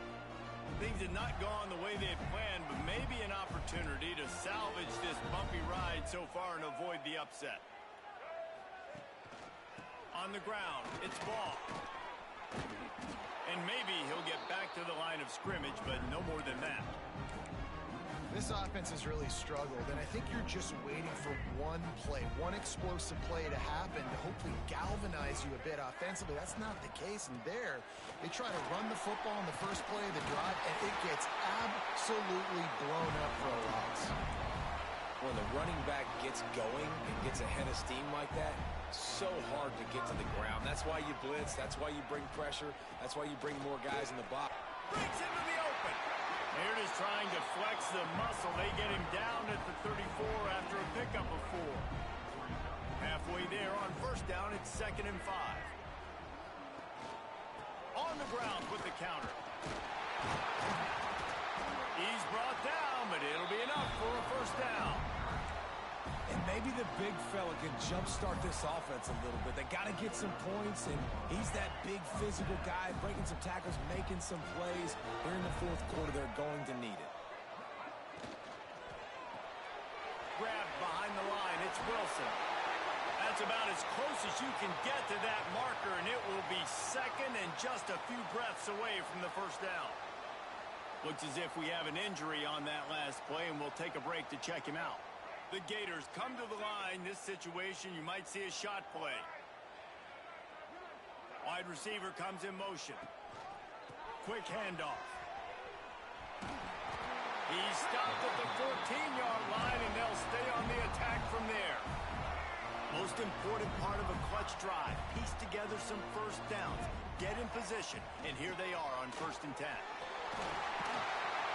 Things had not gone the way they had planned, but maybe an opportunity to salvage this bumpy ride so far and avoid the upset. On the ground, it's Ball. And maybe he'll get back to the line of scrimmage, but no more than that. This offense has really struggled, and I think you're just waiting for one play, one explosive play to happen to hopefully galvanize you a bit offensively. That's not the case, and there, they try to run the football in the first play of the drive, and it gets absolutely blown up for a loss. When the running back gets going and gets ahead of steam like that, so hard to get to the ground. That's why you blitz. That's why you bring pressure. That's why you bring more guys in the box. Breaks into the open. They're just trying to flex the muscle. They get him down at the 34 after a pickup of 4. Halfway there on 1st down, it's 2nd and 5. On the ground with the counter. He's brought down, but it'll be enough for a 1st down. And maybe the big fella can jumpstart this offense a little bit. They got to get some points, and he's that big physical guy, breaking some tackles, making some plays. Here in the 4th quarter, they're going to need it. Grabbed behind the line, it's Wilson. That's about as close as you can get to that marker, and it will be 2nd and just a few breaths away from the 1st down. Looks as if we have an injury on that last play, and we'll take a break to check him out. The Gators come to the line. This situation, you might see a shot play. Wide receiver comes in motion. Quick handoff. He's stopped at the 14-yard line, and they'll stay on the attack from there. Most important part of a clutch drive, piece together some first downs, get in position, and here they are on 1st and 10.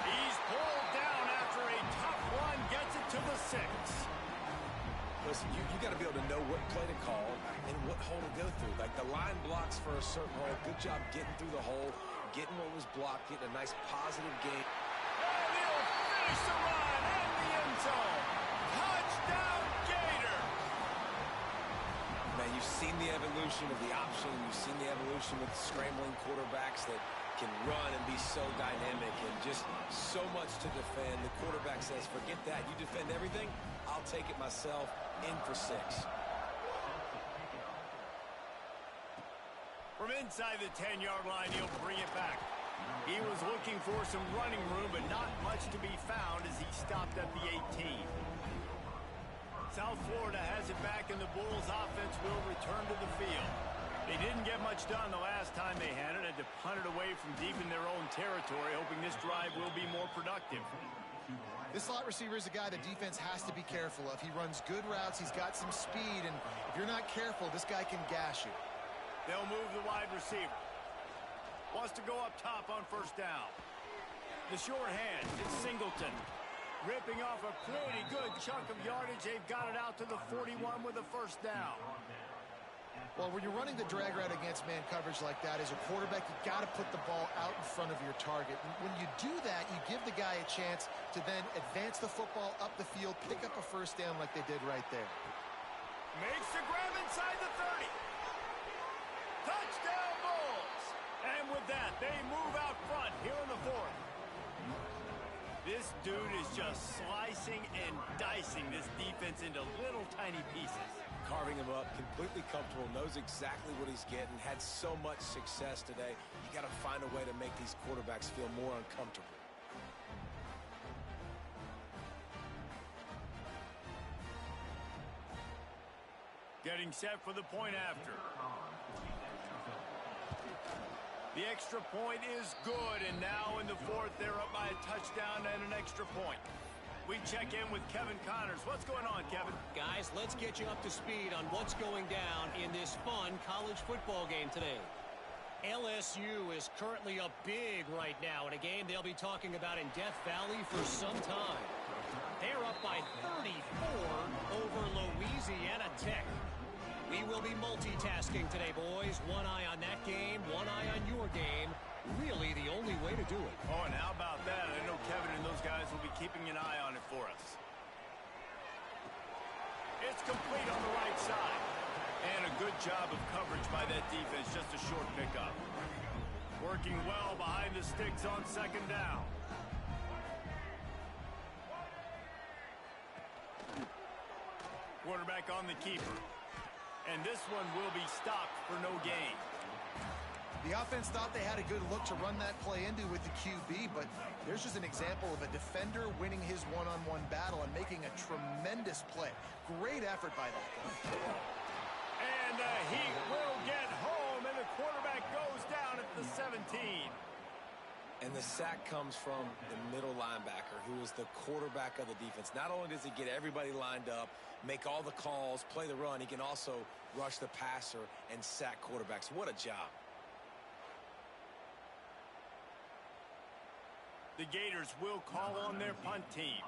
He's pulled down after a tough run, gets it to the 6. Listen, you got to be able to know what play to call and what hole to go through. Like the line blocks for a certain hole. Good job getting through the hole, getting what was blocked, getting a nice positive gain. And he'll finish the run in the end zone. Touchdown, Gator! Man, you've seen the evolution of the option. You've seen the evolution with scrambling quarterbacks that can run and be so dynamic and just so much to defend. The quarterback says, forget that. You defend everything, I'll take it myself. In for 6. From inside the 10-yard line, he'll bring it back. He was looking for some running room, but not much to be found as he stopped at the 18. South Florida has it back, and the Bulls offense will return to the field. They didn't get much done the last time they had it, had to punt it away from deep in their own territory, hoping this drive will be more productive. This slot receiver is a guy the defense has to be careful of. He runs good routes. He's got some speed, and if you're not careful, this guy can gash you. They'll move the wide receiver. Wants to go up top on 1st down. The short hand, it's Singleton. Ripping off a pretty good chunk of yardage. They've got it out to the 41 with a 1st down. Well, when you're running the drag route against man coverage like that, as a quarterback, you got to put the ball out in front of your target. And when you do that, you give the guy a chance to then advance the football up the field, pick up a 1st down like they did right there. Makes the grab inside the 30. Touchdown, Bulls! And with that, they move out front here in the 4th. This dude is just slicing and dicing this defense into little tiny pieces. Carving him up, completely comfortable, knows exactly what he's getting, had so much success today. You got to find a way to make these quarterbacks feel more uncomfortable. Getting set for the point after. The extra point is good, and now in the 4th, they're up by a touchdown and an extra point. We check in with Kevin Connors. What's going on, Kevin? Guys, let's get you up to speed on what's going down in this fun college football game today. LSU is currently up big right now in a game they'll be talking about in Death Valley for some time. They're up by 34 over Louisiana Tech. We will be multitasking today, boys. One eye on that game, one eye on your game. Really the only way to do it. Oh, and how about that? I know Kevin and those guys will be keeping an eye on it for us. It's complete on the right side. And a good job of coverage by that defense. Just a short pickup. Working well behind the sticks on 2nd down. Quarterback on the keeper. And this one will be stopped for no gain. The offense thought they had a good look to run that play into with the QB, but there's just an example of a defender winning his one-on-one battle and making a tremendous play. Great effort by that guy. And he will get home, and the quarterback goes down at the 17. And the sack comes from the middle linebacker, who is the quarterback of the defense. Not only does he get everybody lined up, make all the calls, play the run, he can also rush the passer and sack quarterbacks. What a job. The Gators will call on their punt team.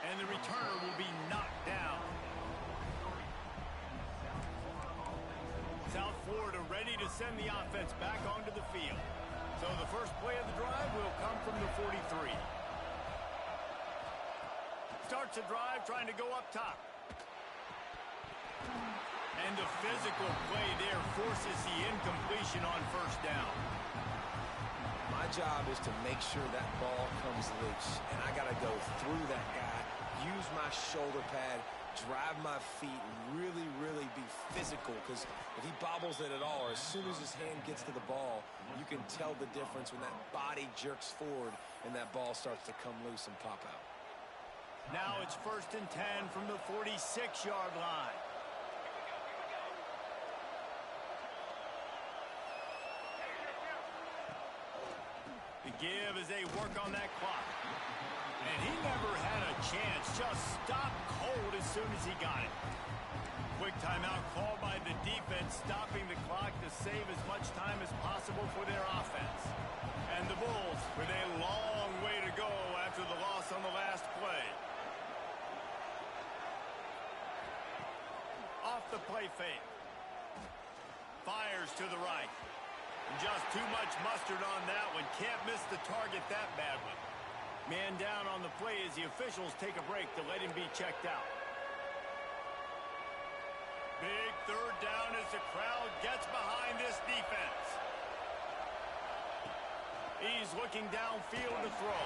And the returner will be knocked down. South Florida ready to send the offense back onto the field. So the first play of the drive will come from the 43. Starts the drive trying to go up top. And the physical play there forces the incompletion on 1st down. My job is to make sure that ball comes loose. And I got to go through that guy, use my shoulder pad, drive my feet, and really, really be physical. Because if he bobbles it at all, or as soon as his hand gets to the ball, you can tell the difference when that body jerks forward and that ball starts to come loose and pop out. Now it's 1st and 10 from the 46-yard line. give as they work on that clock. And he never had a chance. Just stopped cold as soon as he got it. Quick timeout called by the defense, stopping the clock to save as much time as possible for their offense. And the Bulls with a long way to go after the loss on the last play. Off the play fake. Fires to the right. Just too much mustard on that one. Can't miss the target that badly. Man down on the play as the officials take a break to let him be checked out. Big third down as the crowd gets behind this defense. He's looking downfield to throw.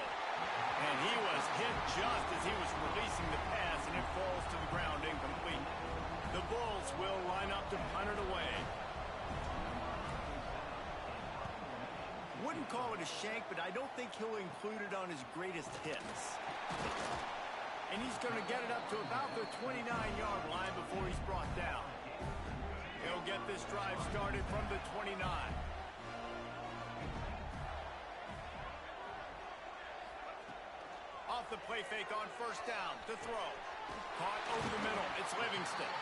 And he was hit just as he was releasing the pass, and it falls to the ground incomplete. The Bulls will line up to punt it away. Wouldn't call it a shank, but I don't think he'll include it on his greatest hits. And he's going to get it up to about the 29-yard line before he's brought down. He'll get this drive started from the 29. Off the play fake on first down to throw. Caught over the middle. It's Livingston.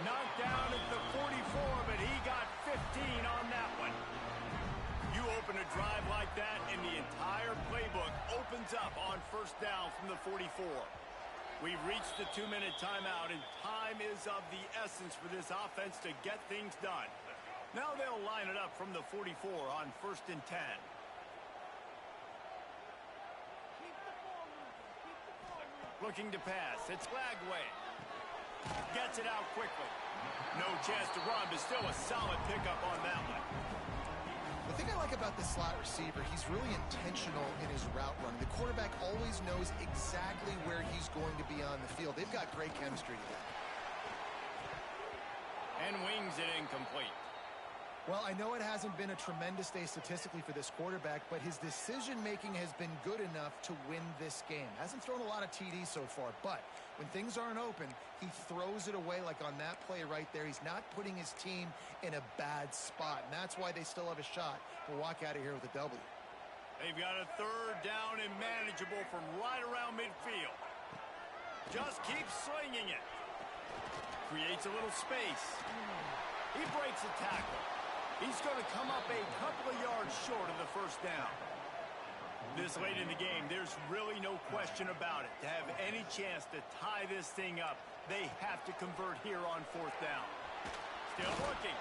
Knocked down at the 44, but he got 15 on that one. You open a drive like that, and the entire playbook opens up on first down from the 44. We've reached the 2-minute timeout, and time is of the essence for this offense to get things done. Now they'll line it up from the 44 on first and 10. Looking to pass. It's Lagway. Gets it out quickly. No chance to run, but still a solid pickup on that one. The thing I like about this slot receiver, he's really intentional in his route run. The quarterback always knows exactly where he's going to be on the field. They've got great chemistry together. And wings it incomplete. Well, I know it hasn't been a tremendous day statistically for this quarterback, but his decision-making has been good enough to win this game. Hasn't thrown a lot of TDs so far, but when things aren't open, he throws it away like on that play right there. He's not putting his team in a bad spot, and that's why they still have a shot to walk out of here with a W. They've got a third down and manageable from right around midfield. Just keeps slinging it. Creates a little space. He breaks a tackle. He's going to come up a couple of yards short of the first down. This late in the game, there's really no question about it. To have any chance to tie this thing up, they have to convert here on fourth down. Still looking.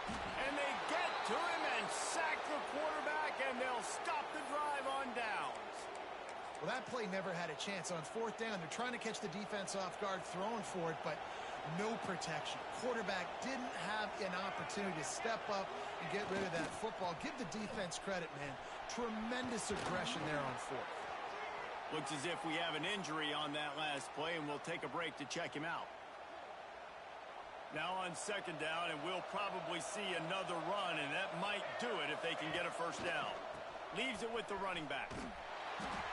And they get to him and sack the quarterback, and they'll stop the drive on downs. Well, that play never had a chance. On fourth down, they're trying to catch the defense off guard, throwing for it, but no protection. Quarterback didn't have an opportunity to step up and get rid of that football. Give the defense credit, man. Tremendous aggression there on fourth. Looks as if we have an injury on that last play, and we'll take a break to check him out. Now on second down, and we'll probably see another run, and that might do it if they can get a first down. Leaves it with the running back.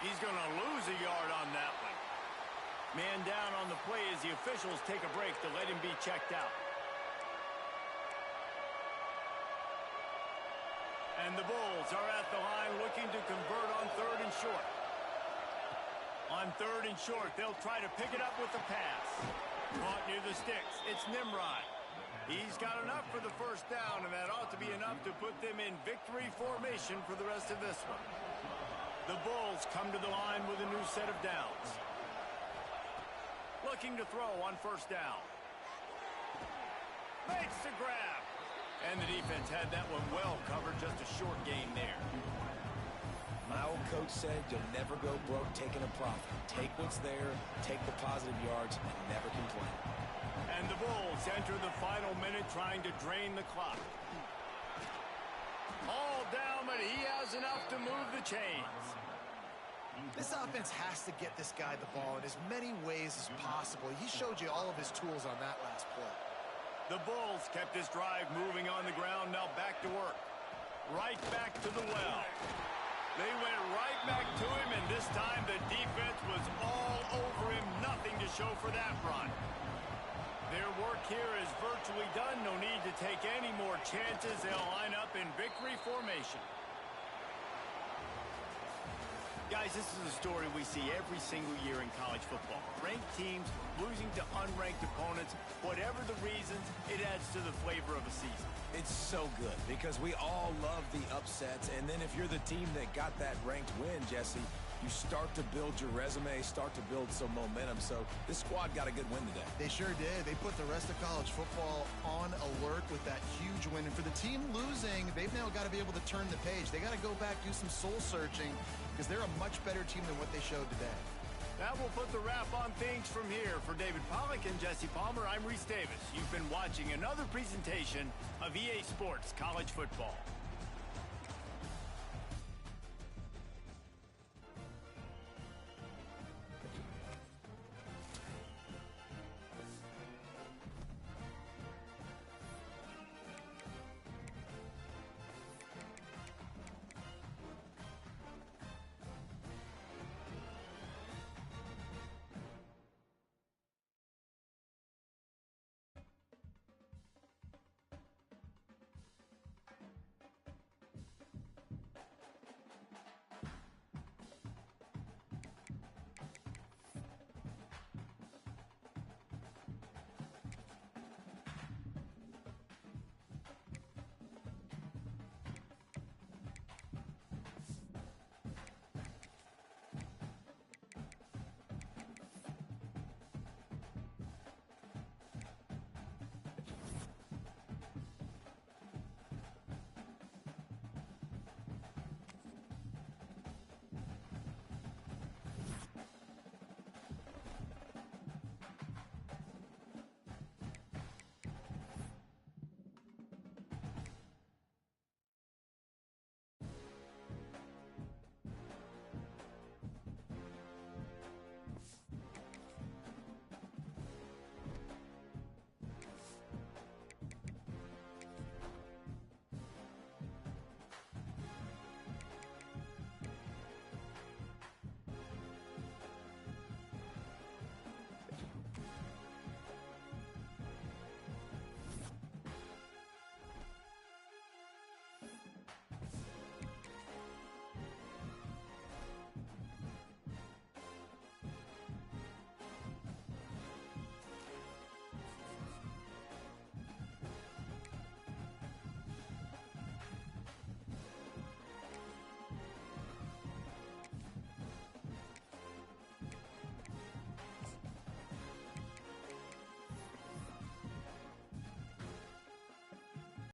He's going to lose a yard on that one. Man down on the play as the officials take a break to let him be checked out. And the Bulls are at the line looking to convert on third and short. On third and short, they'll try to pick it up with the pass. Caught near the sticks. It's Nimrod. He's got enough for the first down, and that ought to be enough to put them in victory formation for the rest of this one. The Bulls come to the line with a new set of downs. Looking to throw on first down. Makes the grab. And the defense had that one well covered. Just a short gain there. My old coach said you'll never go broke taking a profit. Take what's there, take the positive yards, and never complain. And the Bulls enter the final minute trying to drain the clock. All down, but he has enough to move the chains. This offense has to get this guy the ball in as many ways as possible. He showed you all of his tools on that last play. The Bulls kept this drive moving on the ground. Now back to work. Right back to the well. They went right back to him, and this time the defense was all over him. Nothing to show for that run. Their work here is virtually done. No need to take any more chances. They'll line up in victory formation. Guys, this is a story we see every single year in college football. Ranked teams losing to unranked opponents. Whatever the reasons, it adds to the flavor of a season. It's so good because we all love the upsets. And then if you're the team that got that ranked win, Jesse, you start to build your resume, start to build some momentum. So this squad got a good win today. They sure did. They put the rest of college football on alert with that huge win. And for the team losing, they've now got to be able to turn the page. They got to go back, do some soul searching, because they're a much better team than what they showed today. That will put the wrap on things from here. For David Pollack and Jesse Palmer, I'm Reese Davis. You've been watching another presentation of EA Sports College Football.